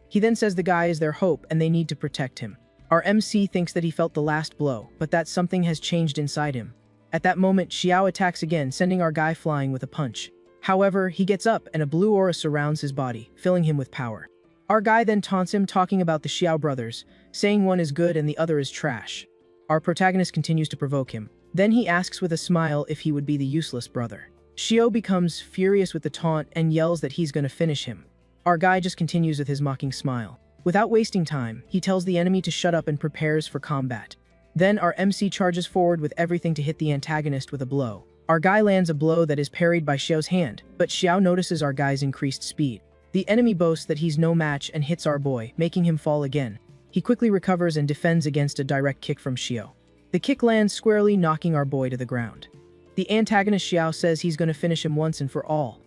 S1: He then says the guy is their hope and they need to protect him. Our MC thinks that he felt the last blow, but that something has changed inside him. At that moment, Xiao attacks again, sending our guy flying with a punch. However, he gets up and a blue aura surrounds his body, filling him with power. Our guy then taunts him, talking about the Xiao brothers, saying one is good and the other is trash. Our protagonist continues to provoke him. Then he asks with a smile if he would be the useless brother. Xiao becomes furious with the taunt and yells that he's going to finish him. Our guy just continues with his mocking smile. Without wasting time, he tells the enemy to shut up and prepares for combat. Then our MC charges forward with everything to hit the antagonist with a blow. Our guy lands a blow that is parried by Xiao's hand, but Xiao notices our guy's increased speed. The enemy boasts that he's no match and hits our boy, making him fall again. He quickly recovers and defends against a direct kick from Xiao. The kick lands squarely, knocking our boy to the ground. The antagonist Xiao says he's going to finish him once and for all.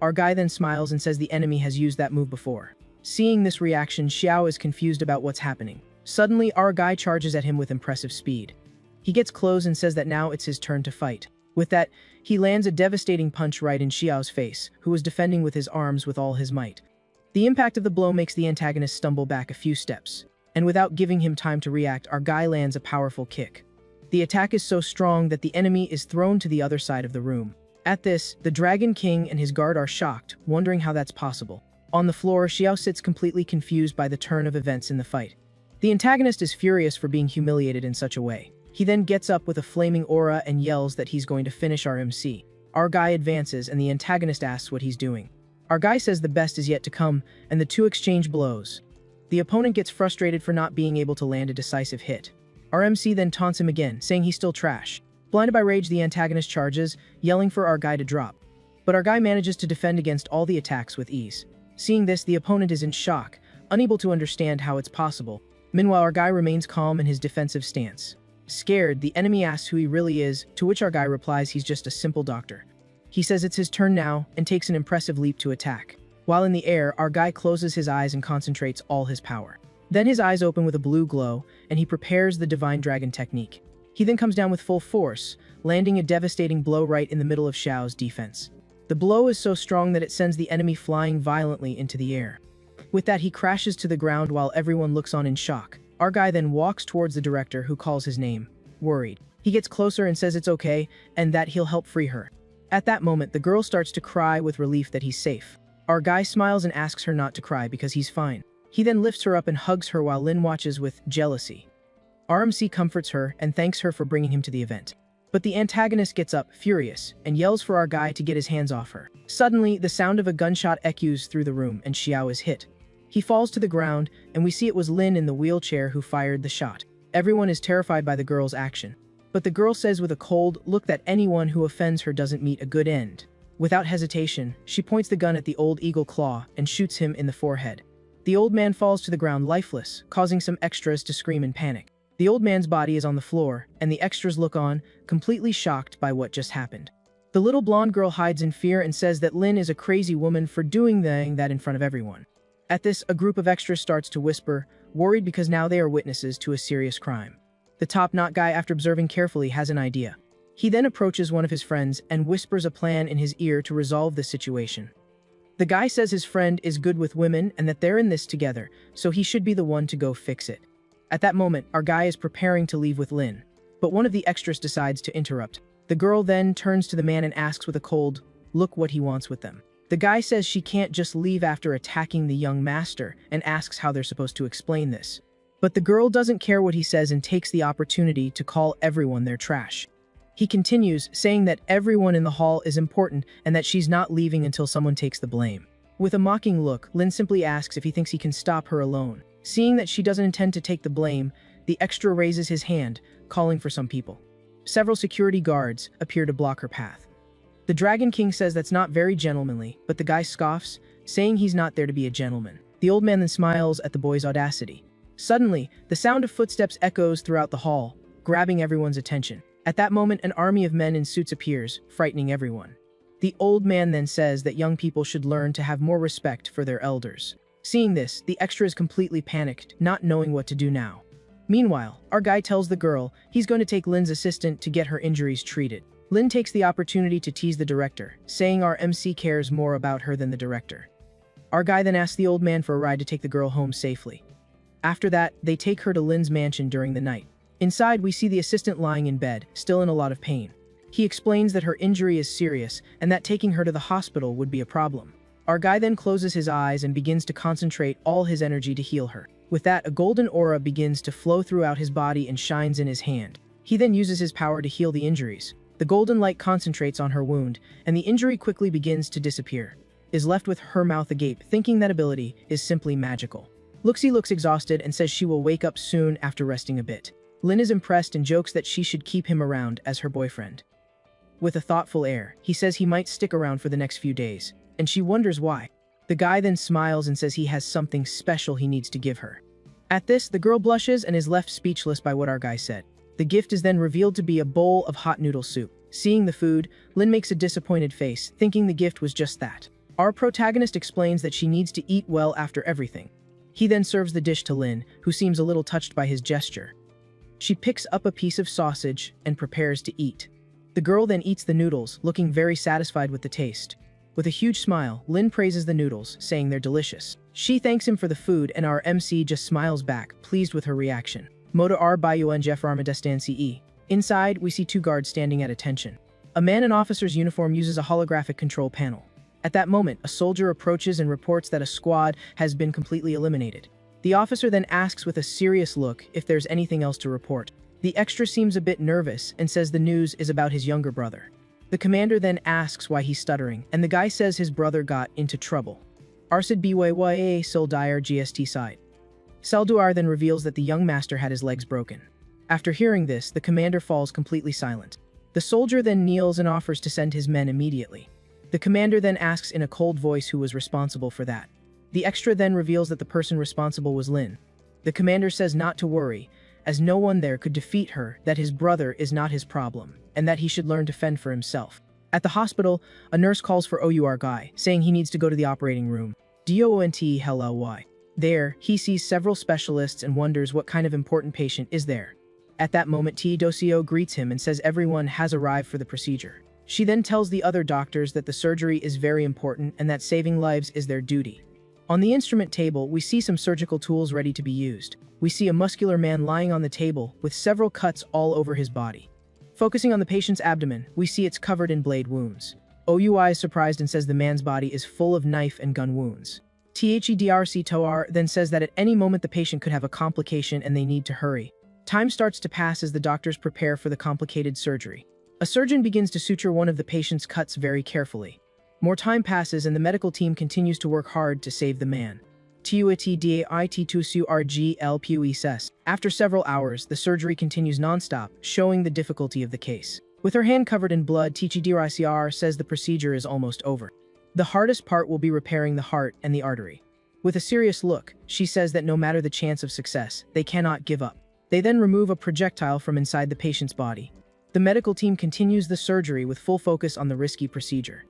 S1: Our guy then smiles and says the enemy has used that move before. Seeing this reaction, Xiao is confused about what's happening. Suddenly, our guy charges at him with impressive speed. He gets close and says that now it's his turn to fight. With that, he lands a devastating punch right in Xiao's face, who was defending with his arms with all his might. The impact of the blow makes the antagonist stumble back a few steps, and without giving him time to react, our guy lands a powerful kick. The attack is so strong that the enemy is thrown to the other side of the room. At this, the Dragon King and his guard are shocked, wondering how that's possible. On the floor, Xiao sits completely confused by the turn of events in the fight. The antagonist is furious for being humiliated in such a way. He then gets up with a flaming aura and yells that he's going to finish our MC. Our guy advances and the antagonist asks what he's doing. Our guy says the best is yet to come, and the two exchange blows. The opponent gets frustrated for not being able to land a decisive hit. Our MC then taunts him again, saying he's still trash. Blinded by rage, the antagonist charges, yelling for our guy to drop. But our guy manages to defend against all the attacks with ease. Seeing this, the opponent is in shock, unable to understand how it's possible. Meanwhile, our guy remains calm in his defensive stance. Scared, the enemy asks who he really is, to which our guy replies he's just a simple doctor. He says it's his turn now and takes an impressive leap to attack. While in the air, our guy closes his eyes and concentrates all his power. Then his eyes open with a blue glow, and he prepares the Divine Dragon technique. He then comes down with full force, landing a devastating blow right in the middle of Xiao's defense. The blow is so strong that it sends the enemy flying violently into the air. With that, he crashes to the ground while everyone looks on in shock. Our guy then walks towards the director, who calls his name. Worried, he gets closer and says it's okay, and that he'll help free her. At that moment, the girl starts to cry with relief that he's safe. Our guy smiles and asks her not to cry because he's fine. He then lifts her up and hugs her while Lin watches with jealousy. RMC comforts her and thanks her for bringing him to the event. But the antagonist gets up, furious, and yells for our guy to get his hands off her. Suddenly, the sound of a gunshot echoes through the room and Xiao is hit. He falls to the ground, and we see it was Lin in the wheelchair who fired the shot. Everyone is terrified by the girl's action. But the girl says with a cold look that anyone who offends her doesn't meet a good end. Without hesitation, she points the gun at the old eagle claw and shoots him in the forehead. The old man falls to the ground lifeless, causing some extras to scream in panic. The old man's body is on the floor, and the extras look on, completely shocked by what just happened. The little blonde girl hides in fear and says that Lin is a crazy woman for doing that in front of everyone. At this, a group of extras starts to whisper, worried because now they are witnesses to a serious crime. The top-knot guy, after observing carefully, has an idea. He then approaches one of his friends and whispers a plan in his ear to resolve the situation. The guy says his friend is good with women and that they're in this together, so he should be the one to go fix it. At that moment, our guy is preparing to leave with Lin, but one of the extras decides to interrupt. The girl then turns to the man and asks with a cold look what he wants with them. The guy says she can't just leave after attacking the young master and asks how they're supposed to explain this. But the girl doesn't care what he says and takes the opportunity to call everyone their trash. He continues, saying that everyone in the hall is important and that she's not leaving until someone takes the blame. With a mocking look, Lin simply asks if he thinks he can stop her alone. Seeing that she doesn't intend to take the blame, the extra raises his hand, calling for some people. Several security guards appear to block her path. The Dragon King says that's not very gentlemanly, but the guy scoffs, saying he's not there to be a gentleman. The old man then smiles at the boy's audacity. Suddenly, the sound of footsteps echoes throughout the hall, grabbing everyone's attention. At that moment, an army of men in suits appears, frightening everyone. The old man then says that young people should learn to have more respect for their elders. Seeing this, the extra is completely panicked, not knowing what to do now. Meanwhile, our guy tells the girl he's going to take Lin's assistant to get her injuries treated. Lin takes the opportunity to tease the director, saying our MC cares more about her than the director. Our guy then asks the old man for a ride to take the girl home safely. After that, they take her to Lin's mansion during the night. Inside, we see the assistant lying in bed, still in a lot of pain. He explains that her injury is serious and that taking her to the hospital would be a problem. Our guy then closes his eyes and begins to concentrate all his energy to heal her. With that, a golden aura begins to flow throughout his body and shines in his hand. He then uses his power to heal the injuries. The golden light concentrates on her wound, and the injury quickly begins to disappear. Is left with her mouth agape, thinking that ability is simply magical. Luxie looks exhausted and says she will wake up soon after resting a bit. Lin is impressed and jokes that she should keep him around as her boyfriend. With a thoughtful air, he says he might stick around for the next few days, and she wonders why. The guy then smiles and says he has something special he needs to give her. At this, the girl blushes and is left speechless by what our guy said. The gift is then revealed to be a bowl of hot noodle soup. Seeing the food, Lin makes a disappointed face, thinking the gift was just that. Our protagonist explains that she needs to eat well after everything. He then serves the dish to Lin, who seems a little touched by his gesture. She picks up a piece of sausage and prepares to eat. The girl then eats the noodles, looking very satisfied with the taste. With a huge smile, Lin praises the noodles, saying they're delicious. She thanks him for the food and our MC just smiles back, pleased with her reaction. Moda R Bayuan Jeff Armadestan CE. Inside, we see two guards standing at attention. A man in officer's uniform uses a holographic control panel. At that moment, a soldier approaches and reports that a squad has been completely eliminated. The officer then asks with a serious look if there's anything else to report. The extra seems a bit nervous and says the news is about his younger brother. The commander then asks why he's stuttering, and the guy says his brother got into trouble. Arsid Bwya Sildire GST side. Salduar then reveals that the young master had his legs broken. After hearing this, the commander falls completely silent. The soldier then kneels and offers to send his men immediately. The commander then asks in a cold voice who was responsible for that. The extra then reveals that the person responsible was Lin. The commander says not to worry, as no one there could defeat her, that his brother is not his problem, and that he should learn to fend for himself. At the hospital, a nurse calls for OUR guy, saying he needs to go to the operating room. DONT. There, he sees several specialists and wonders what kind of important patient is there. At that moment, T. Dosio greets him and says everyone has arrived for the procedure. She then tells the other doctors that the surgery is very important and that saving lives is their duty. On the instrument table, we see some surgical tools ready to be used. We see a muscular man lying on the table with several cuts all over his body. Focusing on the patient's abdomen, we see it's covered in blade wounds. OUI is surprised and says the man's body is full of knife and gun wounds. THEDRC Toar then says that at any moment the patient could have a complication and they need to hurry. Time starts to pass as the doctors prepare for the complicated surgery. A surgeon begins to suture one of the patient's cuts very carefully. More time passes and the medical team continues to work hard to save the man. After several hours, the surgery continues non-stop, showing the difficulty of the case. With her hand covered in blood, THDRCR says the procedure is almost over. The hardest part will be repairing the heart and the artery. With a serious look, she says that no matter the chance of success, they cannot give up. They then remove a projectile from inside the patient's body. The medical team continues the surgery with full focus on the risky procedure.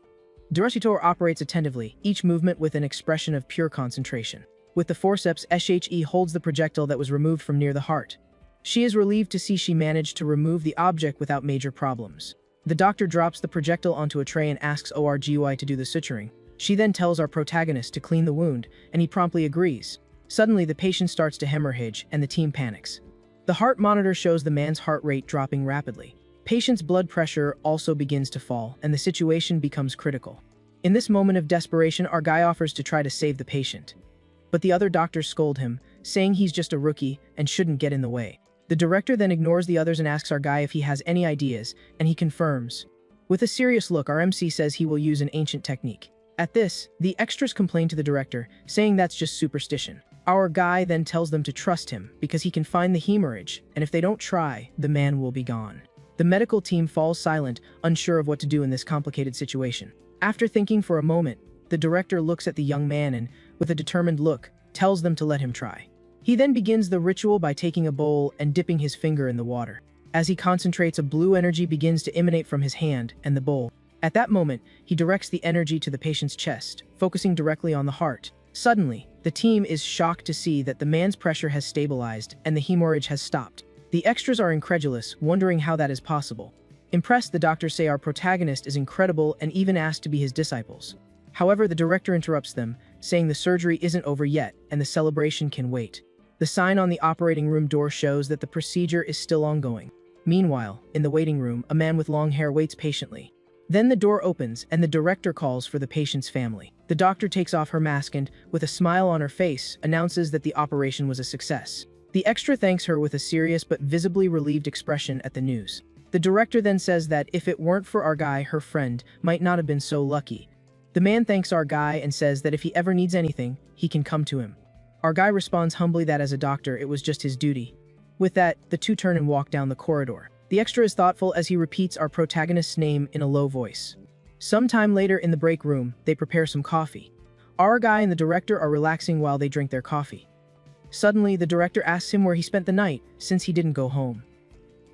S1: Durasitor operates attentively, each movement with an expression of pure concentration. With the forceps, SHE holds the projectile that was removed from near the heart. She is relieved to see she managed to remove the object without major problems. The doctor drops the projectile onto a tray and asks ORGY to do the suturing. She then tells our protagonist to clean the wound, and he promptly agrees. Suddenly, the patient starts to hemorrhage, and the team panics. The heart monitor shows the man's heart rate dropping rapidly. Patient's blood pressure also begins to fall, and the situation becomes critical. In this moment of desperation, our guy offers to try to save the patient. But the other doctors scold him, saying he's just a rookie and shouldn't get in the way. The director then ignores the others and asks our guy if he has any ideas, and he confirms. With a serious look, our MC says he will use an ancient technique. At this, the extras complain to the director, saying that's just superstition. Our guy then tells them to trust him, because he can find the hemorrhage, and if they don't try, the man will be gone. The medical team falls silent, unsure of what to do in this complicated situation. After thinking for a moment, the director looks at the young man and, with a determined look, tells them to let him try. He then begins the ritual by taking a bowl and dipping his finger in the water. As he concentrates, a blue energy begins to emanate from his hand and the bowl. At that moment, he directs the energy to the patient's chest, focusing directly on the heart. Suddenly, the team is shocked to see that the man's pressure has stabilized and the hemorrhage has stopped. The extras are incredulous, wondering how that is possible. Impressed, the doctors say our protagonist is incredible and even asked to be his disciples. However, the director interrupts them, saying the surgery isn't over yet and the celebration can wait. The sign on the operating room door shows that the procedure is still ongoing. Meanwhile, in the waiting room, a man with long hair waits patiently. Then the door opens and the director calls for the patient's family. The doctor takes off her mask and, with a smile on her face, announces that the operation was a success. The extra thanks her with a serious but visibly relieved expression at the news. The director then says that if it weren't for our guy, her friend might not have been so lucky. The man thanks our guy and says that if he ever needs anything, he can come to him. Our guy responds humbly that as a doctor, it was just his duty. With that, the two turn and walk down the corridor. The extra is thoughtful as he repeats our protagonist's name in a low voice. Sometime later in the break room, they prepare some coffee. Our guy and the director are relaxing while they drink their coffee. Suddenly, the director asks him where he spent the night, since he didn't go home.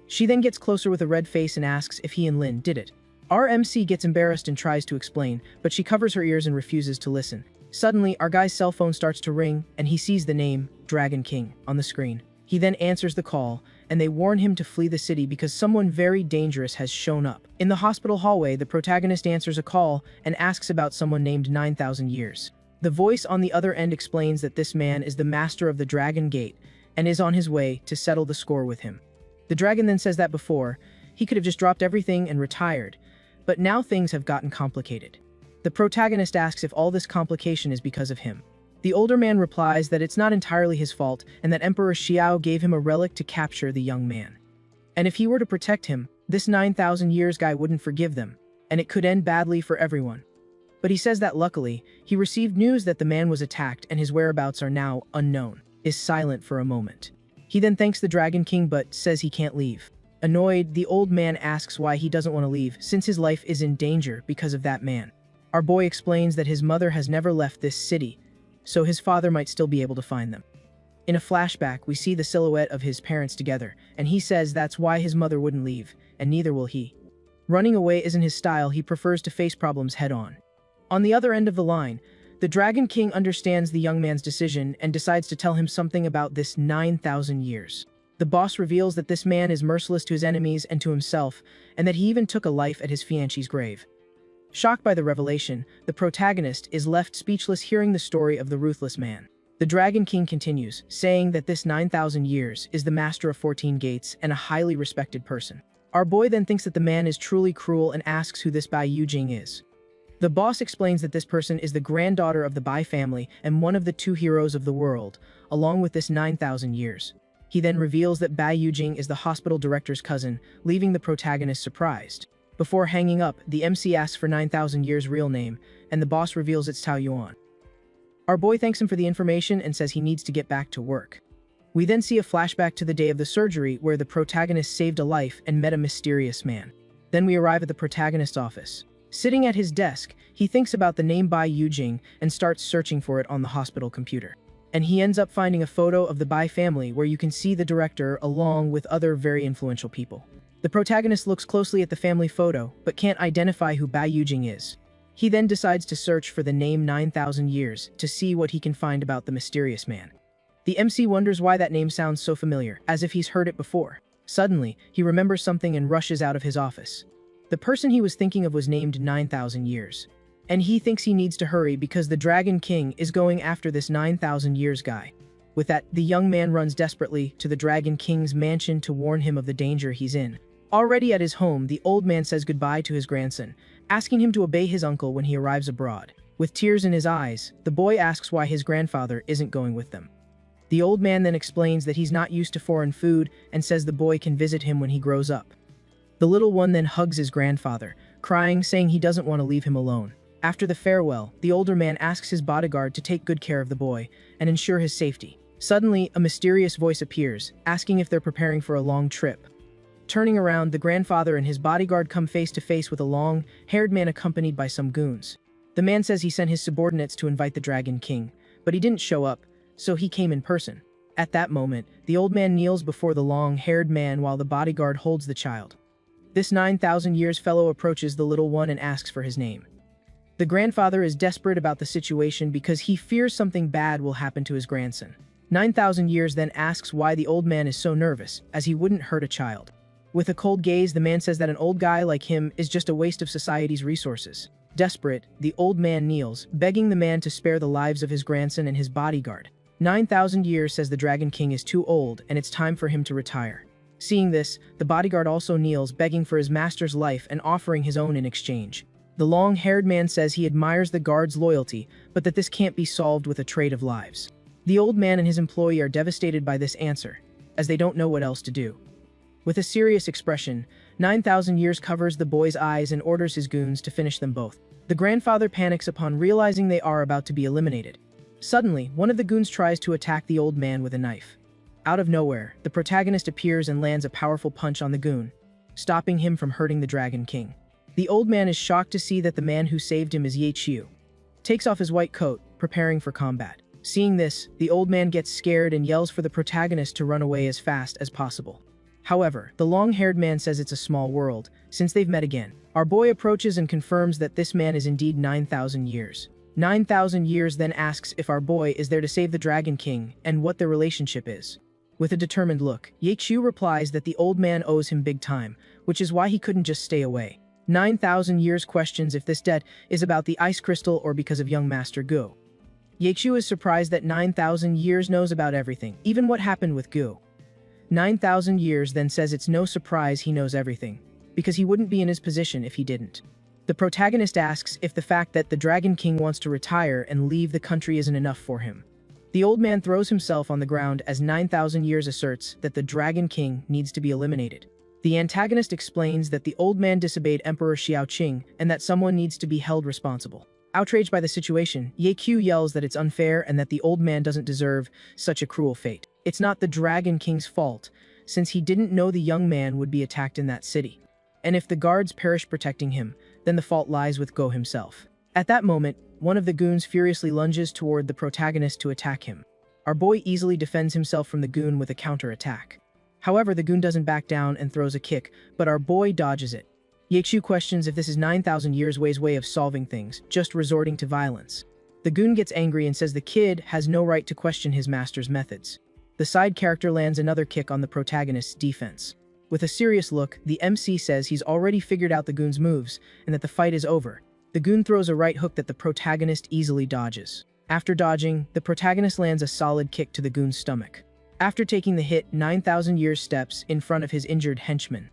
S1: She then gets closer with a red face and asks if he and Lin did it. Our MC gets embarrassed and tries to explain, but she covers her ears and refuses to listen. Suddenly, our guy's cell phone starts to ring, and he sees the name, Dragon King, on the screen. He then answers the call, and they warn him to flee the city because someone very dangerous has shown up. In the hospital hallway, the protagonist answers a call and asks about someone named 9,000 Years. The voice on the other end explains that this man is the master of the Dragon Gate and is on his way to settle the score with him. The dragon then says that before, he could have just dropped everything and retired, but now things have gotten complicated. The protagonist asks if all this complication is because of him. The older man replies that it's not entirely his fault and that Emperor Xiao gave him a relic to capture the young man. And if he were to protect him, this 9,000 years guy wouldn't forgive them, and it could end badly for everyone. But he says that luckily, he received news that the man was attacked and his whereabouts are now unknown, is silent for a moment. He then thanks the Dragon King but says he can't leave. Annoyed, the old man asks why he doesn't want to leave since his life is in danger because of that man. Our boy explains that his mother has never left this city, so his father might still be able to find them. In a flashback, we see the silhouette of his parents together, and he says that's why his mother wouldn't leave, and neither will he. Running away isn't his style, he prefers to face problems head-on. On the other end of the line, the Dragon King understands the young man's decision and decides to tell him something about this 9,000 years. The boss reveals that this man is merciless to his enemies and to himself, and that he even took a life at his fiancée's grave. Shocked by the revelation, the protagonist is left speechless hearing the story of the ruthless man. The Dragon King continues, saying that this 9,000 years is the master of 14 gates and a highly respected person. Our boy then thinks that the man is truly cruel and asks who this Bai Yujing is. The boss explains that this person is the granddaughter of the Bai family and one of the two heroes of the world, along with this 9,000 years. He then reveals that Bai Yujing is the hospital director's cousin, leaving the protagonist surprised. Before hanging up, the MC asks for 9,000 years' real name, and the boss reveals it's Tao Yuan. Our boy thanks him for the information and says he needs to get back to work. We then see a flashback to the day of the surgery where the protagonist saved a life and met a mysterious man. Then we arrive at the protagonist's office. Sitting at his desk, he thinks about the name Bai Yujing and starts searching for it on the hospital computer. And he ends up finding a photo of the Bai family where you can see the director along with other very influential people. The protagonist looks closely at the family photo, but can't identify who Bai Yujing is. He then decides to search for the name 9,000 years to see what he can find about the mysterious man. The MC wonders why that name sounds so familiar, as if he's heard it before. Suddenly, he remembers something and rushes out of his office. The person he was thinking of was named 9,000 years. And he thinks he needs to hurry because the Dragon King is going after this 9,000 years guy. With that, the young man runs desperately to the Dragon King's mansion to warn him of the danger he's in. Already at his home, the old man says goodbye to his grandson, asking him to obey his uncle when he arrives abroad. With tears in his eyes, the boy asks why his grandfather isn't going with them. The old man then explains that he's not used to foreign food and says the boy can visit him when he grows up. The little one then hugs his grandfather, crying, saying he doesn't want to leave him alone. After the farewell, the older man asks his bodyguard to take good care of the boy and ensure his safety. Suddenly, a mysterious voice appears, asking if they're preparing for a long trip. Turning around, the grandfather and his bodyguard come face to face with a long-haired man accompanied by some goons. The man says he sent his subordinates to invite the Dragon King, but he didn't show up, so he came in person. At that moment, the old man kneels before the long-haired man while the bodyguard holds the child. This 9,000 years fellow approaches the little one and asks for his name. The grandfather is desperate about the situation because he fears something bad will happen to his grandson. 9,000 years then asks why the old man is so nervous, as he wouldn't hurt a child. With a cold gaze, the man says that an old guy like him is just a waste of society's resources. Desperate, the old man kneels, begging the man to spare the lives of his grandson and his bodyguard. 9,000 years says the Dragon King is too old and it's time for him to retire. Seeing this, the bodyguard also kneels, begging for his master's life and offering his own in exchange. The long-haired man says he admires the guard's loyalty, but that this can't be solved with a trade of lives. The old man and his employee are devastated by this answer, as they don't know what else to do. With a serious expression, 9,000 years covers the boy's eyes and orders his goons to finish them both. The grandfather panics upon realizing they are about to be eliminated. Suddenly, one of the goons tries to attack the old man with a knife. Out of nowhere, the protagonist appears and lands a powerful punch on the goon, stopping him from hurting the Dragon King. The old man is shocked to see that the man who saved him is Ye Qiu. Takes off his white coat, preparing for combat. Seeing this, the old man gets scared and yells for the protagonist to run away as fast as possible. However, the long-haired man says it's a small world, since they've met again. Our boy approaches and confirms that this man is indeed 9,000 years. 9,000 years then asks if our boy is there to save the Dragon King and what their relationship is. With a determined look, Ye Qiu replies that the old man owes him big time, which is why he couldn't just stay away. 9,000 years questions if this debt is about the ice crystal or because of young Master Gu. Ye Qiu is surprised that 9,000 years knows about everything, even what happened with Gu. 9,000 years then says it's no surprise he knows everything, because he wouldn't be in his position if he didn't. The protagonist asks if the fact that the Dragon King wants to retire and leave the country isn't enough for him. The old man throws himself on the ground as 9,000 years asserts that the Dragon King needs to be eliminated. The antagonist explains that the old man disobeyed Emperor Xiaoqing and that someone needs to be held responsible. Outraged by the situation, Ye Qiu yells that it's unfair and that the old man doesn't deserve such a cruel fate. It's not the Dragon King's fault, since he didn't know the young man would be attacked in that city. And if the guards perish protecting him, then the fault lies with Go himself. At that moment, one of the goons furiously lunges toward the protagonist to attack him. Our boy easily defends himself from the goon with a counter-attack. However, the goon doesn't back down and throws a kick, but our boy dodges it. Ye Qiu questions if this is 9,000 years way of solving things, just resorting to violence. The goon gets angry and says the kid has no right to question his master's methods. The side character lands another kick on the protagonist's defense. With a serious look, the MC says he's already figured out the goon's moves and that the fight is over. The goon throws a right hook that the protagonist easily dodges. After dodging, the protagonist lands a solid kick to the goon's stomach. After taking the hit, 9,000 years steps in front of his injured henchman.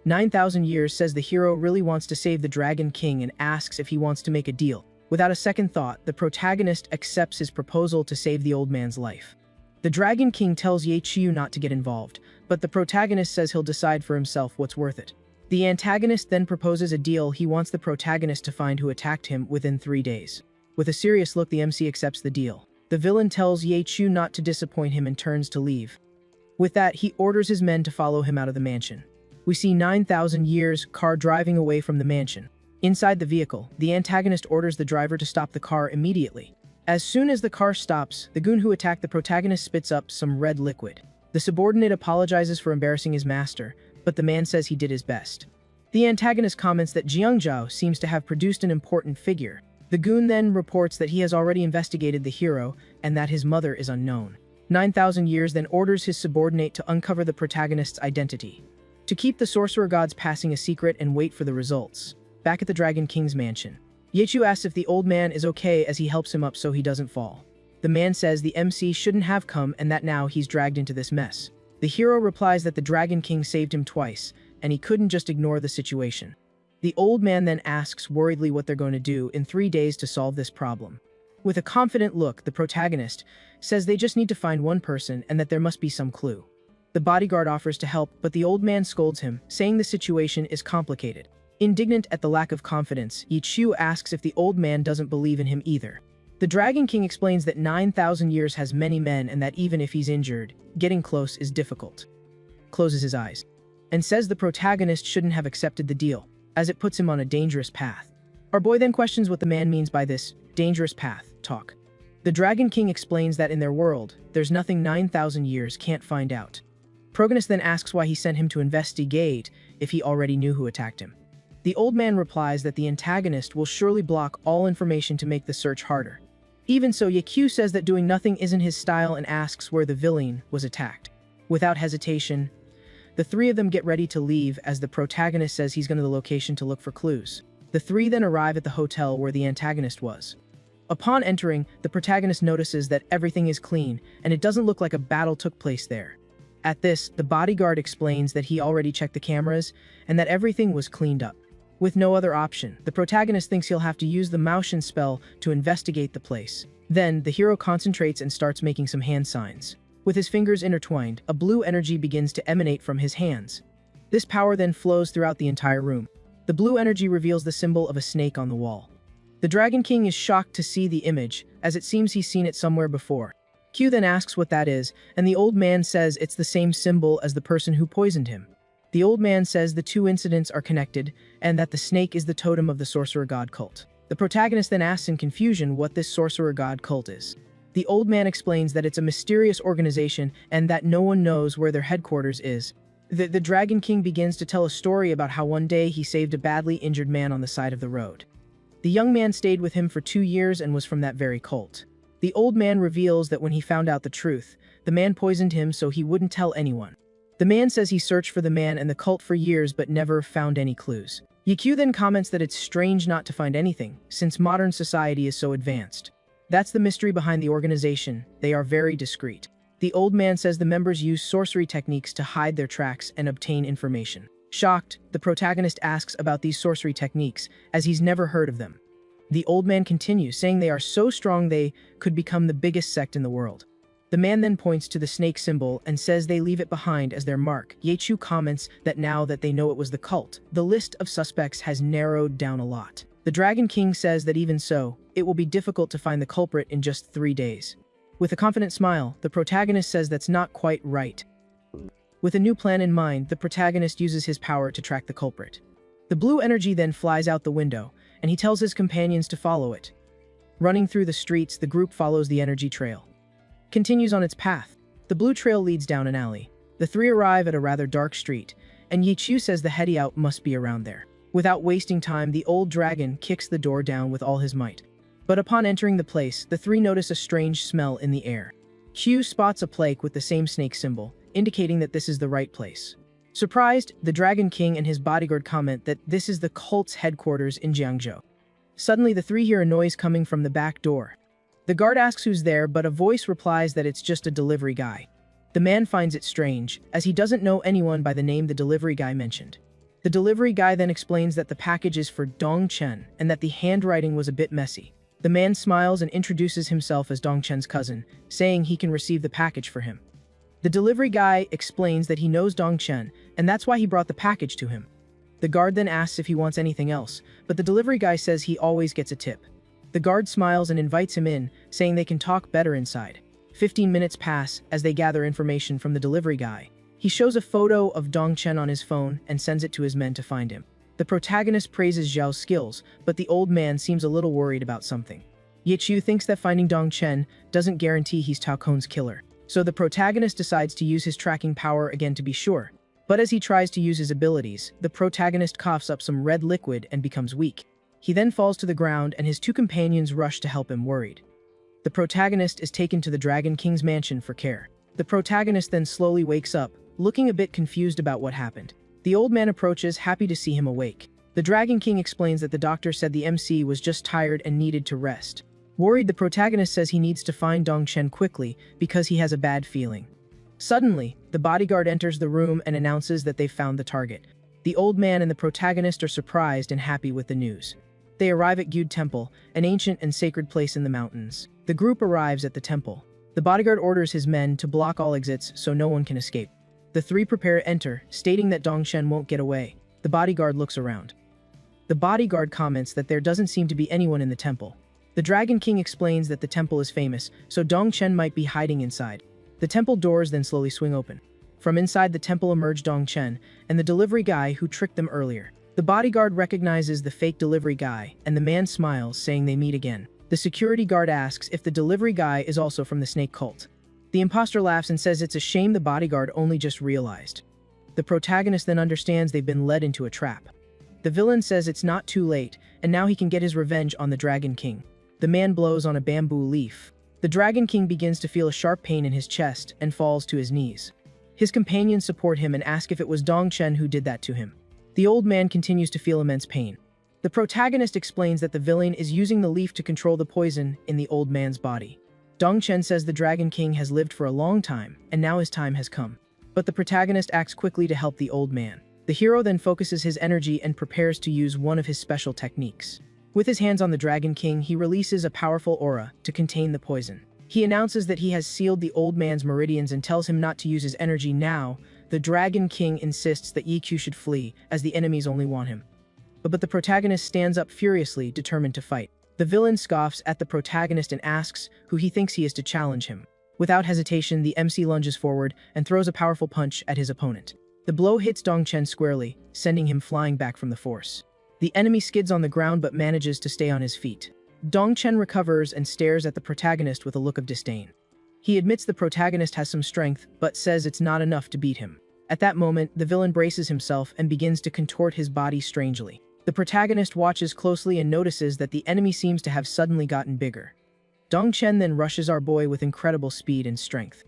S1: 9,000 years says the hero really wants to save the Dragon King and asks if he wants to make a deal. Without a second thought, the protagonist accepts his proposal to save the old man's life. The Dragon King tells Ye Qiu not to get involved, but the protagonist says he'll decide for himself what's worth it. The antagonist then proposes a deal. He wants the protagonist to find who attacked him within 3 days. With a serious look, the MC accepts the deal. The villain tells Ye Qiu not to disappoint him and turns to leave. With that, he orders his men to follow him out of the mansion. We see 9,000 years car driving away from the mansion. Inside the vehicle, the antagonist orders the driver to stop the car immediately. As soon as the car stops, the goon who attacked the protagonist spits up some red liquid. The subordinate apologizes for embarrassing his master, but the man says he did his best. The antagonist comments that Jiangzhao seems to have produced an important figure. The goon then reports that he has already investigated the hero and that his mother is unknown. 9,000 years then orders his subordinate to uncover the protagonist's identity. To keep the sorcerer gods passing a secret and wait for the results. Back at the Dragon King's mansion, Ye Qiu asks if the old man is okay as he helps him up so he doesn't fall. The man says the MC shouldn't have come and that now he's dragged into this mess. The hero replies that the Dragon King saved him twice, and he couldn't just ignore the situation. The old man then asks worriedly what they're going to do in 3 days to solve this problem. With a confident look, the protagonist says they just need to find one person and that there must be some clue. The bodyguard offers to help, but the old man scolds him, saying the situation is complicated. Indignant at the lack of confidence, Ye Qiu asks if the old man doesn't believe in him either. The Dragon King explains that 9,000 years has many men and that even if he's injured, getting close is difficult. Closes his eyes. And says the protagonist shouldn't have accepted the deal, as it puts him on a dangerous path. Our boy then questions what the man means by this dangerous path talk. The Dragon King explains that in their world, there's nothing 9,000 years can't find out. Protagonist then asks why he sent him to investigate if he already knew who attacked him. The old man replies that the antagonist will surely block all information to make the search harder. Even so, Ye Qiu says that doing nothing isn't his style and asks where the villain was attacked. Without hesitation, the three of them get ready to leave as the protagonist says he's going to the location to look for clues. The three then arrive at the hotel where the antagonist was. Upon entering, the protagonist notices that everything is clean and it doesn't look like a battle took place there. At this, the bodyguard explains that he already checked the cameras and that everything was cleaned up. With no other option, the protagonist thinks he'll have to use the motion spell to investigate the place. Then, the hero concentrates and starts making some hand signs. With his fingers intertwined, a blue energy begins to emanate from his hands. This power then flows throughout the entire room. The blue energy reveals the symbol of a snake on the wall. The Dragon King is shocked to see the image, as it seems he's seen it somewhere before. Q then asks what that is, and the old man says it's the same symbol as the person who poisoned him. The old man says the two incidents are connected, and that the snake is the totem of the sorcerer god cult. The protagonist then asks in confusion what this sorcerer god cult is. The old man explains that it's a mysterious organization and that no one knows where their headquarters is. The Dragon King begins to tell a story about how one day he saved a badly injured man on the side of the road. The young man stayed with him for 2 years and was from that very cult. The old man reveals that when he found out the truth, the man poisoned him so he wouldn't tell anyone. The man says he searched for the man and the cult for years but never found any clues. Ye Qiu then comments that it's strange not to find anything, since modern society is so advanced. That's the mystery behind the organization. They are very discreet. The old man says the members use sorcery techniques to hide their tracks and obtain information. Shocked, the protagonist asks about these sorcery techniques, as he's never heard of them. The old man continues, saying they are so strong they could become the biggest sect in the world. The man then points to the snake symbol and says they leave it behind as their mark. Yechu comments that now that they know it was the cult, the list of suspects has narrowed down a lot. The Dragon King says that even so, it will be difficult to find the culprit in just 3 days. With a confident smile, the protagonist says that's not quite right. With a new plan in mind, the protagonist uses his power to track the culprit. The blue energy then flies out the window, and he tells his companions to follow it. Running through the streets, the group follows the energy trail. Continues on its path. The blue trail leads down an alley. The three arrive at a rather dark street, and Yichu says the heady out must be around there. Without wasting time, the old dragon kicks the door down with all his might. But upon entering the place, the three notice a strange smell in the air. Q spots a plaque with the same snake symbol, indicating that this is the right place. Surprised, the Dragon King and his bodyguard comment that this is the cult's headquarters in Jiangzhou. Suddenly, the three hear a noise coming from the back door. The guard asks who's there, but a voice replies that it's just a delivery guy. The man finds it strange, as he doesn't know anyone by the name the delivery guy mentioned. The delivery guy then explains that the package is for Dong Chen and that the handwriting was a bit messy. The man smiles and introduces himself as Dong Chen's cousin, saying he can receive the package for him. The delivery guy explains that he knows Dong Chen, and that's why he brought the package to him. The guard then asks if he wants anything else, but the delivery guy says he always gets a tip. The guard smiles and invites him in, saying they can talk better inside. 15 minutes pass as they gather information from the delivery guy. He shows a photo of Dong Chen on his phone and sends it to his men to find him. The protagonist praises Zhao's skills, but the old man seems a little worried about something. Yichu thinks that finding Dong Chen doesn't guarantee he's Tao Kon's killer, so the protagonist decides to use his tracking power again to be sure. But as he tries to use his abilities, the protagonist coughs up some red liquid and becomes weak. He then falls to the ground and his two companions rush to help him, worried. The protagonist is taken to the Dragon King's mansion for care. The protagonist then slowly wakes up, looking a bit confused about what happened. The old man approaches, happy to see him awake. The Dragon King explains that the doctor said the MC was just tired and needed to rest. Worried, the protagonist says he needs to find Dong Chen quickly because he has a bad feeling. Suddenly, the bodyguard enters the room and announces that they've found the target. The old man and the protagonist are surprised and happy with the news. They arrive at Gyud Temple, an ancient and sacred place in the mountains. The group arrives at the temple. The bodyguard orders his men to block all exits so no one can escape. The three prepare to enter, stating that Dong Chen won't get away. The bodyguard looks around. The bodyguard comments that there doesn't seem to be anyone in the temple. The Dragon King explains that the temple is famous, so Dong Chen might be hiding inside. The temple doors then slowly swing open. From inside the temple emerge Dong Chen and the delivery guy who tricked them earlier. The bodyguard recognizes the fake delivery guy, and the man smiles, saying they meet again. The security guard asks if the delivery guy is also from the snake cult. The imposter laughs and says it's a shame the bodyguard only just realized. The protagonist then understands they've been led into a trap. The villain says it's not too late, and now he can get his revenge on the Dragon King. The man blows on a bamboo leaf. The Dragon King begins to feel a sharp pain in his chest and falls to his knees. His companions support him and ask if it was Dong Chen who did that to him. The old man continues to feel immense pain. The protagonist explains that the villain is using the leaf to control the poison in the old man's body. Dong Chen says the Dragon King has lived for a long time, and now his time has come. But the protagonist acts quickly to help the old man. The hero then focuses his energy and prepares to use one of his special techniques. With his hands on the Dragon King, he releases a powerful aura to contain the poison. He announces that he has sealed the old man's meridians and tells him not to use his energy now. The Dragon King insists that EQ should flee, as the enemies only want him. But the protagonist stands up furiously, determined to fight. The villain scoffs at the protagonist and asks who he thinks he is to challenge him. Without hesitation, the MC lunges forward and throws a powerful punch at his opponent. The blow hits Dong Chen squarely, sending him flying back from the force. The enemy skids on the ground but manages to stay on his feet. Dong Chen recovers and stares at the protagonist with a look of disdain. He admits the protagonist has some strength, but says it's not enough to beat him. At that moment, the villain braces himself and begins to contort his body strangely. The protagonist watches closely and notices that the enemy seems to have suddenly gotten bigger. Dong Chen then rushes our boy with incredible speed and strength.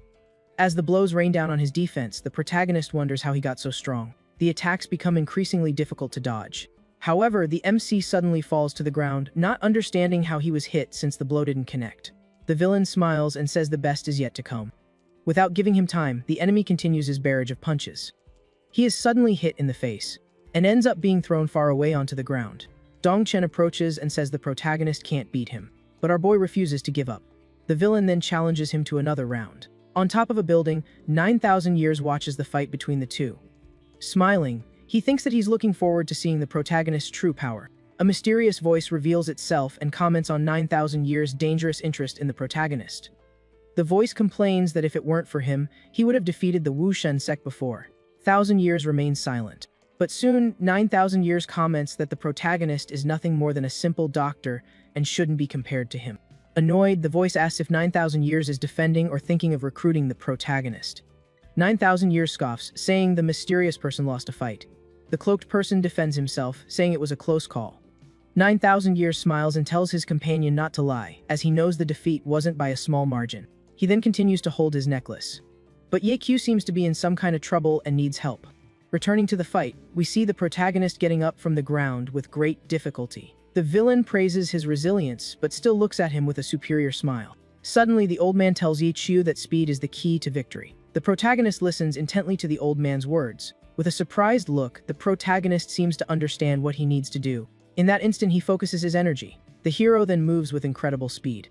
S1: As the blows rain down on his defense, the protagonist wonders how he got so strong. The attacks become increasingly difficult to dodge. However, the MC suddenly falls to the ground, not understanding how he was hit since the blow didn't connect. The villain smiles and says the best is yet to come. Without giving him time, the enemy continues his barrage of punches. He is suddenly hit in the face and ends up being thrown far away onto the ground. Dongchen approaches and says the protagonist can't beat him, but our boy refuses to give up. The villain then challenges him to another round. On top of a building, 9,000 Years watches the fight between the two. Smiling, he thinks that he's looking forward to seeing the protagonist's true power. A mysterious voice reveals itself and comments on 9,000 Years' dangerous interest in the protagonist. The voice complains that if it weren't for him, he would have defeated the Wushen sect before. 1,000 Years remains silent. But soon, 9,000 Years comments that the protagonist is nothing more than a simple doctor and shouldn't be compared to him. Annoyed, the voice asks if 9,000 Years is defending or thinking of recruiting the protagonist. 9,000 Years scoffs, saying the mysterious person lost a fight. The cloaked person defends himself, saying it was a close call. 9,000 Years smiles and tells his companion not to lie, as he knows the defeat wasn't by a small margin. He then continues to hold his necklace. But Ye seems to be in some kind of trouble and needs help. Returning to the fight, we see the protagonist getting up from the ground with great difficulty. The villain praises his resilience, but still looks at him with a superior smile. Suddenly, the old man tells Ye that speed is the key to victory. The protagonist listens intently to the old man's words. With a surprised look, the protagonist seems to understand what he needs to do. In that instant, he focuses his energy. The hero then moves with incredible speed.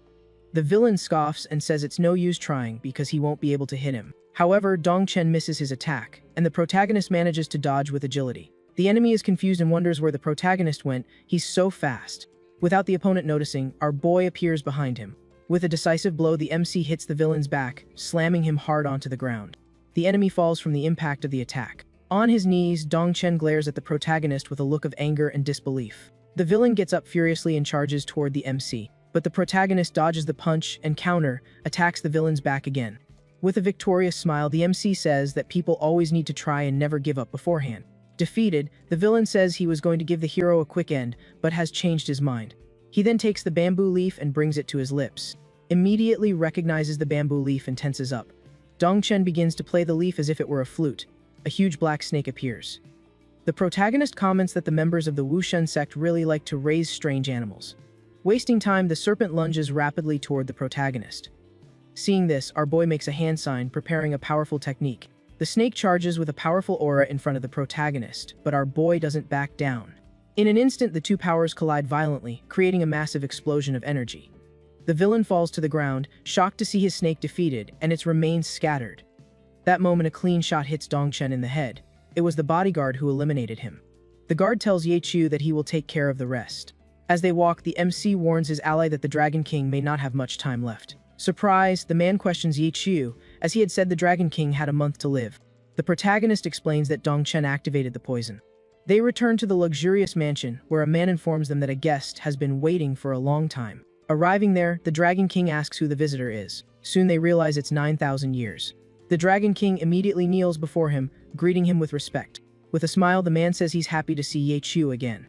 S1: The villain scoffs and says it's no use trying because he won't be able to hit him. However, Dongchen misses his attack, and the protagonist manages to dodge with agility. The enemy is confused and wonders where the protagonist went. He's so fast. Without the opponent noticing, our boy appears behind him. With a decisive blow, the MC hits the villain's back, slamming him hard onto the ground. The enemy falls from the impact of the attack. On his knees, Dongchen glares at the protagonist with a look of anger and disbelief. The villain gets up furiously and charges toward the MC, but the protagonist dodges the punch and attacks the villain's back again. With a victorious smile, the MC says that people always need to try and never give up beforehand. Defeated, the villain says he was going to give the hero a quick end, but has changed his mind. He then takes the bamboo leaf and brings it to his lips. Immediately recognizes the bamboo leaf and tenses up. Dongchen begins to play the leaf as if it were a flute. A huge black snake appears. The protagonist comments that the members of the Wushen sect really like to raise strange animals. Wasting time, the serpent lunges rapidly toward the protagonist. Seeing this, our boy makes a hand sign, preparing a powerful technique. The snake charges with a powerful aura in front of the protagonist, but our boy doesn't back down. In an instant, the two powers collide violently, creating a massive explosion of energy. The villain falls to the ground, shocked to see his snake defeated, and its remains scattered. That moment, a clean shot hits Dongchen in the head. It was the bodyguard who eliminated him. The guard tells Ye that he will take care of the rest. As they walk, the MC warns his ally that the Dragon King may not have much time left. Surprised, the man questions Ye, as he had said the Dragon King had a month to live. The protagonist explains that Dongchen activated the poison. They return to the luxurious mansion, where a man informs them that a guest has been waiting for a long time. Arriving there, the Dragon King asks who the visitor is. Soon they realize it's 9,000 Years. The Dragon King immediately kneels before him, greeting him with respect. With a smile, the man says he's happy to see Ye again.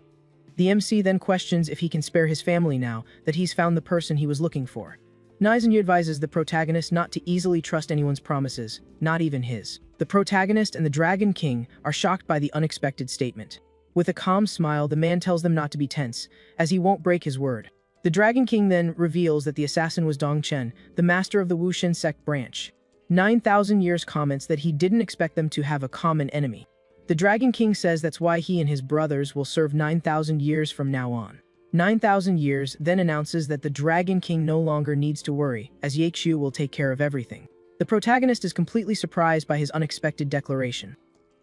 S1: The MC then questions if he can spare his family now that he's found the person he was looking for. Naizen advises the protagonist not to easily trust anyone's promises, not even his. The protagonist and the Dragon King are shocked by the unexpected statement. With a calm smile, the man tells them not to be tense, as he won't break his word. The Dragon King then reveals that the assassin was Dongchen, the master of the Wushen sect branch. 9,000 Years comments that he didn't expect them to have a common enemy. The Dragon King says that's why he and his brothers will serve 9,000 Years from now on. 9,000 Years then announces that the Dragon King no longer needs to worry, as Ye will take care of everything. The protagonist is completely surprised by his unexpected declaration.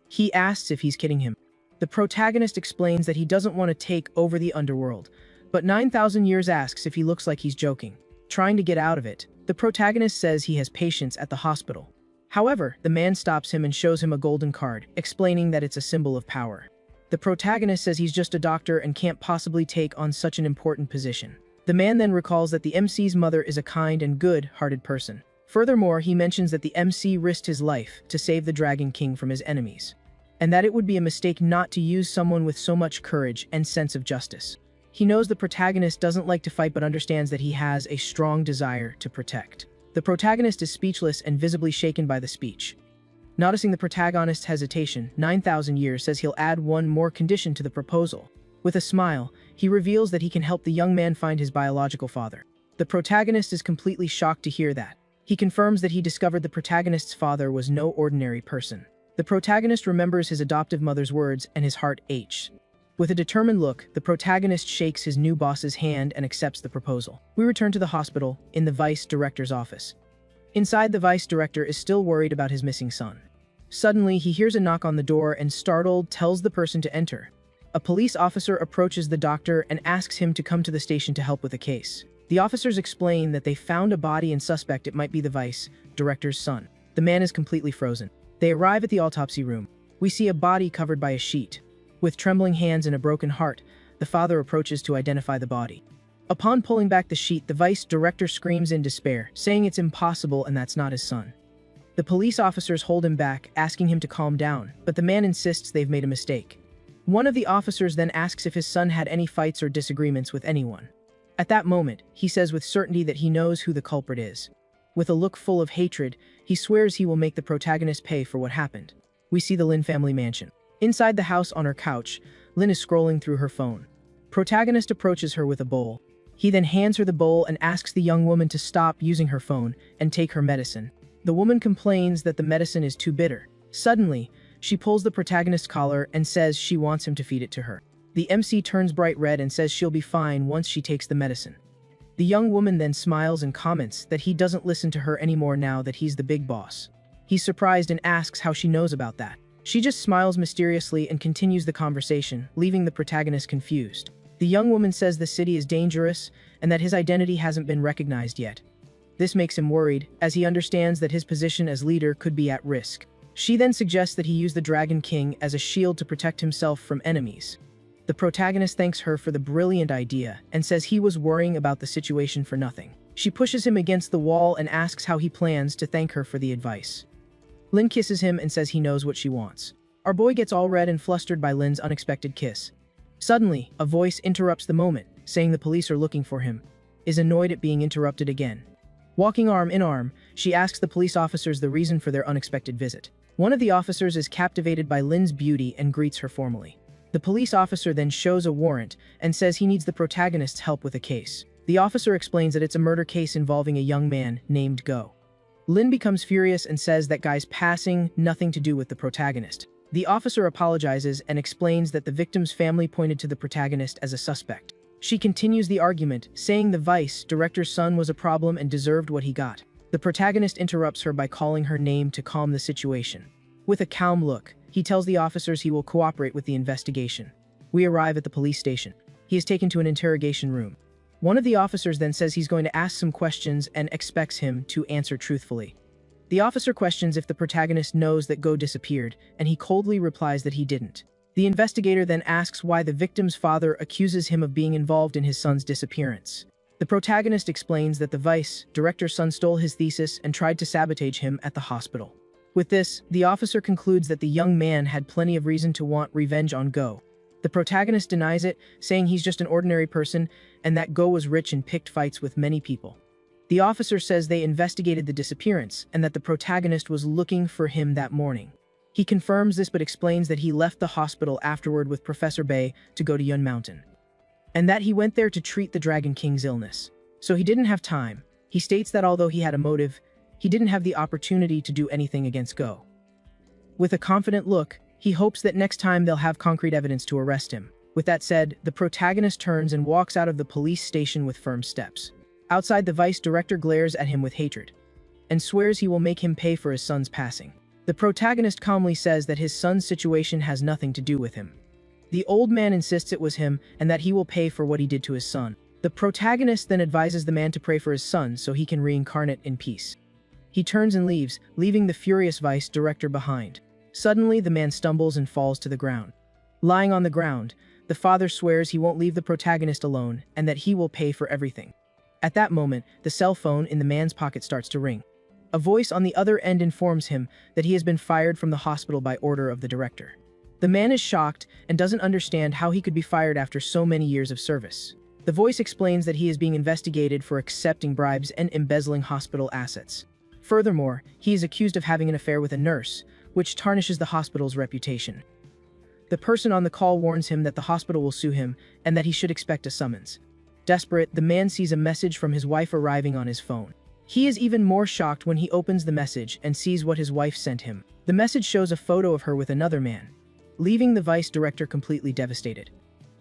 S1: He asks if he's kidding him. The protagonist explains that he doesn't want to take over the underworld, but 9,000 Years asks if he looks like he's joking. Trying to get out of it, the protagonist says he has patients at the hospital. However, the man stops him and shows him a golden card, explaining that it's a symbol of power. The protagonist says he's just a doctor and can't possibly take on such an important position. The man then recalls that the MC's mother is a kind and good-hearted person. Furthermore, he mentions that the MC risked his life to save the Dragon King from his enemies, and that it would be a mistake not to use someone with so much courage and sense of justice. He knows the protagonist doesn't like to fight but understands that he has a strong desire to protect. The protagonist is speechless and visibly shaken by the speech. Noticing the protagonist's hesitation, 9,000 Years says he'll add one more condition to the proposal. With a smile, he reveals that he can help the young man find his biological father. The protagonist is completely shocked to hear that. He confirms that he discovered the protagonist's father was no ordinary person. The protagonist remembers his adoptive mother's words and his heart aches. With a determined look, the protagonist shakes his new boss's hand and accepts the proposal. We return to the hospital, in the vice director's office. Inside, the vice director is still worried about his missing son. Suddenly, he hears a knock on the door and, startled, tells the person to enter. A police officer approaches the doctor and asks him to come to the station to help with a case. The officers explain that they found a body and suspect it might be the vice director's son. The man is completely frozen. They arrive at the autopsy room. We see a body covered by a sheet. With trembling hands and a broken heart, the father approaches to identify the body. Upon pulling back the sheet, the vice director screams in despair, saying it's impossible and that's not his son. The police officers hold him back, asking him to calm down, but the man insists they've made a mistake. One of the officers then asks if his son had any fights or disagreements with anyone. At that moment, he says with certainty that he knows who the culprit is. With a look full of hatred, he swears he will make the protagonist pay for what happened. We see the Lin family mansion. Inside the house on her couch, Lin is scrolling through her phone. Protagonist approaches her with a bowl. He then hands her the bowl and asks the young woman to stop using her phone and take her medicine. The woman complains that the medicine is too bitter. Suddenly, she pulls the protagonist's collar and says she wants him to feed it to her. The MC turns bright red and says she'll be fine once she takes the medicine. The young woman then smiles and comments that he doesn't listen to her anymore now that he's the big boss. He's surprised and asks how she knows about that. She just smiles mysteriously and continues the conversation, leaving the protagonist confused. The young woman says the city is dangerous and that his identity hasn't been recognized yet. This makes him worried, as he understands that his position as leader could be at risk. She then suggests that he use the Dragon King as a shield to protect himself from enemies. The protagonist thanks her for the brilliant idea and says he was worrying about the situation for nothing. She pushes him against the wall and asks how he plans to thank her for the advice. Lin kisses him and says he knows what she wants. Our boy gets all red and flustered by Lin's unexpected kiss. Suddenly, a voice interrupts the moment, saying the police are looking for him. Is annoyed at being interrupted again. Walking arm in arm, she asks the police officers the reason for their unexpected visit. One of the officers is captivated by Lin's beauty and greets her formally. The police officer then shows a warrant and says he needs the protagonist's help with a case. The officer explains that it's a murder case involving a young man named Go. Lin becomes furious and says that guy's passing nothing to do with the protagonist. The officer apologizes and explains that the victim's family pointed to the protagonist as a suspect. She continues the argument, saying the vice director's son was a problem and deserved what he got. The protagonist interrupts her by calling her name to calm the situation. With a calm look, he tells the officers he will cooperate with the investigation. We arrive at the police station. He is taken to an interrogation room. One of the officers then says he's going to ask some questions and expects him to answer truthfully. The officer questions if the protagonist knows that Go disappeared, and he coldly replies that he didn't. The investigator then asks why the victim's father accuses him of being involved in his son's disappearance. The protagonist explains that the vice director's son stole his thesis and tried to sabotage him at the hospital. With this, the officer concludes that the young man had plenty of reason to want revenge on Go. The protagonist denies it, saying he's just an ordinary person and that Go was rich and picked fights with many people. The officer says they investigated the disappearance and that the protagonist was looking for him that morning. He confirms this but explains that he left the hospital afterward with Professor Bay to go to Yun Mountain, and that he went there to treat the Dragon King's illness. So he didn't have time. He states that although he had a motive, he didn't have the opportunity to do anything against Go. With a confident look, he hopes that next time they'll have concrete evidence to arrest him. With that said, the protagonist turns and walks out of the police station with firm steps. Outside, the vice director glares at him with hatred and swears he will make him pay for his son's passing. The protagonist calmly says that his son's situation has nothing to do with him. The old man insists it was him and that he will pay for what he did to his son. The protagonist then advises the man to pray for his son so he can reincarnate in peace. He turns and leaves, leaving the furious vice director behind. Suddenly, the man stumbles and falls to the ground. Lying on the ground, the father swears he won't leave the protagonist alone and that he will pay for everything. At that moment, the cell phone in the man's pocket starts to ring. A voice on the other end informs him that he has been fired from the hospital by order of the director. The man is shocked and doesn't understand how he could be fired after so many years of service. The voice explains that he is being investigated for accepting bribes and embezzling hospital assets. Furthermore, he is accused of having an affair with a nurse, which tarnishes the hospital's reputation. The person on the call warns him that the hospital will sue him and that he should expect a summons. Desperate, the man sees a message from his wife arriving on his phone. He is even more shocked when he opens the message and sees what his wife sent him. The The message shows a photo of her with another man, leaving the vice director completely devastated.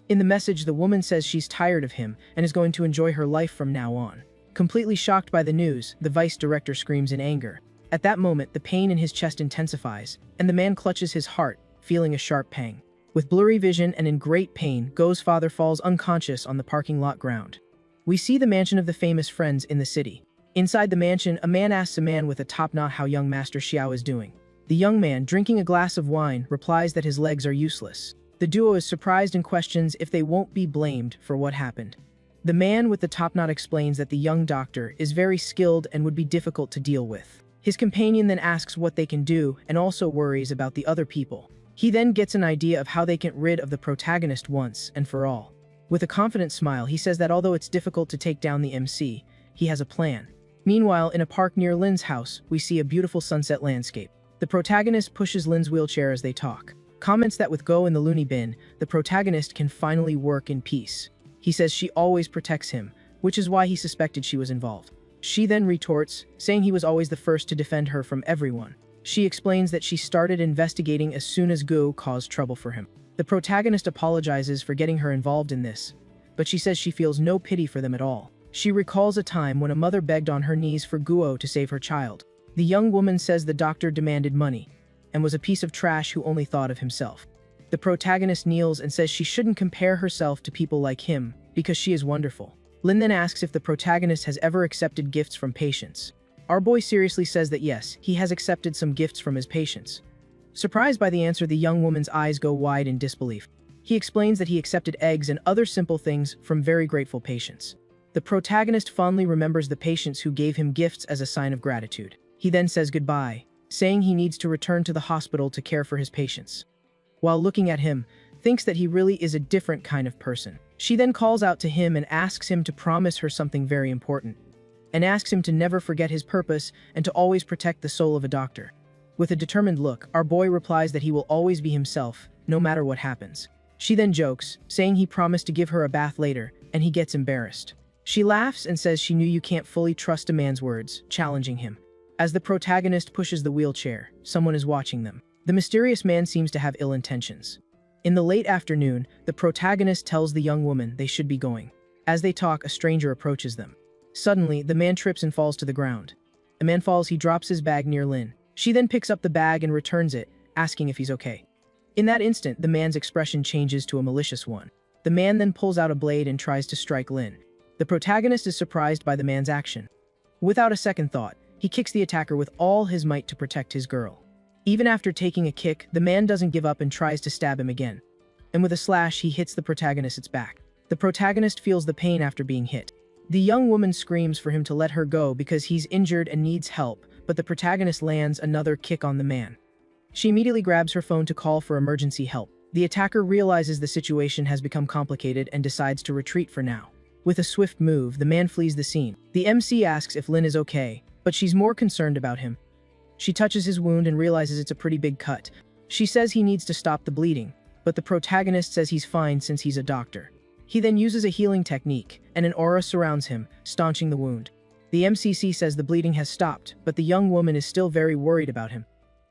S1: In the message, the woman says she's tired of him and is going to enjoy her life from now on. Completely shocked by the news, the vice director screams in anger. At that moment, the pain in his chest intensifies, and the man clutches his heart, feeling a sharp pang. With blurry vision and in great pain, Go's father falls unconscious on the parking lot ground. We see the mansion of the famous friends in the city. Inside the mansion, a man asks a man with a top knot how young Master Xiao is doing. The young man, drinking a glass of wine, replies that his legs are useless. The duo is surprised and questions if they won't be blamed for what happened. The man with the top knot explains that the young doctor is very skilled and would be difficult to deal with. His companion then asks what they can do and also worries about the other people. He then gets an idea of how they can get rid of the protagonist once and for all. With a confident smile, he says that although it's difficult to take down the MC, he has a plan. Meanwhile, in a park near Lin's house, we see a beautiful sunset landscape. The protagonist pushes Lin's wheelchair as they talk. Comments that with Go in the loony bin, the protagonist can finally work in peace. He says she always protects him, which is why he suspected she was involved. She then retorts, saying he was always the first to defend her from everyone. She explains that she started investigating as soon as Go caused trouble for him. The protagonist apologizes for getting her involved in this, but she says she feels no pity for them at all. She recalls a time when a mother begged on her knees for Guo to save her child. The young woman says the doctor demanded money, and was a piece of trash who only thought of himself. The protagonist kneels and says she shouldn't compare herself to people like him, because she is wonderful. Lin then asks if the protagonist has ever accepted gifts from patients. Our boy seriously says that yes, he has accepted some gifts from his patients. Surprised by the answer, the young woman's eyes go wide in disbelief. He explains that he accepted eggs and other simple things from very grateful patients. The protagonist fondly remembers the patients who gave him gifts as a sign of gratitude. He then says goodbye, saying he needs to return to the hospital to care for his patients. While looking at him, thinks that he really is a different kind of person. She then calls out to him and asks him to promise her something very important, and asks him to never forget his purpose and to always protect the soul of a doctor. With a determined look, our boy replies that he will always be himself, no matter what happens. She then jokes, saying he promised to give her a bath later, and he gets embarrassed. She laughs and says she knew you can't fully trust a man's words, challenging him. As the protagonist pushes the wheelchair, someone is watching them. The mysterious man seems to have ill intentions. In the late afternoon, the protagonist tells the young woman they should be going. As they talk, a stranger approaches them. Suddenly, the man trips and falls to the ground. The man falls, he drops his bag near Lin. She then picks up the bag and returns it, asking if he's okay. In that instant, the man's expression changes to a malicious one. The man then pulls out a blade and tries to strike Lin. The protagonist is surprised by the man's action. Without a second thought, he kicks the attacker with all his might to protect his girl. Even after taking a kick, the man doesn't give up and tries to stab him again. And with a slash, he hits the protagonist's back. The protagonist feels the pain after being hit. The young woman screams for him to let her go because he's injured and needs help, but the protagonist lands another kick on the man. She immediately grabs her phone to call for emergency help. The attacker realizes the situation has become complicated and decides to retreat for now. With a swift move, the man flees the scene. The MC asks if Lin is okay, but she's more concerned about him. She touches his wound and realizes it's a pretty big cut. She says he needs to stop the bleeding, but the protagonist says he's fine since he's a doctor. He then uses a healing technique, and an aura surrounds him, staunching the wound. The MCC says the bleeding has stopped, but the young woman is still very worried about him.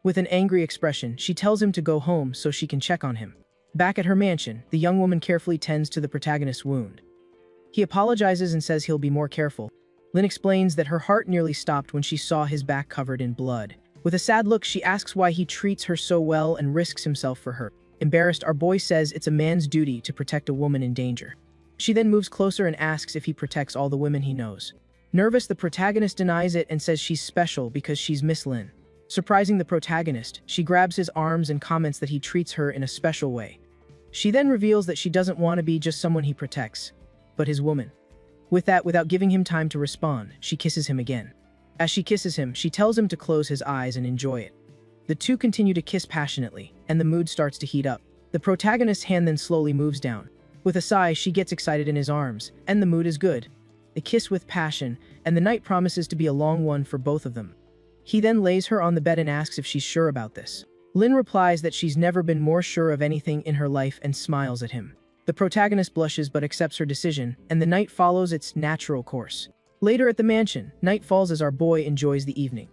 S1: With an angry expression, she tells him to go home so she can check on him. Back at her mansion, the young woman carefully tends to the protagonist's wound. He apologizes and says he'll be more careful. Lin explains that her heart nearly stopped when she saw his back covered in blood. With a sad look, she asks why he treats her so well and risks himself for her. Embarrassed, our boy says it's a man's duty to protect a woman in danger. She then moves closer and asks if he protects all the women he knows. Nervous, the protagonist denies it and says she's special because she's Miss Lin. Surprising the protagonist, she grabs his arms and comments that he treats her in a special way. She then reveals that she doesn't want to be just someone he protects, but his woman. With that, without giving him time to respond, she kisses him again. As she kisses him, she tells him to close his eyes and enjoy it. The two continue to kiss passionately, and the mood starts to heat up. The protagonist's hand then slowly moves down. With a sigh, she gets excited in his arms, and the mood is good. They kiss with passion, and the night promises to be a long one for both of them. He then lays her on the bed and asks if she's sure about this. Lin replies that she's never been more sure of anything in her life and smiles at him. The protagonist blushes but accepts her decision, and the night follows its natural course. Later at the mansion, night falls as our boy enjoys the evening.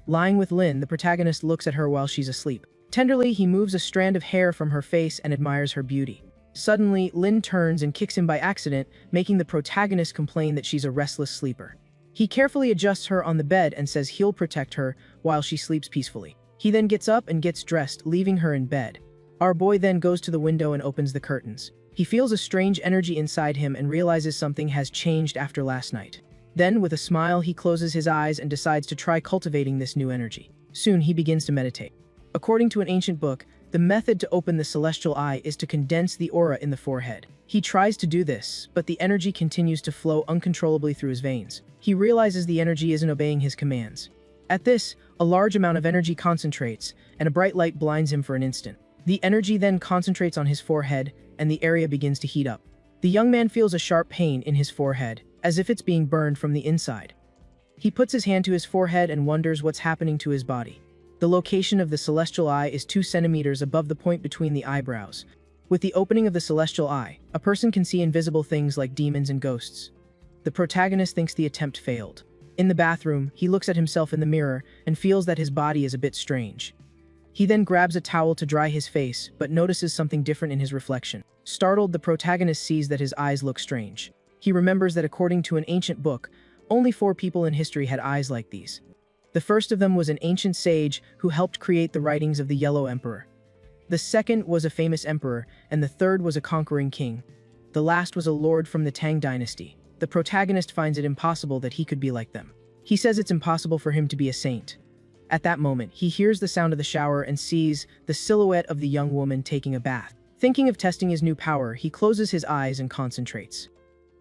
S1: Lying with Lin, the protagonist looks at her while she's asleep. Tenderly, he moves a strand of hair from her face and admires her beauty. Suddenly, Lin turns and kicks him by accident, making the protagonist complain that she's a restless sleeper. He carefully adjusts her on the bed and says he'll protect her while she sleeps peacefully. He then gets up and gets dressed, leaving her in bed. Our boy then goes to the window and opens the curtains. He feels a strange energy inside him and realizes something has changed after last night. Then, with a smile, he closes his eyes and decides to try cultivating this new energy. Soon, he begins to meditate. According to an ancient book, the method to open the celestial eye is to condense the aura in the forehead. He tries to do this, but the energy continues to flow uncontrollably through his veins. He realizes the energy isn't obeying his commands. At this, a large amount of energy concentrates, and a bright light blinds him for an instant. The energy then concentrates on his forehead, and the area begins to heat up. The young man feels a sharp pain in his forehead, as if it's being burned from the inside. He puts his hand to his forehead and wonders what's happening to his body. The location of the celestial eye is 2 centimeters above the point between the eyebrows. With the opening of the celestial eye, a person can see invisible things like demons and ghosts. The protagonist thinks the attempt failed. In the bathroom, he looks at himself in the mirror and feels that his body is a bit strange. He then grabs a towel to dry his face, but notices something different in his reflection. Startled, the protagonist sees that his eyes look strange. He remembers that according to an ancient book, only 4 people in history had eyes like these. The first of them was an ancient sage who helped create the writings of the Yellow Emperor. The second was a famous emperor, and the third was a conquering king. The last was a lord from the Tang dynasty. The protagonist finds it impossible that he could be like them. He says it's impossible for him to be a saint. At that moment, he hears the sound of the shower and sees the silhouette of the young woman taking a bath. Thinking of testing his new power, he closes his eyes and concentrates.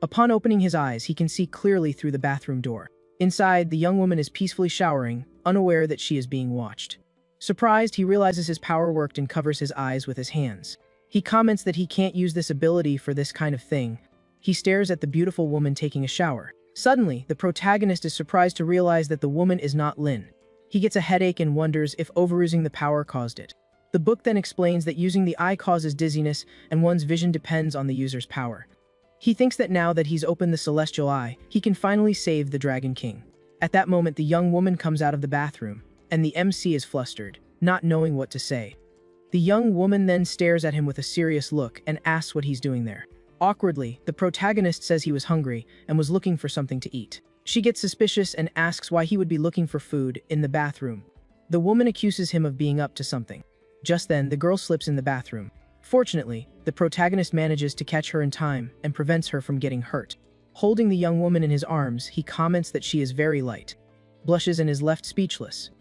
S1: Upon opening his eyes, he can see clearly through the bathroom door. Inside, the young woman is peacefully showering, unaware that she is being watched. Surprised, he realizes his power worked and covers his eyes with his hands. He comments that he can't use this ability for this kind of thing. He stares at the beautiful woman taking a shower. Suddenly, the protagonist is surprised to realize that the woman is not Lin. He gets a headache and wonders if overusing the power caused it. The book then explains that using the eye causes dizziness and one's vision depends on the user's power. He thinks that now that he's opened the celestial eye, he can finally save the Dragon King. At that moment, the young woman comes out of the bathroom, and the MC is flustered, not knowing what to say. The young woman then stares at him with a serious look and asks what he's doing there. Awkwardly, the protagonist says he was hungry and was looking for something to eat. She gets suspicious and asks why he would be looking for food in the bathroom. The woman accuses him of being up to something. Just then, the girl slips in the bathroom. Fortunately, the protagonist manages to catch her in time and prevents her from getting hurt. Holding the young woman in his arms, he comments that she is very light, blushes and is left speechless.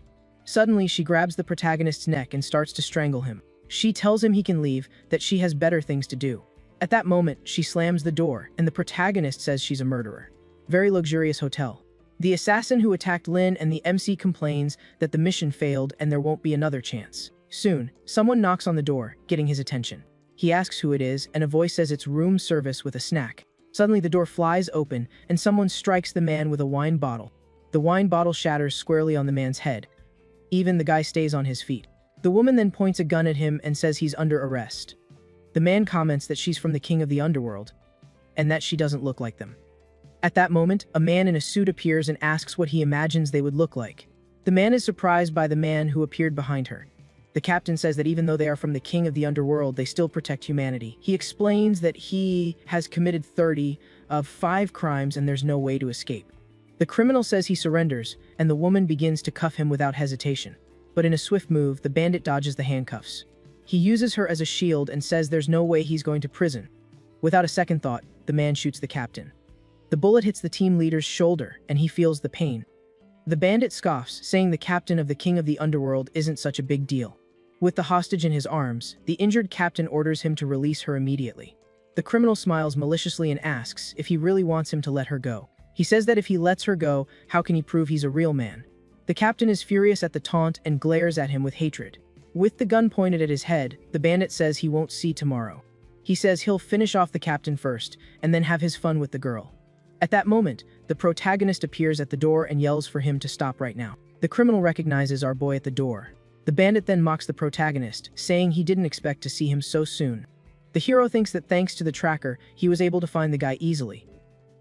S1: Suddenly, she grabs the protagonist's neck and starts to strangle him. She tells him he can leave, that she has better things to do. At that moment, she slams the door, and the protagonist says she's a murderer. Very luxurious hotel. The assassin who attacked Lin and the MC complains that the mission failed and there won't be another chance. Soon, someone knocks on the door, getting his attention. He asks who it is, and a voice says it's room service with a snack. Suddenly, the door flies open, and someone strikes the man with a wine bottle. The wine bottle shatters squarely on the man's head. Even the guy stays on his feet. The woman then points a gun at him and says he's under arrest. The man comments that she's from the king of the underworld, and that she doesn't look like them. At that moment, a man in a suit appears and asks what he imagines they would look like. The man is surprised by the man who appeared behind her. The captain says that even though they are from the king of the underworld, they still protect humanity. He explains that he has committed 30 of 5 crimes and there's no way to escape. The criminal says he surrenders, and the woman begins to cuff him without hesitation. But in a swift move, the bandit dodges the handcuffs. He uses her as a shield and says there's no way he's going to prison. Without a second thought, the man shoots the captain. The bullet hits the team leader's shoulder, and he feels the pain. The bandit scoffs, saying the captain of the king of the underworld isn't such a big deal. With the hostage in his arms, the injured captain orders him to release her immediately. The criminal smiles maliciously and asks if he really wants him to let her go. He says that if he lets her go, how can he prove he's a real man? The captain is furious at the taunt and glares at him with hatred. With the gun pointed at his head, the bandit says he won't see tomorrow. He says he'll finish off the captain first, and then have his fun with the girl. At that moment, the protagonist appears at the door and yells for him to stop right now. The criminal recognizes our boy at the door. The bandit then mocks the protagonist, saying he didn't expect to see him so soon. The hero thinks that thanks to the tracker, he was able to find the guy easily.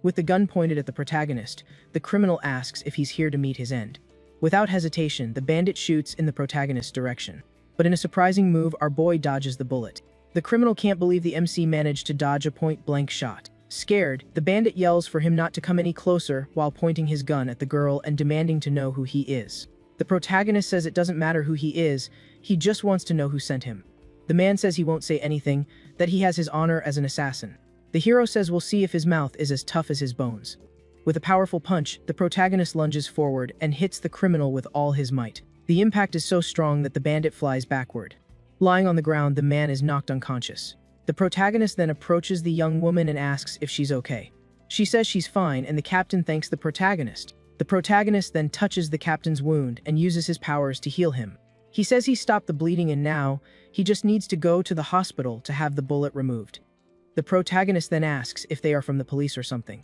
S1: With the gun pointed at the protagonist, the criminal asks if he's here to meet his end. Without hesitation, the bandit shoots in the protagonist's direction. But in a surprising move, our boy dodges the bullet. The criminal can't believe the MC managed to dodge a point-blank shot. Scared, the bandit yells for him not to come any closer while pointing his gun at the girl and demanding to know who he is. The protagonist says it doesn't matter who he is, he just wants to know who sent him. The man says he won't say anything, that he has his honor as an assassin. The hero says we'll see if his mouth is as tough as his bones. With a powerful punch, the protagonist lunges forward and hits the criminal with all his might. The impact is so strong that the bandit flies backward. Lying on the ground, the man is knocked unconscious. The protagonist then approaches the young woman and asks if she's okay. She says she's fine, and the captain thanks the protagonist. The protagonist then touches the captain's wound and uses his powers to heal him. He says he stopped the bleeding and now, he just needs to go to the hospital to have the bullet removed. The protagonist then asks if they are from the police or something.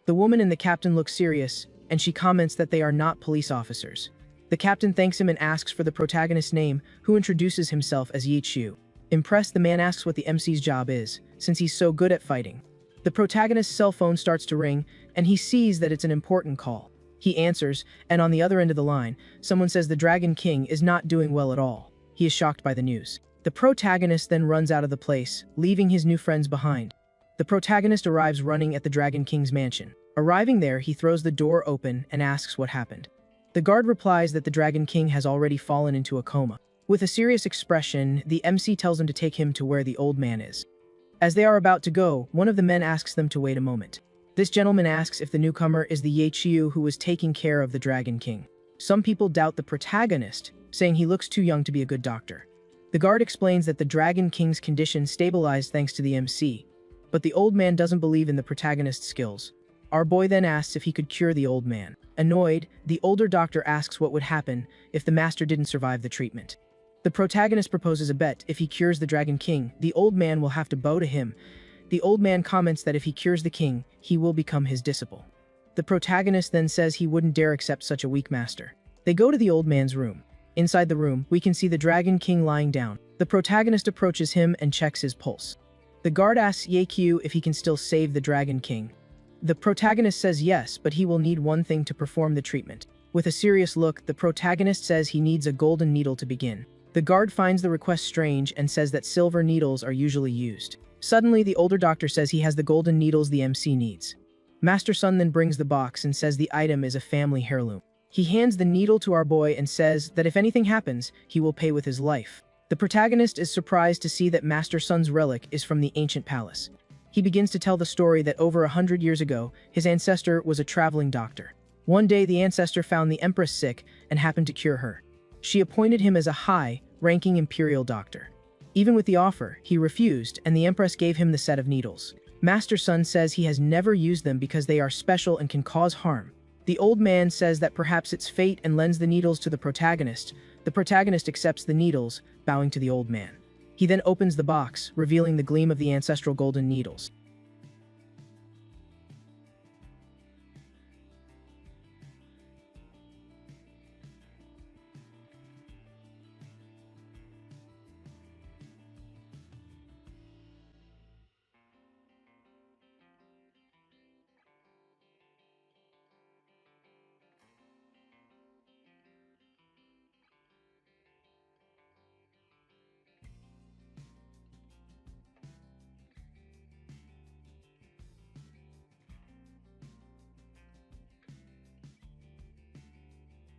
S1: The woman and the captain look serious, and she comments that they are not police officers. The captain thanks him and asks for the protagonist's name, who introduces himself as Yi Chu. Impressed, the man asks what the MC's job is, since he's so good at fighting. The protagonist's cell phone starts to ring, and he sees that it's an important call. He answers, and on the other end of the line, someone says the Dragon King is not doing well at all. He is shocked by the news. The protagonist then runs out of the place, leaving his new friends behind. The protagonist arrives running at the Dragon King's mansion. Arriving there, he throws the door open and asks what happened. The guard replies that the Dragon King has already fallen into a coma. With a serious expression, the MC tells him to take him to where the old man is. As they are about to go, one of the men asks them to wait a moment. This gentleman asks if the newcomer is the Ye Chiu who was taking care of the Dragon King. Some people doubt the protagonist, saying he looks too young to be a good doctor. The guard explains that the Dragon King's condition stabilized thanks to the MC, but the old man doesn't believe in the protagonist's skills. Our boy then asks if he could cure the old man. Annoyed, the older doctor asks what would happen if the master didn't survive the treatment. The protagonist proposes a bet. If he cures the Dragon King, the old man will have to bow to him. The old man comments that if he cures the king, he will become his disciple. The protagonist then says he wouldn't dare accept such a weak master. They go to the old man's room. Inside the room, we can see the Dragon King lying down. The protagonist approaches him and checks his pulse. The guard asks Ye Qiu if he can still save the Dragon King. The protagonist says yes, but he will need one thing to perform the treatment. With a serious look, the protagonist says he needs a golden needle to begin. The guard finds the request strange and says that silver needles are usually used. Suddenly, the older doctor says he has the golden needles the MC needs. Master Sun then brings the box and says the item is a family heirloom. He hands the needle to our boy and says that if anything happens, he will pay with his life. The protagonist is surprised to see that Master Sun's relic is from the ancient palace. He begins to tell the story that over 100 years ago, his ancestor was a traveling doctor. One day, the ancestor found the empress sick and happened to cure her. She appointed him as a high-ranking imperial doctor. Even with the offer, he refused, and the empress gave him the set of needles. Master Sun says he has never used them because they are special and can cause harm. The old man says that perhaps it's fate and lends the needles to the protagonist. The protagonist accepts the needles, bowing to the old man. He then opens the box, revealing the gleam of the ancestral golden needles.